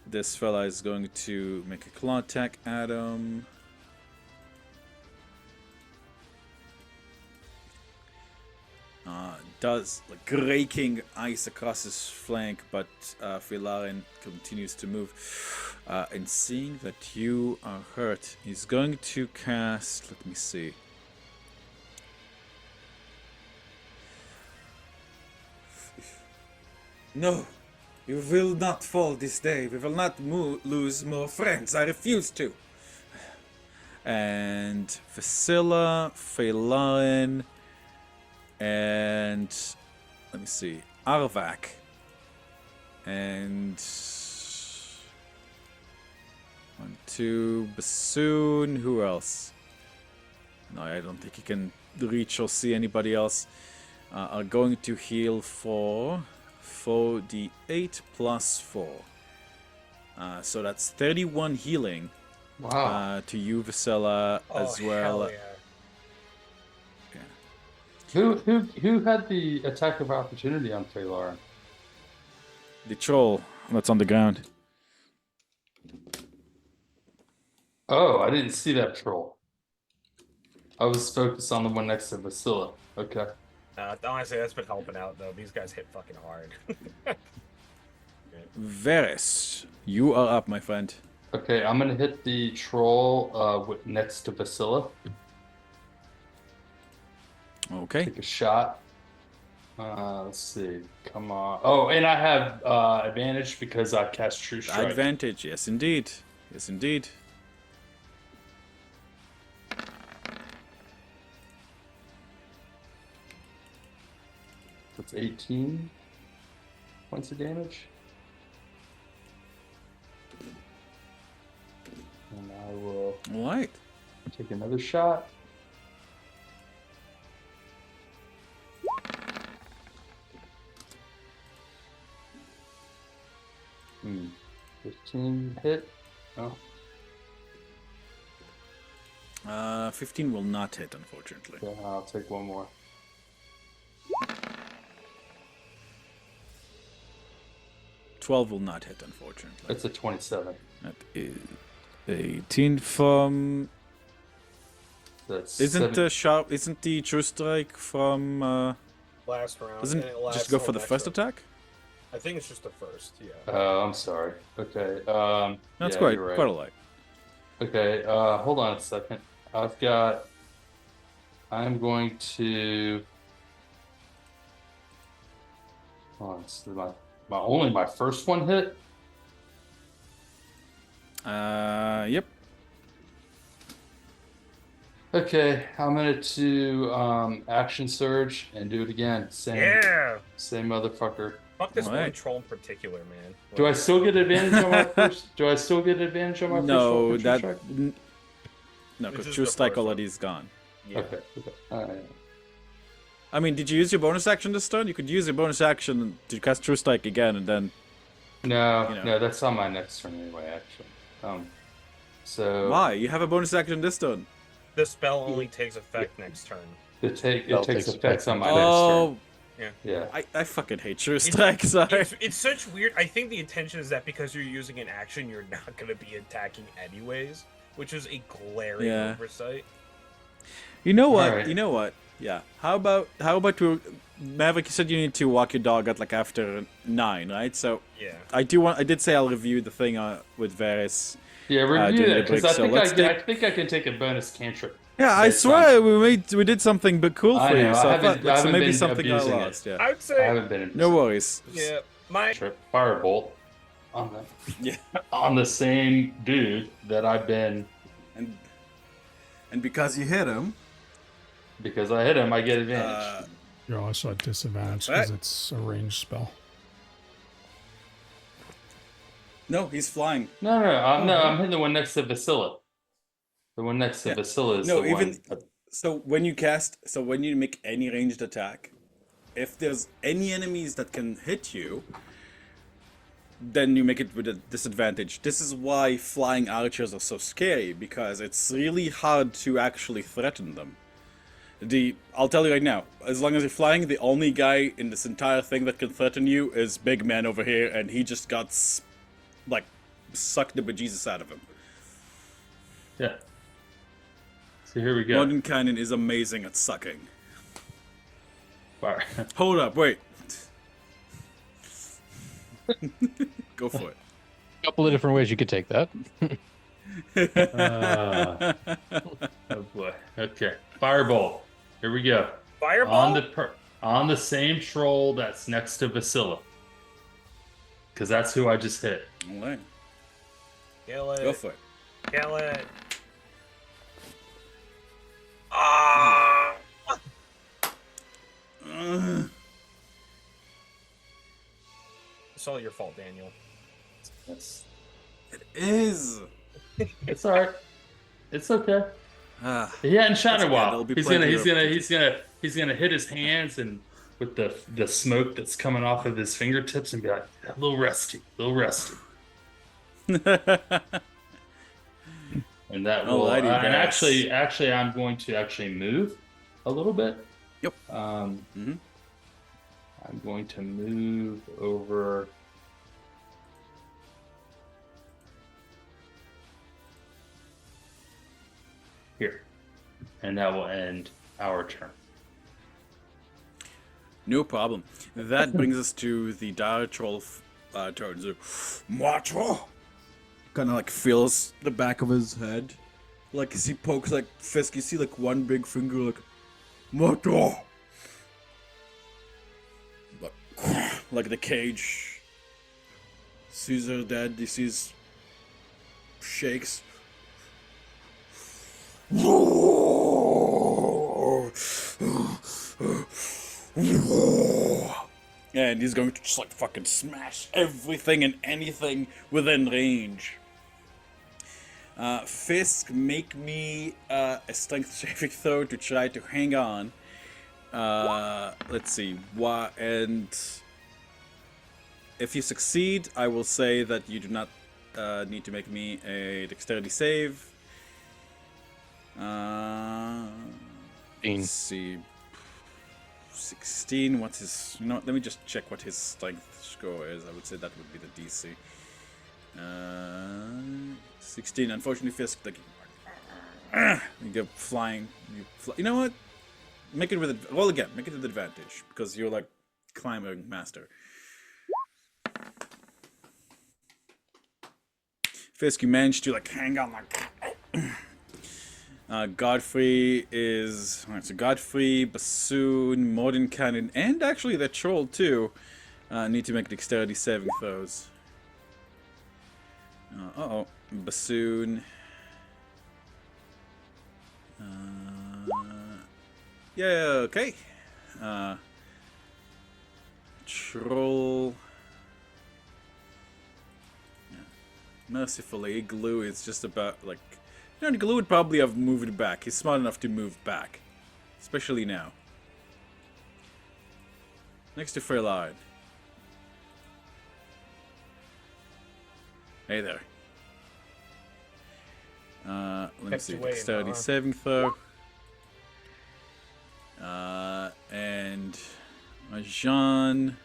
Speaker 1: this fella is going to make a claw attack at him. Does like raking ice across his flank, but Feylaren continues to move. And seeing that you are hurt, he's going to cast. Let me see. No, you will not fall this day. We will not lose more friends. I refuse to. And Vasilla, Feylaren, and let me see, Arvak, and 1, 2, Bassoon. Who else? No, I don't think he can reach or see anybody else. Are going to heal for 4d8 plus 4. So that's 31 healing
Speaker 5: Wow.
Speaker 1: to you, Vasilla, as well.
Speaker 3: Hell yeah.
Speaker 5: Who had the attack of opportunity on Taylor?
Speaker 1: The troll that's on the ground.
Speaker 5: Oh, I didn't see that troll. I was focused on the one next to Vasilla. Okay.
Speaker 3: Honestly, that's been helping out though. These guys hit fucking hard.
Speaker 1: Varys, you are up, my friend.
Speaker 5: Okay, I'm gonna hit the troll next to Vasilla.
Speaker 1: Okay.
Speaker 5: Take a shot. Let's see. Come on. Oh, and I have advantage because I cast True Strike.
Speaker 1: Advantage, yes indeed. Yes indeed.
Speaker 5: That's 18 points of damage. And I will
Speaker 1: Alright.
Speaker 5: take another shot. Hmm. 15 hit. Oh.
Speaker 1: 15 will not hit, unfortunately.
Speaker 5: Yeah, I'll take one more.
Speaker 1: $12 will not hit, unfortunately.
Speaker 5: That's a 27.
Speaker 1: That is 18 from.
Speaker 5: That's
Speaker 1: Isn't the True Strike from?
Speaker 3: Last round.
Speaker 1: Doesn't
Speaker 3: and it lasts
Speaker 1: just go
Speaker 3: till
Speaker 1: for the
Speaker 3: next
Speaker 1: first
Speaker 3: round.
Speaker 1: attack?
Speaker 3: I think it's just the first. Yeah.
Speaker 5: Oh, I'm sorry. Okay.
Speaker 1: That's
Speaker 5: yeah,
Speaker 1: quite
Speaker 5: you're right.
Speaker 1: quite a lot.
Speaker 5: Okay. Hold on a second. I'm going to. Oh, this is only my first one hit.
Speaker 1: Yep.
Speaker 5: Okay, I'm gonna do action surge and do it again. Same motherfucker.
Speaker 3: Fuck this one
Speaker 1: Alright.
Speaker 3: troll in particular, man.
Speaker 5: Do I still get advantage on my first? Do I still get advantage on my
Speaker 1: No,
Speaker 5: first
Speaker 1: that.
Speaker 5: one?
Speaker 1: No,
Speaker 3: It's
Speaker 1: because
Speaker 3: just
Speaker 1: True
Speaker 3: the
Speaker 1: Strike
Speaker 3: first one.
Speaker 1: already is gone.
Speaker 3: Yeah.
Speaker 5: Okay. Alright.
Speaker 1: I mean, did you use your bonus action this turn? You could use your bonus action to cast True Strike again, and then.
Speaker 5: No,
Speaker 1: You know.
Speaker 5: no, that's on my next turn anyway. Actually, so
Speaker 1: Why? You have a bonus action this turn.
Speaker 3: The spell only takes effect next turn.
Speaker 5: it
Speaker 4: That'll
Speaker 5: takes
Speaker 4: take
Speaker 5: effects on my
Speaker 1: Oh,
Speaker 5: next turn. Yeah.
Speaker 1: I fucking hate True Strike. Sorry.
Speaker 3: It's such weird. I think the intention is that because you're using an action, you're not going to be attacking anyways, which is a glaring
Speaker 1: Yeah.
Speaker 3: oversight.
Speaker 1: You know what?
Speaker 5: Alright.
Speaker 1: You know what? Yeah. How about we? Maverick, you said you need to walk your dog at like after 9, right? So
Speaker 3: Yeah.
Speaker 1: I did say I'll review the thing with Varys.
Speaker 5: Yeah, review
Speaker 1: during
Speaker 5: it
Speaker 1: the
Speaker 5: because
Speaker 1: break, so let's
Speaker 5: I think I can take a bonus cantrip.
Speaker 1: Yeah, I
Speaker 5: That's
Speaker 1: swear we did something but cool
Speaker 5: I
Speaker 1: for you.
Speaker 5: know,
Speaker 1: So
Speaker 5: I
Speaker 1: I
Speaker 5: haven't-
Speaker 1: thought,
Speaker 5: I
Speaker 1: so
Speaker 5: haven't
Speaker 1: maybe
Speaker 5: been
Speaker 1: something I
Speaker 5: abusing it.
Speaker 1: lost. Yeah.
Speaker 3: I would
Speaker 5: I
Speaker 3: say.
Speaker 5: haven't been in
Speaker 1: No worries.
Speaker 3: Yeah. My.
Speaker 5: trip firebolt on the
Speaker 1: Yeah.
Speaker 5: on the same dude that I've been
Speaker 1: And because you hit him.
Speaker 5: because I hit him, I get advantage.
Speaker 2: You're also at disadvantage
Speaker 1: Alright.
Speaker 2: because it's a ranged spell.
Speaker 1: No, he's flying.
Speaker 5: No, I'm hitting the one next to Vasilla. The one next to
Speaker 1: Yeah.
Speaker 5: Vasilla is
Speaker 1: No,
Speaker 5: the
Speaker 1: even
Speaker 5: one.
Speaker 1: so when you make any ranged attack, if there's any enemies that can hit you, then you make it with a disadvantage. This is why flying archers are so scary, because it's really hard to actually threaten them. I'll tell you right now, as long as you're flying, the only guy in this entire thing that can threaten you is Big Man over here, and he just got sucked the bejesus out of him.
Speaker 5: Yeah. So here we go.
Speaker 1: Modern Cannon is amazing at sucking.
Speaker 5: Fire.
Speaker 1: Hold up, wait. Go for it.
Speaker 4: A couple of different ways you could take that.
Speaker 5: Oh boy. Okay. Firebolt. Here we go.
Speaker 3: Fireball?
Speaker 5: On the same troll that's next to Vasilla. Because that's who I just hit.
Speaker 1: Alright,
Speaker 3: Kill it.
Speaker 1: go for it.
Speaker 3: Kill it. Ah! It's all your fault, Daniel.
Speaker 5: It's,
Speaker 1: It is.
Speaker 5: it's alright. It's okay.
Speaker 1: Ah,
Speaker 5: He hadn't shot in a
Speaker 1: okay,
Speaker 5: while.
Speaker 1: there'll be
Speaker 5: He's
Speaker 1: plenty
Speaker 5: gonna hit his hands and with the smoke that's coming off of his fingertips and be like, a little rusty, a little rusty. And that will,
Speaker 1: Alrighty,
Speaker 5: and
Speaker 1: guys.
Speaker 5: actually, I'm going to actually move a little bit.
Speaker 1: Yep.
Speaker 5: I'm going to move over. Here. And that will end our turn.
Speaker 1: No problem. That brings us to the dire troll turn. So, Matro kind of like feels the back of his head, like as he pokes like Fisk. You see like one big finger, like Matro. Like the cage sees her dead. He sees shakes. And he's going to just like fucking smash everything and anything within range. Fisk, make me a strength saving throw to try to hang on. Let's see. And if you succeed, I will say that you do not need to make me a dexterity save. Let's see. 16. What's his? You know what? Let me just check what his strength score is. I would say that would be the DC. 16. Unfortunately, Fisk, like, you go flying. You know what? Make it with roll again. Make it with advantage because you're like climbing master. Fisk, you managed to like hang on like. Godfrey is... Alright, so Godfrey, Bassoon, Mordenkainen, and actually the troll too need to make dexterity saving throws. Uh-oh. Bassoon. Yeah, okay. Troll. Yeah. Mercifully, Glue is just about like... You know, Glue would probably have moved back. He's smart enough to move back. Especially now. Next to Fairline. Hey there. Let me
Speaker 3: Kept
Speaker 1: see.
Speaker 3: you waiting,
Speaker 1: Dexterity
Speaker 3: huh?
Speaker 1: saving throw. And Jean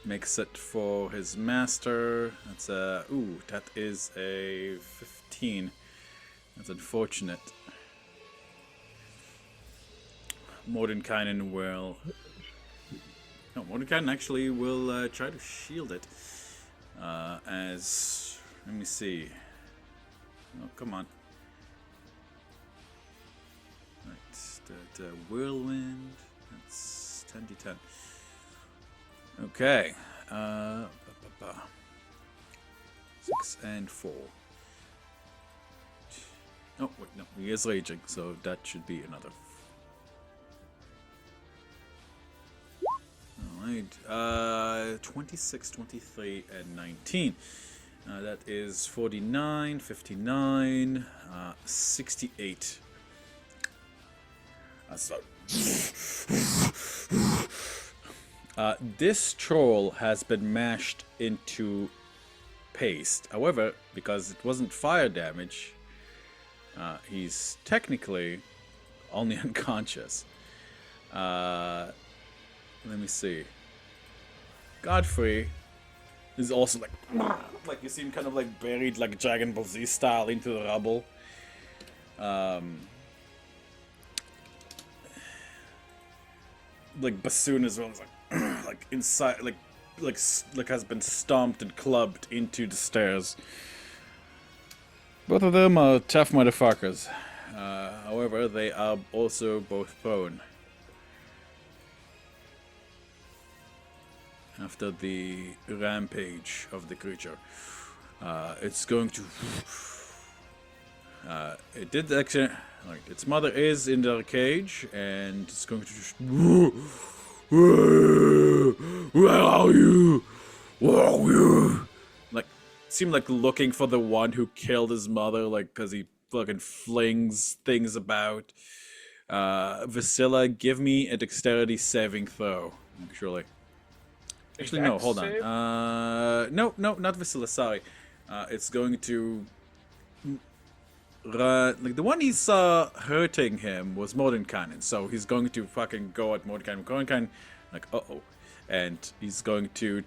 Speaker 1: makes it for his master. That's a... Ooh, that is a 15. That's unfortunate. Mordenkainen will... No, Mordenkainen actually will try to shield it. As... Let me see. Oh, come on. Right, the whirlwind. That's 10d10. Okay. 6 and 4. Oh, wait, no. He is raging, so that should be another. Alright. 26, 23, and 19. That is 49, 59, 68. So. This troll has been mashed into paste. However, because it wasn't fire damage, he's technically only unconscious. Let me see. Godfrey is also like you see him kind of like buried like Dragon Ball Z style into the rubble. Like Bassoon as well is like like inside like has been stomped and clubbed into the stairs. Both of them are tough motherfuckers. However, they are also both prone. After the rampage of the creature, it's going to... it did actually... Like, its mother is in the cage, and it's going to just... Where are you? Where are you? Like, seemed like looking for the one who killed his mother, like, because he fucking flings things about. Vasilla, give me a dexterity saving throw, actually. Actually, no, hold on.
Speaker 3: Save?
Speaker 1: No, not Vasilla, sorry. It's going to run. Like the one he saw hurting him was Mordenkainen, so he's going to fucking go at Mordenkainen. Mordenkainen, like, uh-oh. And he's going to.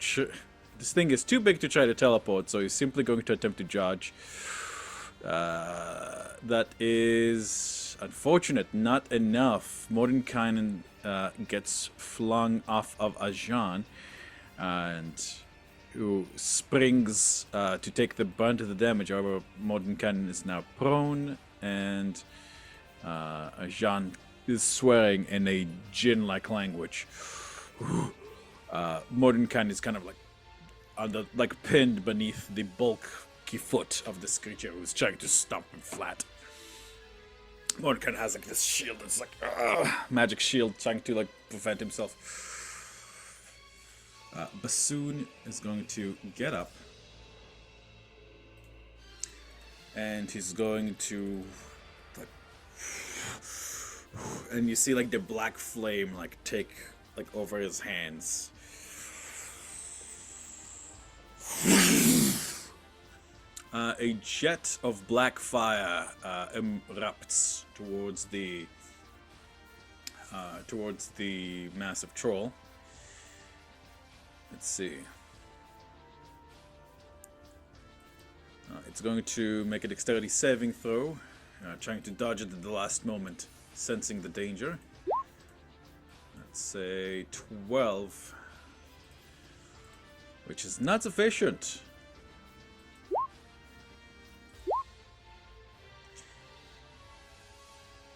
Speaker 1: This thing is too big to try to teleport, so he's simply going to attempt to dodge. That is unfortunate, not enough. Mordenkainen gets flung off of Ajan, and who springs to take the brunt of the damage. However, Mordenkainen is now prone, and Ajan is swearing in a Jin-like language. Mordenkainen is kind of like pinned beneath the bulky foot of this creature who's trying to stomp him flat. Mordenkainen has like this shield that's like magic shield trying to like prevent himself. Bassoon is going to get up, and he's going to like, and you see like the black flame like take like over his hands. A jet of black fire erupts towards the massive troll. Let's see. It's going to make a dexterity saving throw, trying to dodge it at the last moment, sensing the danger. Let's say 12, which is not sufficient.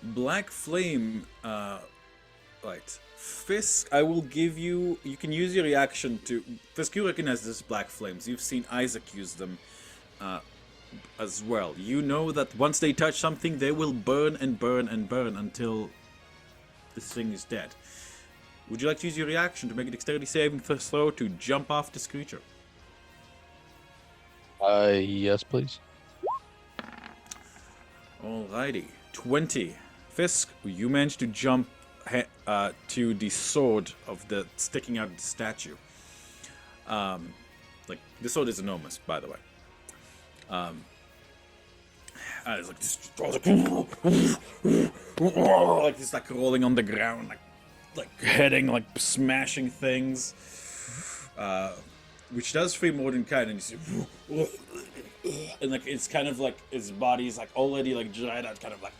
Speaker 1: Black flame, right. Fisk, I will give you. You can use your reaction to. Fisk, you recognize this black flames. You've seen Isaac use them as well. You know that once they touch something, they will burn and burn and burn until this thing is dead. Would you like to use your reaction to make a dexterity saving throw to jump off this creature?
Speaker 4: Yes, please.
Speaker 1: Alrighty. 20. Fisk, you managed to jump to the sword of the sticking out of the statue. Like the sword is enormous, by the way. And it's like this, like it's like rolling on the ground, like heading, like smashing things. Which does free Mordenkainen, and you see, and like it's kind of like his body's like already like dried out, kind of like.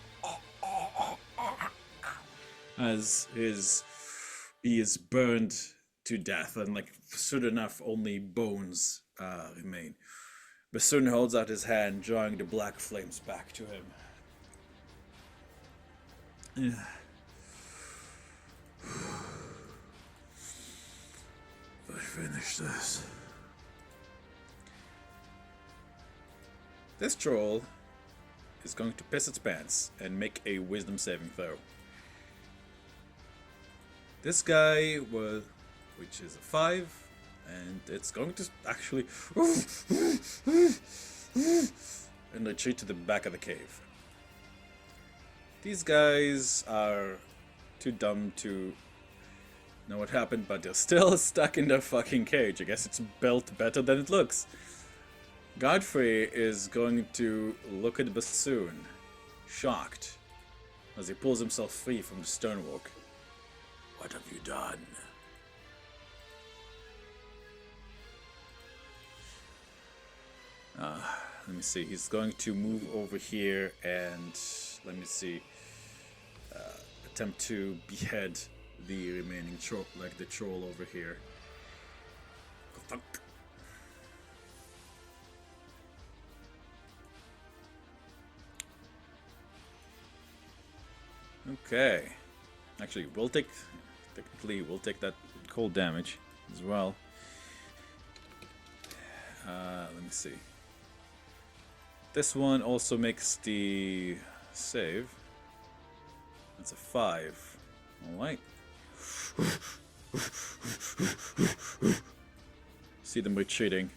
Speaker 1: As he is burned to death, and like soon enough, only bones remain. Bassoon holds out his hand, drawing the black flames back to him. I finish this. This troll is going to piss its pants and make a wisdom saving throw. This guy was, which is a 5, and it's going to actually and retreat to the back of the cave. These guys are too dumb to know what happened, but they're still stuck in their fucking cage. I guess it's built better than it looks. Godfrey is going to look at Bassoon, shocked, as he pulls himself free from the stonework. What have you done? Let me see. He's going to move over here and let me see. Attempt to behead the remaining troll, like the troll over here. Fuck. Okay. Actually, we'll take that cold damage as well. Let me see. This one also makes the save. That's a 5. Alright. See them retreating.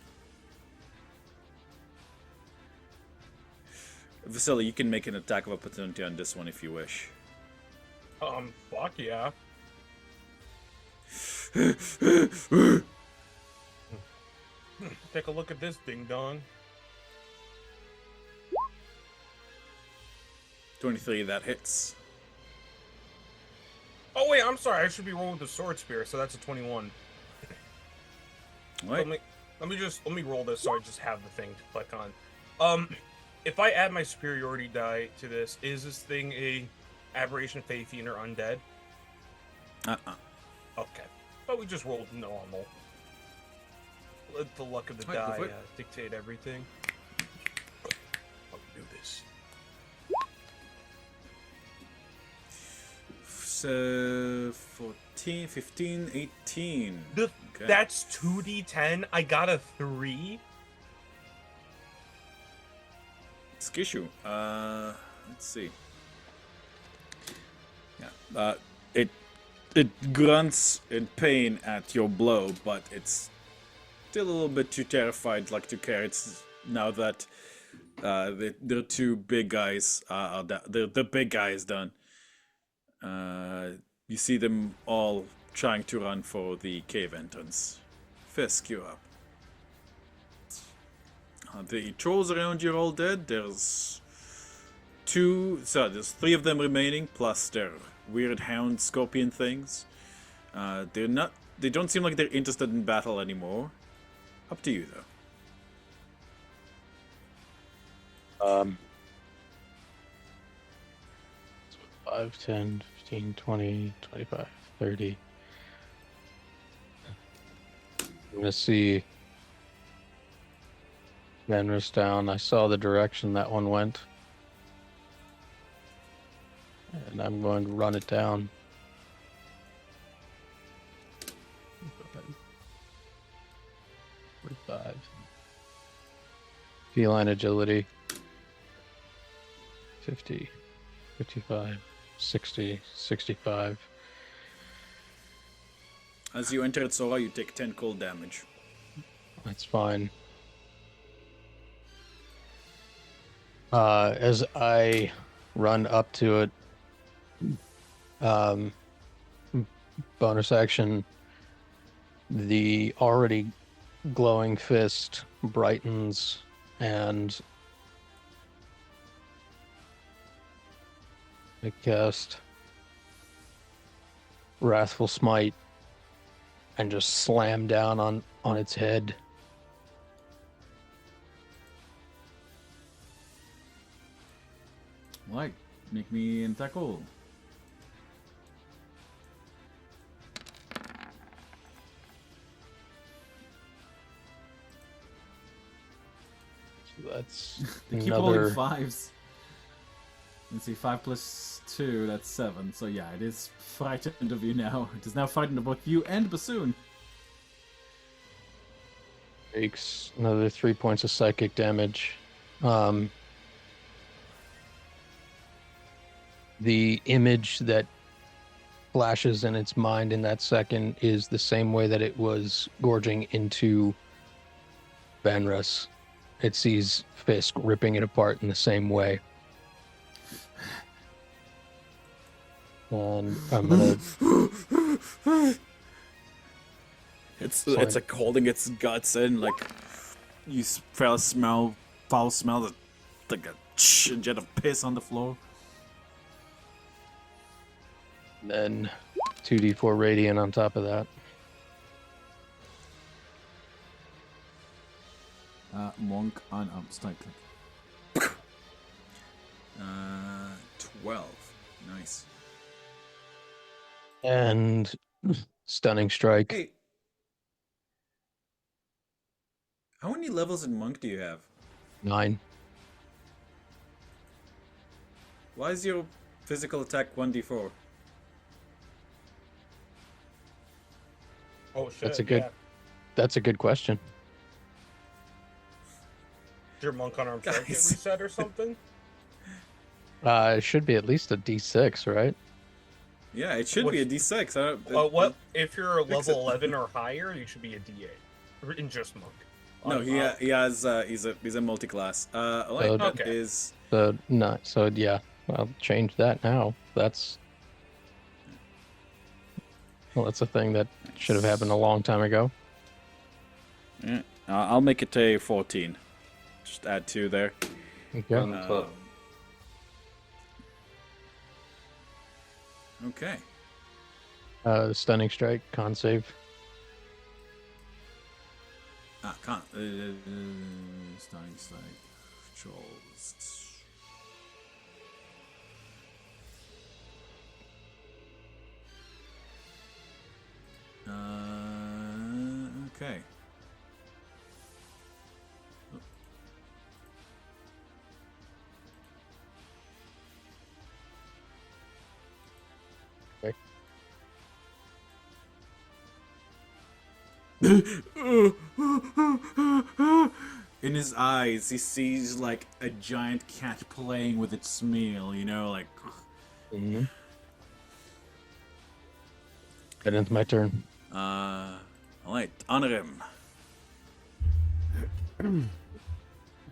Speaker 1: Vasily, you can make an attack of opportunity on this one if you wish.
Speaker 3: Fuck yeah. Take a look at this ding dong.
Speaker 1: 23, that hits.
Speaker 3: Oh wait, I'm sorry. I should be rolling with the sword spear, so that's a 21.
Speaker 1: Right.
Speaker 3: Let me roll this so I just have the thing to click on. If I add my superiority die to this, is this thing a aberration, fae, fiend, or undead? Okay, but we just rolled normal. Let the luck of the
Speaker 1: Alright, go
Speaker 3: die
Speaker 1: for it.
Speaker 3: dictate everything. I'll do this.
Speaker 1: So 14, 15, 18.
Speaker 3: The,
Speaker 1: Okay.
Speaker 3: That's 2d10. I got a 3.
Speaker 1: Skishu. Let's see. Yeah. It grunts in pain at your blow, but it's still a little bit too terrified, like to care. It's now that the two big guys are the big guy is done. You see them all trying to run for the cave entrance. Fisk, you're up. The trolls around you are all dead. There's there's 3 of them remaining, plus their weird hound scorpion things. They don't seem like they're interested in battle anymore. Up to you, though.
Speaker 4: 5, 10, 15, 20, 25, 30. I'm gonna see Venrus down. I saw the direction that one went. And I'm going to run it down. 45. Feline agility. 50, 55, 60, 65.
Speaker 1: As you enter its aura, you take 10 cold damage.
Speaker 4: That's fine. As I run up to it, bonus action, the already glowing fist brightens and I cast Wrathful Smite and just slam down on its head.
Speaker 8: Right, make me an attack roll.
Speaker 4: So that's
Speaker 8: They keep
Speaker 4: another
Speaker 8: rolling 5s. Let's see, 5 plus 2, that's 7. So yeah, it is frightened of you now. It is now frightened of both you and Bassoon.
Speaker 4: takes another 3 points of psychic damage. The image that flashes in its mind in that second is the same way that it was gorging into Vanrus. It sees Fisk ripping it apart in the same way. And I'm gonna
Speaker 1: It's
Speaker 4: Sorry.
Speaker 1: like holding its guts in, like you foul smell that, like a jet of piss on the floor.
Speaker 4: then 2d4 radiant on top of that.
Speaker 8: Monk on strike click.
Speaker 1: 12. Nice.
Speaker 4: And stunning strike.
Speaker 1: Hey, how many levels in monk do you have?
Speaker 4: 9.
Speaker 1: Why is your physical attack 1d4?
Speaker 3: Oh shit!
Speaker 4: That's a good-
Speaker 3: Yeah.
Speaker 4: That's a good question.
Speaker 3: Did your monk unarmed strike get
Speaker 1: Guys.
Speaker 3: reset or something?
Speaker 4: It should be at least a d6, right?
Speaker 1: Yeah, it should be a d6.
Speaker 3: What if you're a
Speaker 1: Fix
Speaker 3: level
Speaker 1: it.
Speaker 3: 11 or higher? You should be a D8 in just monk.
Speaker 1: No, he has he's a multi-class. Alright,
Speaker 4: Oh,
Speaker 1: that
Speaker 3: okay.
Speaker 1: is
Speaker 4: So not. So yeah, I'll change that now. That's a thing that should have happened a long time ago.
Speaker 1: yeah. I'll make it a 14. Just add 2 there.
Speaker 4: Okay.
Speaker 1: Um, Okay.
Speaker 4: Stunning strike, con save.
Speaker 1: Can't. Stunning strike. Trolls. Okay.
Speaker 4: Okay.
Speaker 1: In his eyes, he sees like a giant cat playing with its meal, you know, like.
Speaker 4: Mm-hmm. That ends my turn.
Speaker 1: Alright, honor him.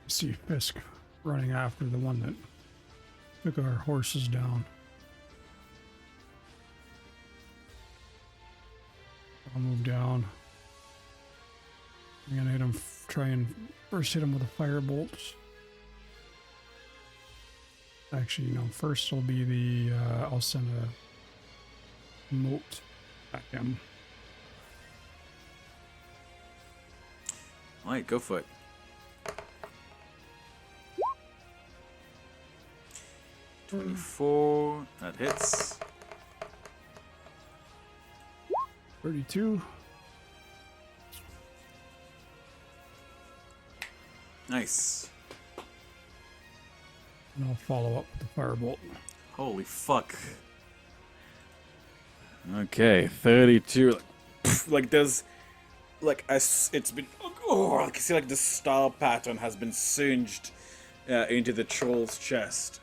Speaker 2: See Fisk running after the one that took our horses down. I'll move down. I'm gonna hit him. Try and first hit him with a firebolt. Actually, no. First will be the. I'll send a moat at him.
Speaker 1: Alright, go for it. $24. That hits.
Speaker 2: 32.
Speaker 1: Nice.
Speaker 2: And I'll follow up with the firebolt.
Speaker 1: Holy fuck. Okay, 32. Like there's like as it's been I can see like the star pattern has been singed into the troll's chest.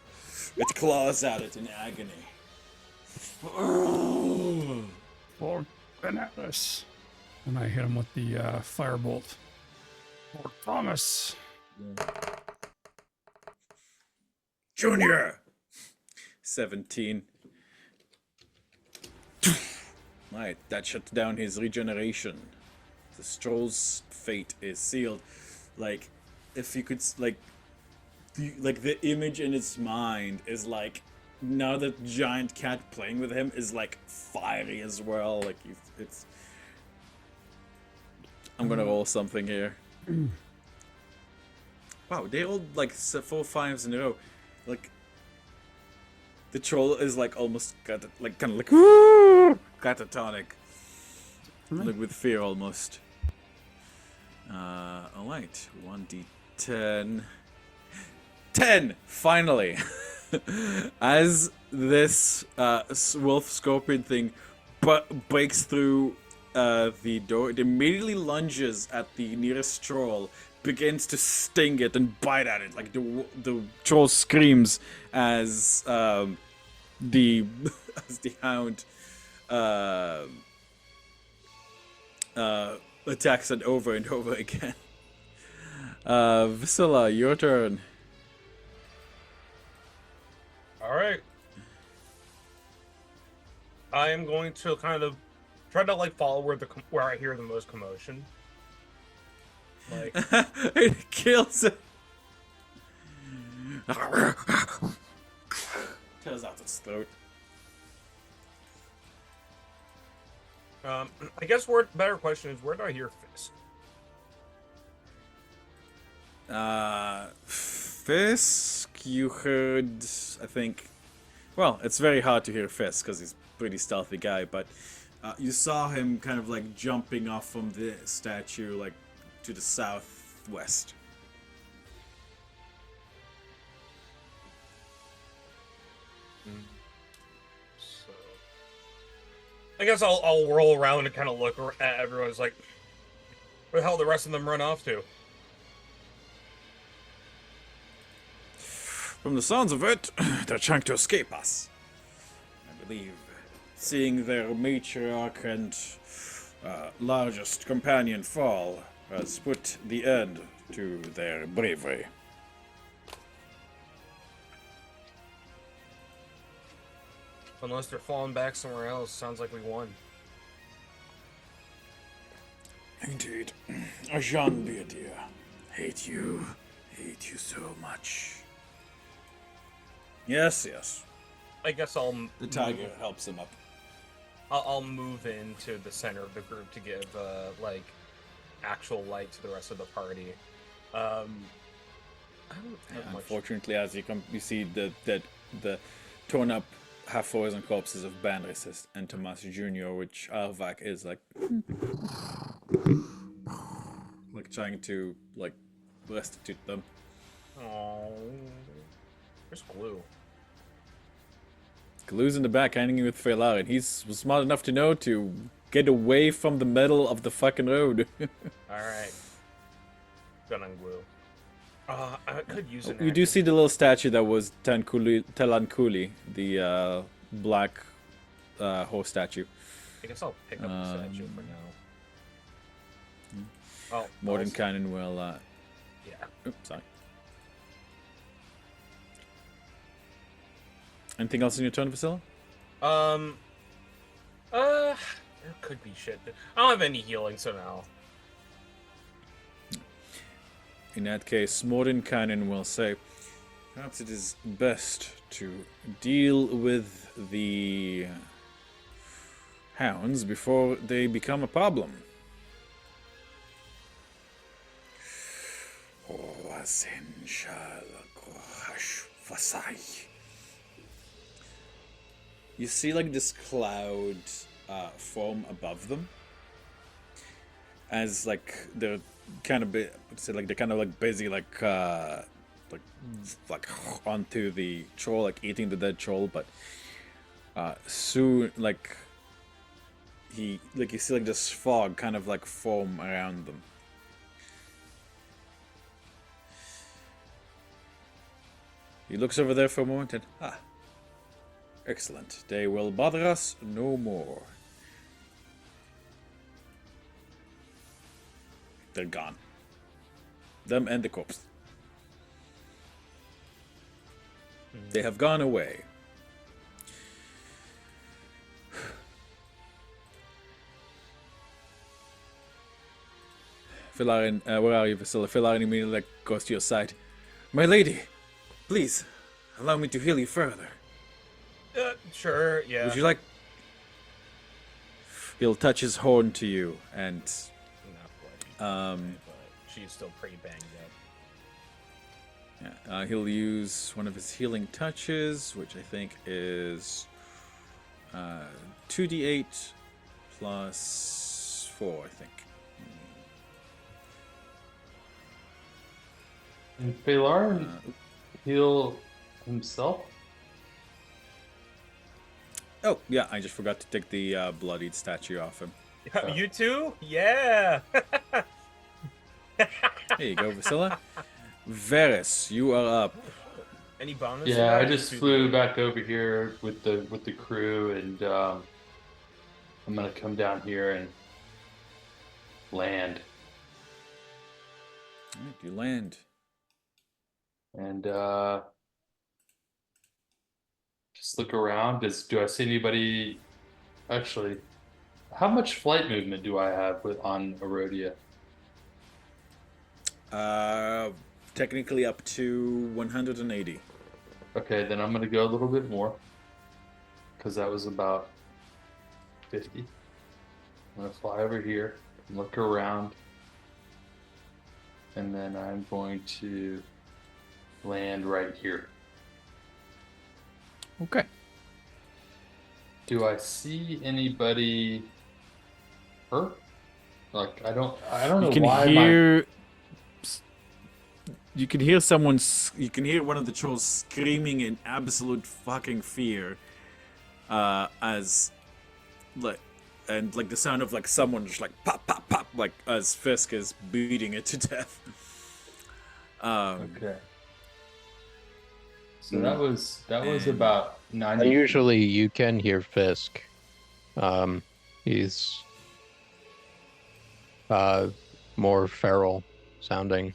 Speaker 1: It claws at it in agony.
Speaker 2: For Venatus. And I hit him with the firebolt. For Thomas.
Speaker 1: Junior. 17. Right, that shuts down his regeneration. The Stroll's fate is sealed. Like, if you could, like the image in his mind is like, now that giant cat playing with him is like fiery as well. Like, it's. I'm gonna roll something here. Wow, they rolled like 4 5s in a row. Like, the troll is like almost kind of like catatonic, like with fear almost. Alright, 1d10. 10! Finally! As this wolf scorpion thing breaks through the door, it immediately lunges at the nearest troll, begins to sting it and bite at it. Like the troll screams as the as the hound attacks it over and over again. Viscilla, your turn.
Speaker 3: All right. I am going to kind of try to like follow where I hear the most commotion. Like
Speaker 1: It kills it. Tears out its throat.
Speaker 3: I guess better question is, where do I hear Fisk?
Speaker 1: Fisk, you heard, I think. Well, it's very hard to hear Fisk because he's a pretty stealthy guy, but you saw him kind of like jumping off from the statue, like to the southwest.
Speaker 3: So, I guess I'll roll around and kind of look at everyone's like, where the hell the rest of them run off to?
Speaker 1: From the sounds of it, they're trying to escape us. I believe seeing their matriarch and largest companion fall has put the end to their bravery.
Speaker 3: Unless they're falling back somewhere else, sounds like we won.
Speaker 1: Indeed. Ajahn, be dear. Hate you so much. Yes, yes.
Speaker 3: I guess I'll
Speaker 1: The tiger helps him up.
Speaker 3: I'll move into the center of the group to give like actual light to the rest of the party. I don't have much.
Speaker 1: Unfortunately, as you see the torn up half frozen corpses of Banris and Tomas Jr., which Arvak is like trying to like restitute them.
Speaker 3: Oh, there's glue.
Speaker 1: Glue's in the back, hanging with Felarin. He's smart enough to know to get away from the middle of the fucking road.
Speaker 3: Alright. Gun on glue. I could use an
Speaker 1: You do see the little statue that was Telankuli, the black horse statue.
Speaker 3: I guess I'll pick up the statue for now. Oh,
Speaker 1: Mordenkainen will...
Speaker 3: yeah.
Speaker 1: Oops, sorry. Anything else in your turn, Vasila?
Speaker 3: There could be shit. I don't have any healing, so no.
Speaker 1: In that case, Mordenkainen will say, perhaps it is best to deal with the hounds before they become a problem. You see like this cloud form above them, as like they're kind of busy like onto the troll, like eating the dead troll, but soon you see like this fog kind of like form around them. He looks over there for a moment and excellent. They will bother us no more. They're gone. Them and the corpse. They have gone away. Felarin, where are you, Vasila? Felarin immediately goes to your side. My lady, please, allow me to heal you further.
Speaker 3: Sure, yeah.
Speaker 1: Would you like... He'll touch his horn to you, and...
Speaker 3: Not bloody, but she's still pretty banged up.
Speaker 1: Yeah, he'll use one of his healing touches, which I think is 2d8 plus 4, I think.
Speaker 5: And Felarin heal himself?
Speaker 1: Oh, yeah, I just forgot to take the bloodied statue off him.
Speaker 3: You too? Yeah!
Speaker 1: There you go, Vasila. Varys, you are up.
Speaker 3: Any bonus?
Speaker 5: Yeah, I just flew back over here with the crew, and I'm gonna come down here and land.
Speaker 1: Alright, you land.
Speaker 5: And just look around. Do I see anybody? Actually, how much flight movement do I have on Erodia?
Speaker 1: Technically up to 180.
Speaker 5: Okay, then I'm gonna go a little bit more, because that was about 50. I'm gonna fly over here, look around, and then I'm going to land right here.
Speaker 1: Okay.
Speaker 5: Do I see anybody hurt? Like I don't know
Speaker 1: You can
Speaker 5: why
Speaker 1: hear. You can hear someone. You can hear one of the trolls screaming in absolute fucking fear, as, like, and like the sound of like someone just like pop pop pop, like as Fisk is beating it to death.
Speaker 5: Okay. So that was about 90.
Speaker 4: Usually you can hear Fisk. He's more feral sounding.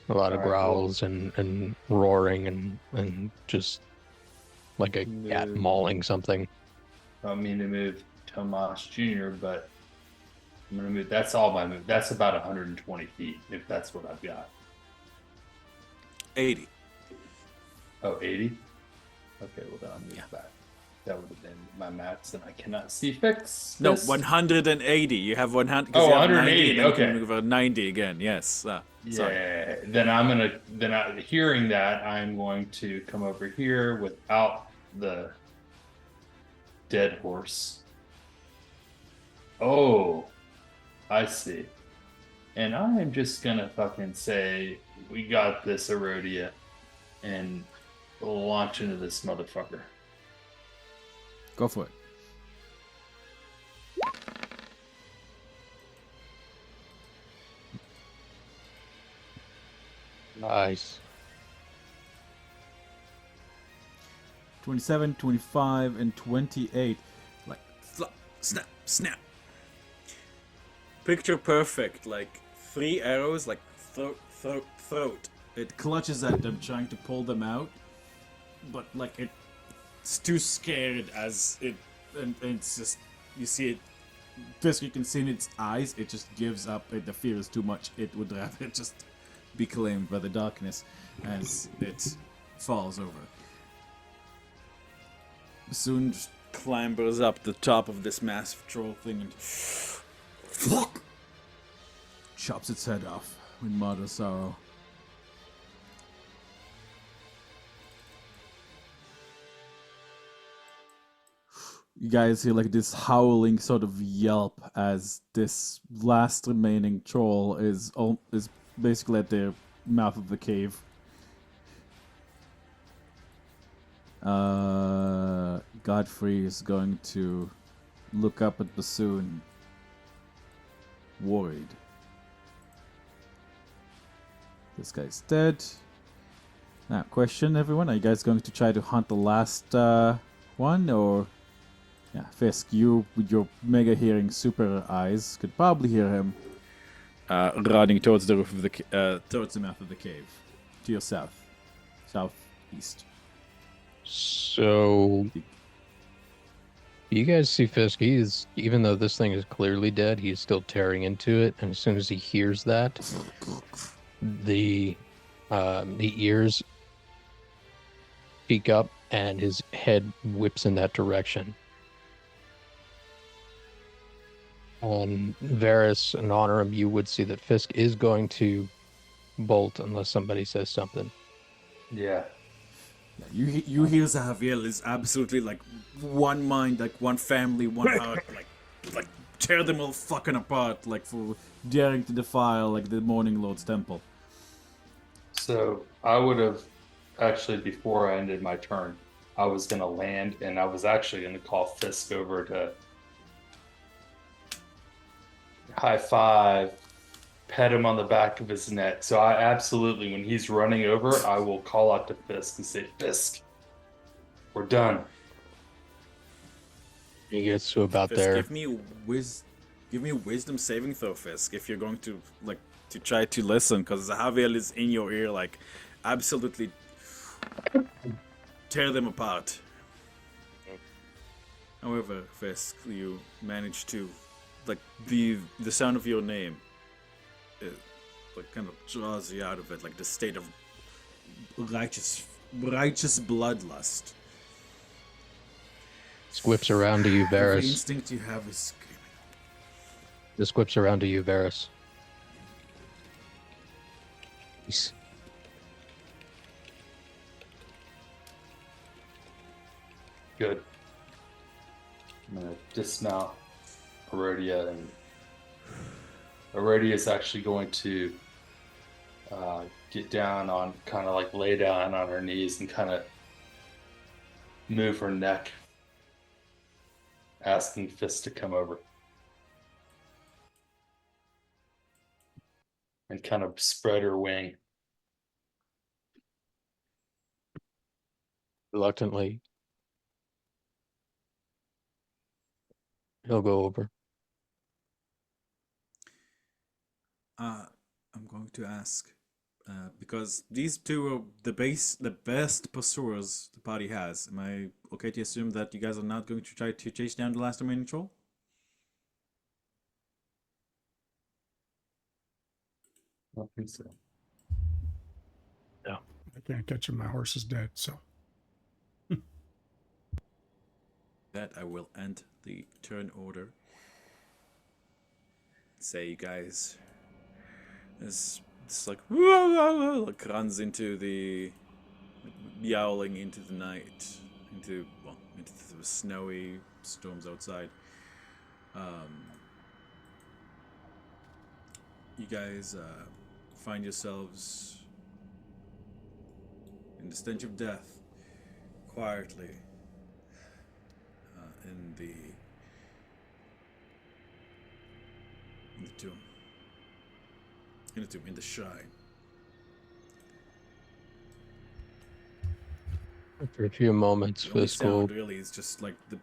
Speaker 4: A lot of
Speaker 5: All right,
Speaker 4: growls and roaring and just like a cat
Speaker 5: Move.
Speaker 4: mauling something.
Speaker 5: I don't mean to move Tomas Jr., but I'm gonna move. That's all my move. That's about 120 feet, if that's what I've got.
Speaker 1: 80.
Speaker 5: Oh, 80? Okay, well then I'll move back. That would have been my max, and I cannot see fix.
Speaker 1: No,
Speaker 5: Fist.
Speaker 1: 180. You have 100.
Speaker 5: Oh,
Speaker 1: You have 90,
Speaker 5: 180,
Speaker 1: and then you
Speaker 5: okay.
Speaker 1: can move over 90 again. Yes. Sorry.
Speaker 5: Yeah. Then hearing that, I'm going to come over here without the dead horse. Oh, I see. And I am just gonna fucking say, we got this, Erodia, and launch into this motherfucker.
Speaker 8: Go for it.
Speaker 4: Nice.
Speaker 8: 27, 25, and 28. Like,
Speaker 1: Flop, snap, snap. Picture perfect. Like 3 arrows, like throat.
Speaker 8: it clutches at them, trying to pull them out, but like it's too scared as it, and it's just, you see it. Fisk, you can see in its eyes, it just gives up. The fear is too much. It would rather just be claimed by the darkness as it falls over. Soon, just
Speaker 1: Clambers up the top of this massive troll thing and. Fuck!
Speaker 8: chops its head off with murder sorrow. You guys hear like this howling sort of yelp as this last remaining troll is basically at the mouth of the cave. Godfrey is going to look up at Bassoon, worried. This guy's dead. Now, question, everyone: are you guys going to try to hunt the last one, or? Yeah, Fisk, you with your mega hearing super eyes could probably hear him
Speaker 1: Running towards the roof of the
Speaker 8: towards the mouth of the cave, to your south, southeast.
Speaker 4: So you guys see Fisk, he's, even though this thing is clearly dead, he's still tearing into it, and as soon as he hears that, the ears peek up and his head whips in that direction. On Varys and Honorum, you would see that Fisk is going to bolt unless somebody says something.
Speaker 5: Yeah.
Speaker 1: You hear Zahaviel is absolutely like one mind, like one family, one heart, like tear them all fucking apart, like for
Speaker 8: Daring to defile like the Morning Lord's temple.
Speaker 5: So I would have actually, before I ended my turn, I was gonna land, and I was actually gonna call Fisk over to high five, pet him on the back of his neck. So I absolutely, when he's running over, I will call out to Fisk and say, Fisk, we're done.
Speaker 4: He gets to about
Speaker 1: Fisk,
Speaker 4: there.
Speaker 1: give me wisdom saving throw, Fisk, if you're going to like to try to listen, because Zahaviel is in your ear, like absolutely tear them apart. However, Fisk, you manage to like the sound of your name like kind of draws you out of it, like the state of righteous bloodlust.
Speaker 4: Squips around to you,
Speaker 1: The
Speaker 4: Varys.
Speaker 1: instinct you have is screaming.
Speaker 4: The squips around to you, Varys. He's-
Speaker 5: Good. I'm gonna dismount Erodia, and Erodia is actually going to get down on, kind of like lay down on her knees and kind of move her neck, asking Fist to come over. And kind of spread her wing.
Speaker 4: Reluctantly, he'll go over.
Speaker 1: I'm going to ask because these two are the best pursuers the party has. Am I okay to assume that you guys are not going to try to chase down the last remaining troll?
Speaker 5: I don't think so.
Speaker 2: I can't catch him. My horse is dead, so.
Speaker 1: That I will end the turn order. Say you guys, it's like runs into the yowling into the night, into the snowy storms outside. You guys find yourselves in the stench of death, quietly in the tomb. In the shrine.
Speaker 4: After a few moments,
Speaker 1: The only
Speaker 4: Fisk will
Speaker 1: sound really is just like the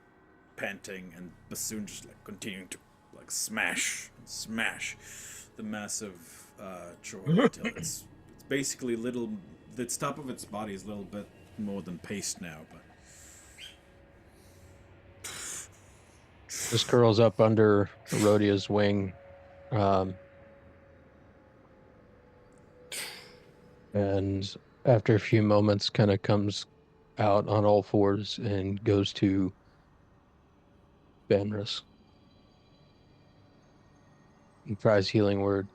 Speaker 1: panting and bassoon just like continuing to like smash the massive troll until it's basically little. The top of its body is a little bit more than paste now, but
Speaker 4: just curls up under Rhodia's wing. And after a few moments, kind of comes out on all fours and goes to Benris and tries healing word.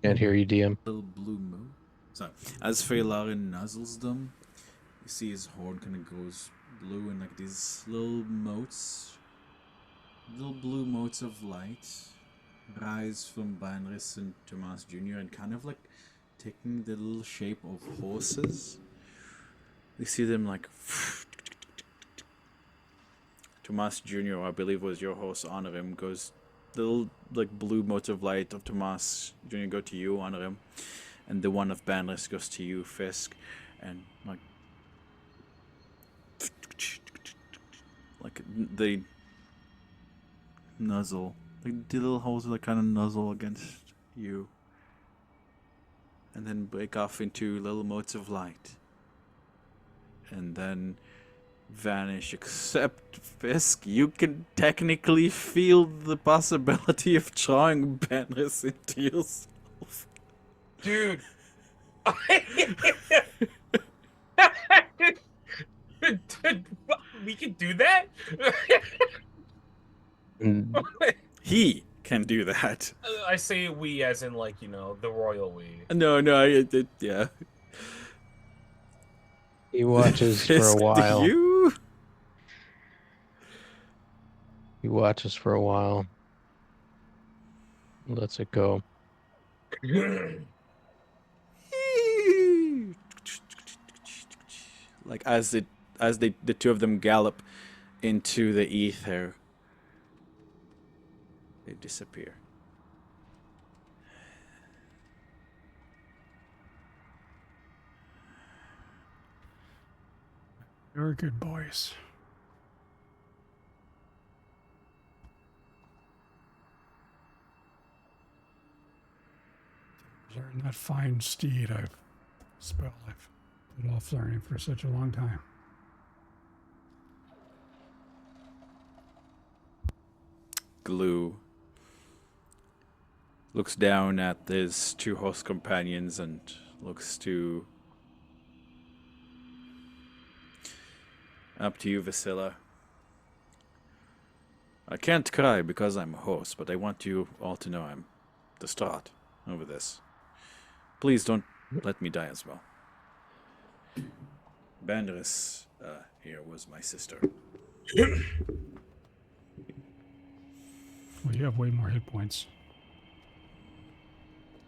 Speaker 4: Can't hear you, DM.
Speaker 1: little blue mote. So as Feylarin nuzzles them, you see his horn kind of goes blue and like these little motes, little blue motes of light rise from Banris and Tomas Jr. and kind of like taking the little shape of horses. You see them like Tomas Jr., I believe was your horse, honor him, goes little like blue motes of light of Tomas Jr. go to you, honor him, and the one of Banris goes to you, Fisk, and like they nuzzle, like the little holes that kind of nuzzle against you, and then break off into little motes of light, and then vanish. Except Fisk, you can technically feel the possibility of drawing Banris into yourself.
Speaker 3: Dude. We can do that?
Speaker 4: And
Speaker 1: He can do that.
Speaker 3: I say we as in like, you know, the royal we.
Speaker 1: No, yeah.
Speaker 4: he watches for a
Speaker 1: Fisk, do
Speaker 4: while.
Speaker 1: you?
Speaker 4: He watches for a while. Lets it go.
Speaker 1: Like as the two of them gallop into the ether, they disappear.
Speaker 2: Very good, boys. Learn that fine steed I've put off learning for such a long time.
Speaker 1: Glue looks down at his two horse companions and looks to up to you, Vasilla. I can't cry because I'm a horse, but I want you all to know I'm distraught over this. Please don't let me die as well. Banderas here was my sister.
Speaker 2: Well, you have way more hit points.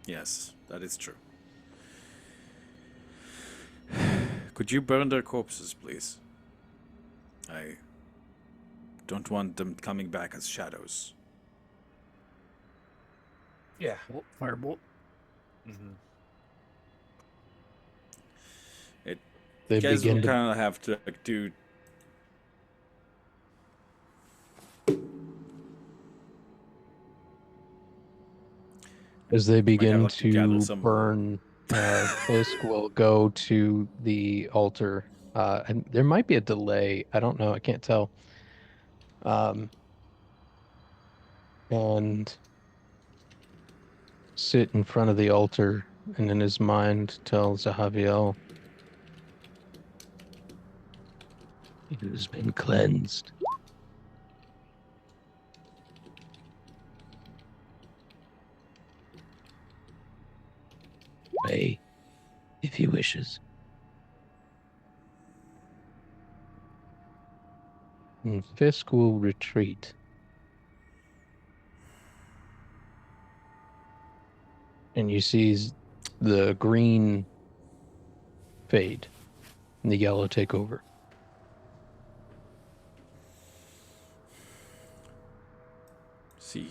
Speaker 1: Yes, that is true. Could you burn their corpses, please? I Don't want them coming back as shadows.
Speaker 3: Yeah.
Speaker 2: Firebolt.
Speaker 3: Mm-hmm.
Speaker 4: They
Speaker 1: You guys will
Speaker 4: begin to
Speaker 1: kind of have to do.
Speaker 4: As they begin
Speaker 1: like, to gather
Speaker 4: to
Speaker 1: some-
Speaker 4: burn, Fisk will go to the altar. And there might be a delay. I don't know. I can't tell. And sit in front of the altar and in his mind tell Zahaviel, "It has been cleansed." May, if he wishes. And Fisk will retreat. And you see the green fade and the yellow take over.
Speaker 1: See.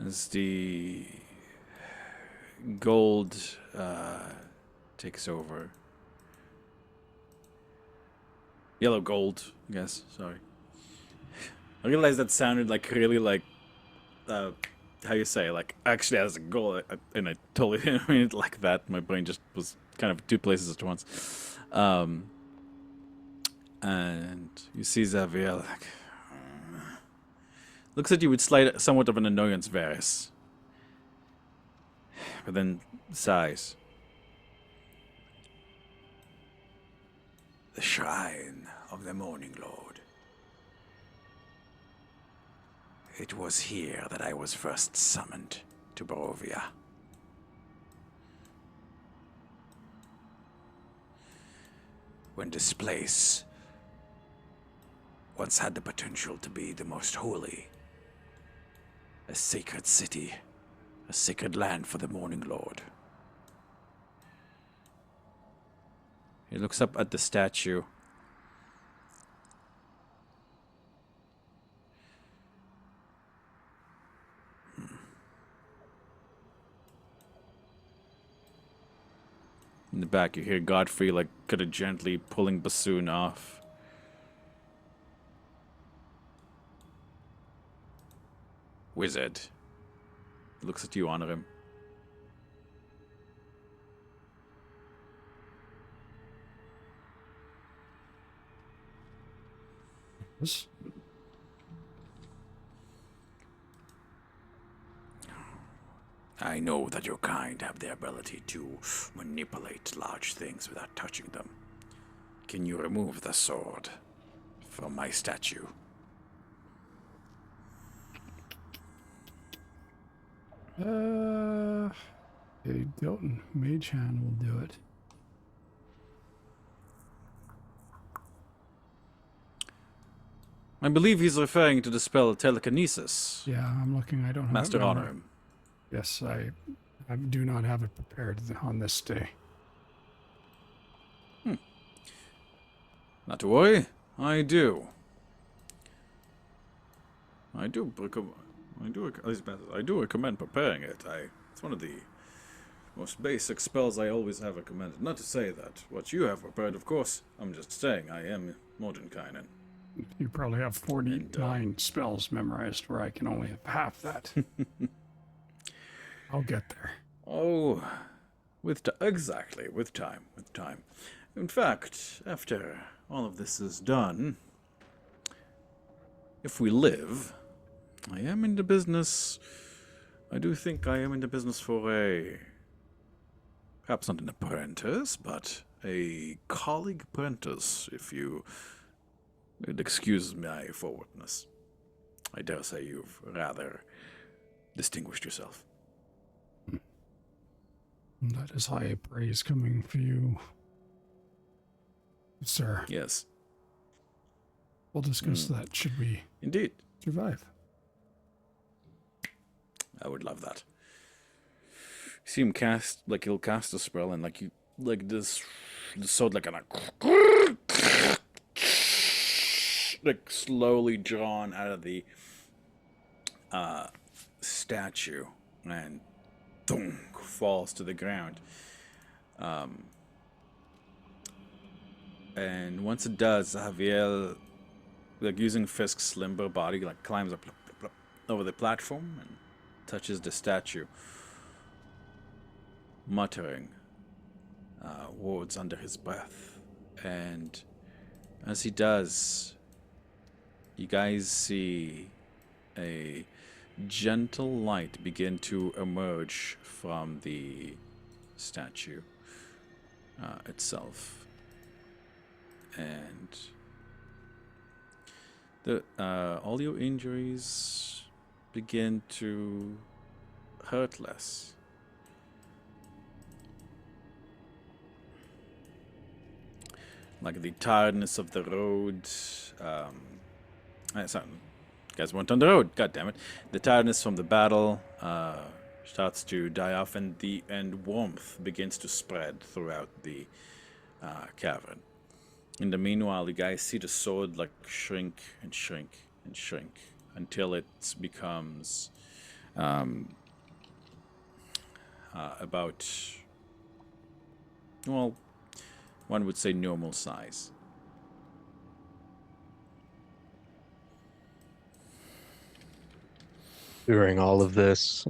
Speaker 1: As the gold takes over. Yellow gold, I guess. Sorry. I realized that sounded like really like, how you say, like actually as a goal, and I totally didn't mean it like that. My brain just was kind of two places at once. And you see Xavier like, looks at you with somewhat of an annoyance, Varys. But then sighs. The shrine of the Morning Lord. It was here that I was first summoned to Barovia. When this place once had the potential to be the most holy, a sacred city, a sacred land for the Morning Lord. He looks up at the statue. In the back, you hear Godfrey like kind of gently pulling Bassoon off. Wizard. He looks at you, honor him.
Speaker 2: Yes.
Speaker 1: I know that your kind have the ability to manipulate large things without touching them. Can you remove the sword from my statue?
Speaker 2: A Dilton Mage Hand will do it.
Speaker 1: I believe he's referring to the spell telekinesis.
Speaker 2: Yeah, I'm looking. I don't have
Speaker 1: Master,
Speaker 2: it.
Speaker 1: honor him.
Speaker 2: Yes, I do not have it prepared on this day.
Speaker 1: Not to worry, I do. I do recommend preparing it. It's one of the most basic spells I always have recommended. Not to say that what you have prepared, of course. I'm just saying I am Mordenkainen.
Speaker 2: You probably have 49 spells memorized, where I can only have half that. I'll get there.
Speaker 1: Oh, exactly, with time. In fact, after all of this is done, if we live, I am in the business. I do think I am in the business for perhaps not an apprentice, but a colleague apprentice, if you would excuse my forwardness. I dare say you've rather distinguished yourself.
Speaker 2: That is high praise coming for you, sir.
Speaker 1: Yes,
Speaker 2: We'll discuss that should we
Speaker 1: indeed.
Speaker 2: survive.
Speaker 1: I would love that. See him cast, like he'll cast a spell and like this sword like like slowly drawn out of the statue and thunk, falls to the ground. And once it does, Javier, like using Fisk's limber body, like climbs up over the platform and touches the statue, muttering words under his breath. And as he does, you guys see a gentle light begin to emerge from the statue itself. And all your injuries begin to hurt less. Like the tiredness of the road. Sorry, you guys weren't on the road. God damn it! The tiredness from the battle starts to die off, and warmth begins to spread throughout the cavern. In the meanwhile, you guys see the sword like shrink and shrink and shrink until it becomes about, well, one would say normal size.
Speaker 4: During all of this,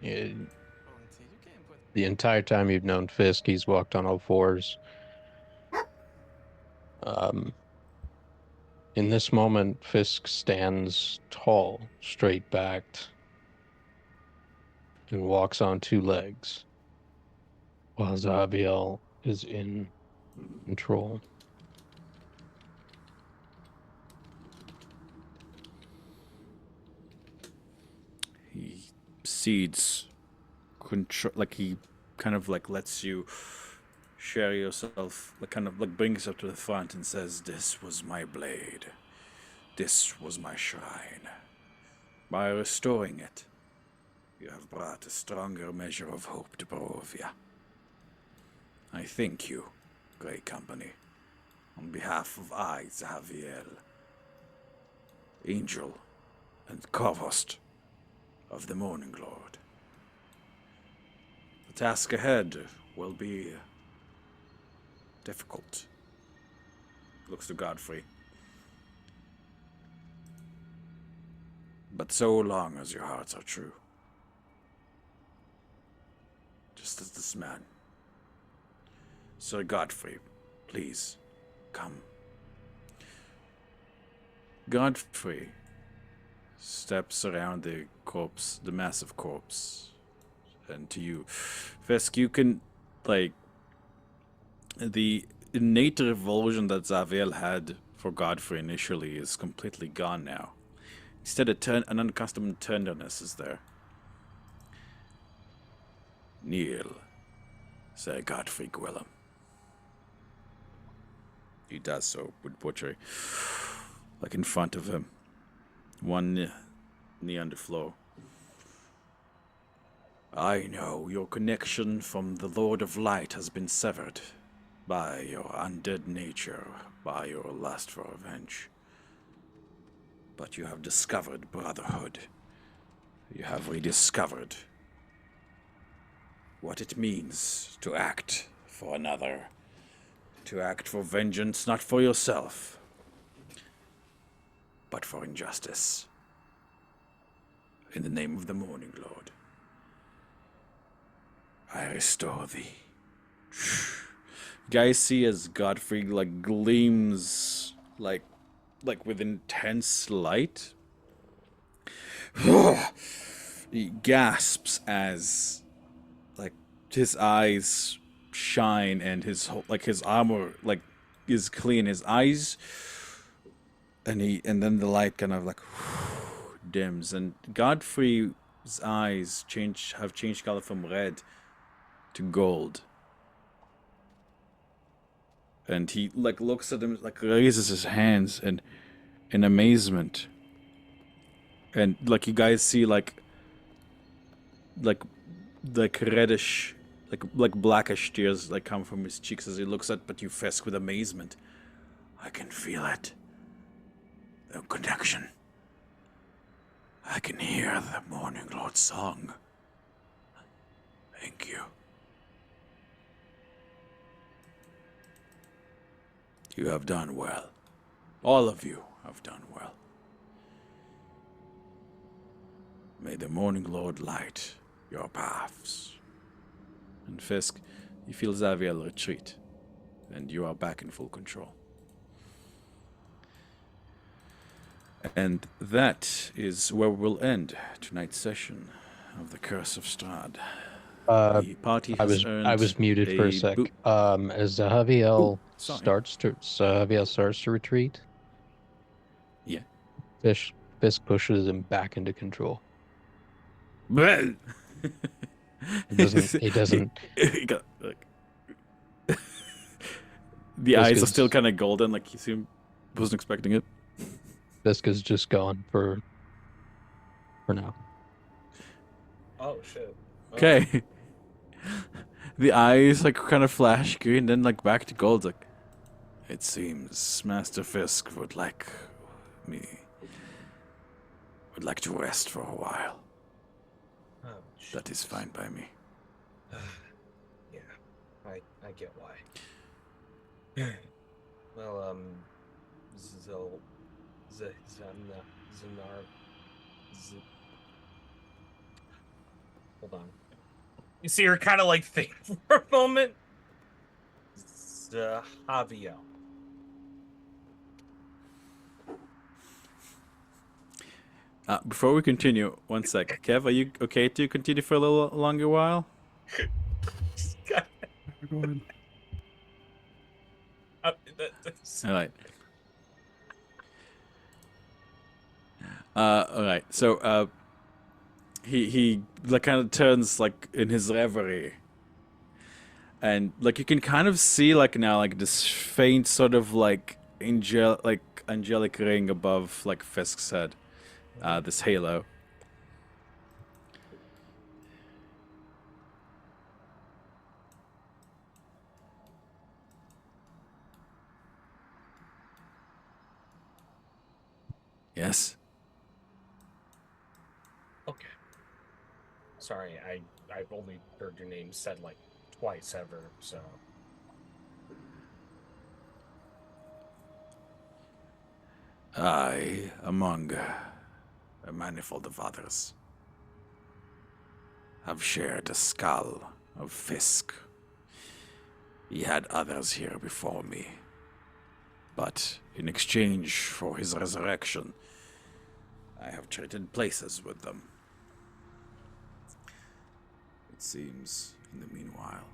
Speaker 4: the entire time you've known Fisk, he's walked on all fours. In this moment, Fisk stands tall, straight-backed, and walks on two legs, while Zabiel is in control.
Speaker 1: He cedes control, like he kind of like lets you share yourself, like kind of like brings up to the front and says, "This was my blade. This was my shrine. By restoring it, you have brought a stronger measure of hope to Barovia. I thank you, Grey Company, on behalf of I, Zaviel, Angel, and Corvost of the Morning Lord. The task ahead will be difficult." Looks to Godfrey. "But so long as your hearts are true. Just as this man. Sir Godfrey, please, come." Godfrey steps around the corpse, the massive corpse, and to you, Fisk, you can, like, the innate revulsion that Zaviel had for Godfrey initially is completely gone now. Instead, an unaccustomed tenderness is there. "Kneel, Sir Godfrey Gwillem." He does so with butchery, like in front of him, one knee on the floor. "I know your connection from the Lord of Light has been severed by your undead nature, by your lust for revenge. But you have discovered brotherhood. You have rediscovered what it means to act for another, to act for vengeance, not for yourself, but for injustice. In the name of the Morning Lord, I restore thee." Guys see as Godfrey like gleams like with intense light. He gasps as like his eyes shine and his armor like is clean. His eyes and then the light kind of like dims, and Godfrey's eyes have changed color from red to gold. And he like looks at him, like raises his hands and in amazement. And like you guys see like reddish, like blackish tears like come from his cheeks as he looks at but you, Fisk, with amazement. "I can feel it. The connection. I can hear the Morning Lord's song. Thank you. You have done well. All of you have done well. May the Morning Lord light your paths. And Fisk, you feel Xavier retreat, and you are back in full control. And that is where we'll end tonight's session of the Curse of Strahd. The party
Speaker 4: I
Speaker 1: has
Speaker 4: was muted for a sec. As Javiel
Speaker 1: sorry.
Speaker 4: starts to retreat,
Speaker 1: Yeah.
Speaker 4: Fisk pushes him back into control.
Speaker 1: Well,
Speaker 4: He doesn't.
Speaker 1: He got, like, the
Speaker 4: Fisk
Speaker 1: eyes are
Speaker 4: is-
Speaker 1: still kind of golden, like he wasn't expecting it.
Speaker 4: Fisk is just gone for now.
Speaker 3: Oh shit.
Speaker 1: Okay. The eyes like kind of flash green, then like back to gold. Like, it seems Master Fisk would like to rest for a while.
Speaker 3: Oh,
Speaker 1: That is fine by me.
Speaker 3: Yeah, I get why. Well, hold on. You see her kind of like think for a moment. Javiel.
Speaker 1: Before we continue, one sec. Kev, are you okay to continue for a little longer while?
Speaker 2: Go ahead.
Speaker 1: All right. All right. So, he like kind of turns like in his reverie, and like you can kind of see like now like this faint sort of like angelic ring above like Fisk's head, this halo. Yes.
Speaker 3: Okay. Sorry, I've only heard your name said like twice ever, so.
Speaker 1: I, among a manifold of others, have shared a skull of Fisk. He had others here before me, but in exchange for his resurrection, I have traded places with them. It seems, in the meanwhile,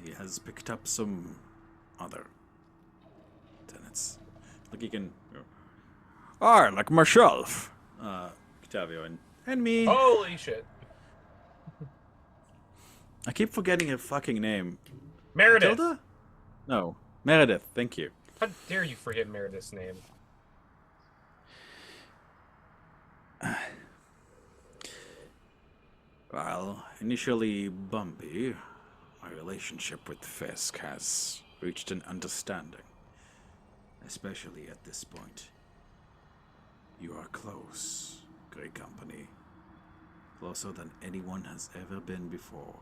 Speaker 1: he has picked up some other tenants. Like he can... like myself! Octavio and me.
Speaker 3: Holy shit.
Speaker 1: I keep forgetting her fucking name.
Speaker 3: Meredith!
Speaker 1: Matilda? No. Meredith, thank you.
Speaker 3: How dare you forget Meredith's name?
Speaker 1: While initially bumpy, my relationship with Fisk has reached an understanding. Especially at this point. You are close, Grey Company. Closer than anyone has ever been before.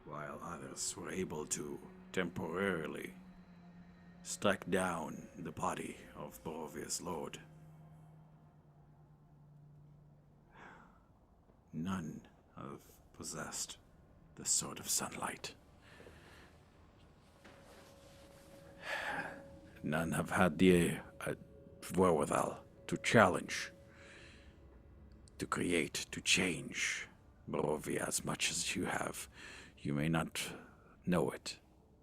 Speaker 1: While others were able to temporarily strike down the body of Borovia's lord, none have possessed the Sword of Sunlight. None have had the wherewithal to challenge, to create, to change Barovia as much as you have. You may not know it,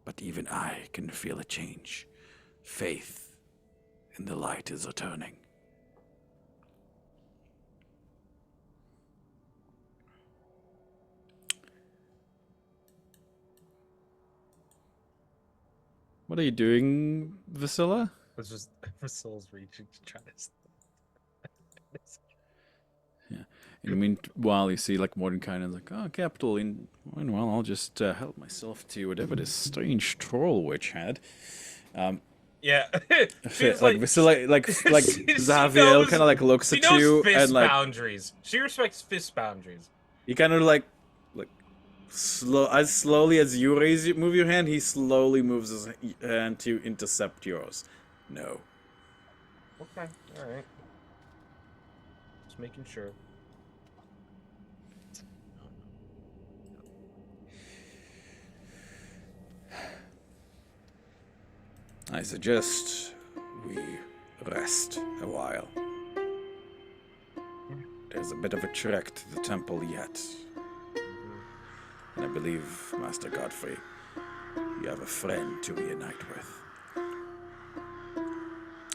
Speaker 1: but even I can feel a change. Faith in the light is returning. What are you doing, Vasilla?
Speaker 3: It's just Vasilla's reaching to try to.
Speaker 1: In the meanwhile, you see like Mordenkainen's like, oh, capital. Well, I'll just help myself to whatever this strange troll witch had.
Speaker 3: Yeah. She's
Speaker 1: like Zaviel kind of like looks
Speaker 3: she
Speaker 1: at
Speaker 3: knows
Speaker 1: you
Speaker 3: fist
Speaker 1: and like
Speaker 3: boundaries. She respects fist boundaries.
Speaker 1: he kind of like slowly as you move your hand, he slowly moves his hand to intercept yours. No.
Speaker 3: Okay, all right. Just making sure.
Speaker 1: I suggest we rest a while. There's a bit of a trek to the temple yet. And I believe, Master Godfrey, you have a friend to reunite with.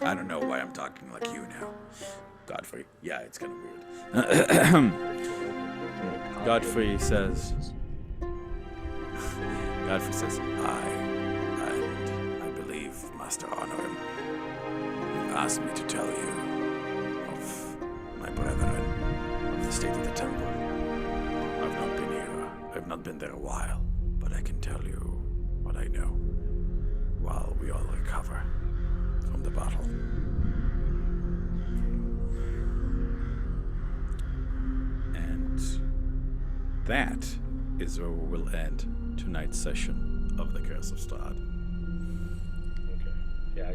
Speaker 1: I don't know why I'm talking like you now. Godfrey. Yeah, it's kind of weird. Godfrey says, I believe, Master Honorim, you asked me to tell you of my brethren, of the state of the temple. I've not been here. I've not been there a while, but I can tell you what I know while we all recover from the battle. And that is where we will end tonight's session of the Curse of Strahd.
Speaker 3: Okay. Yeah.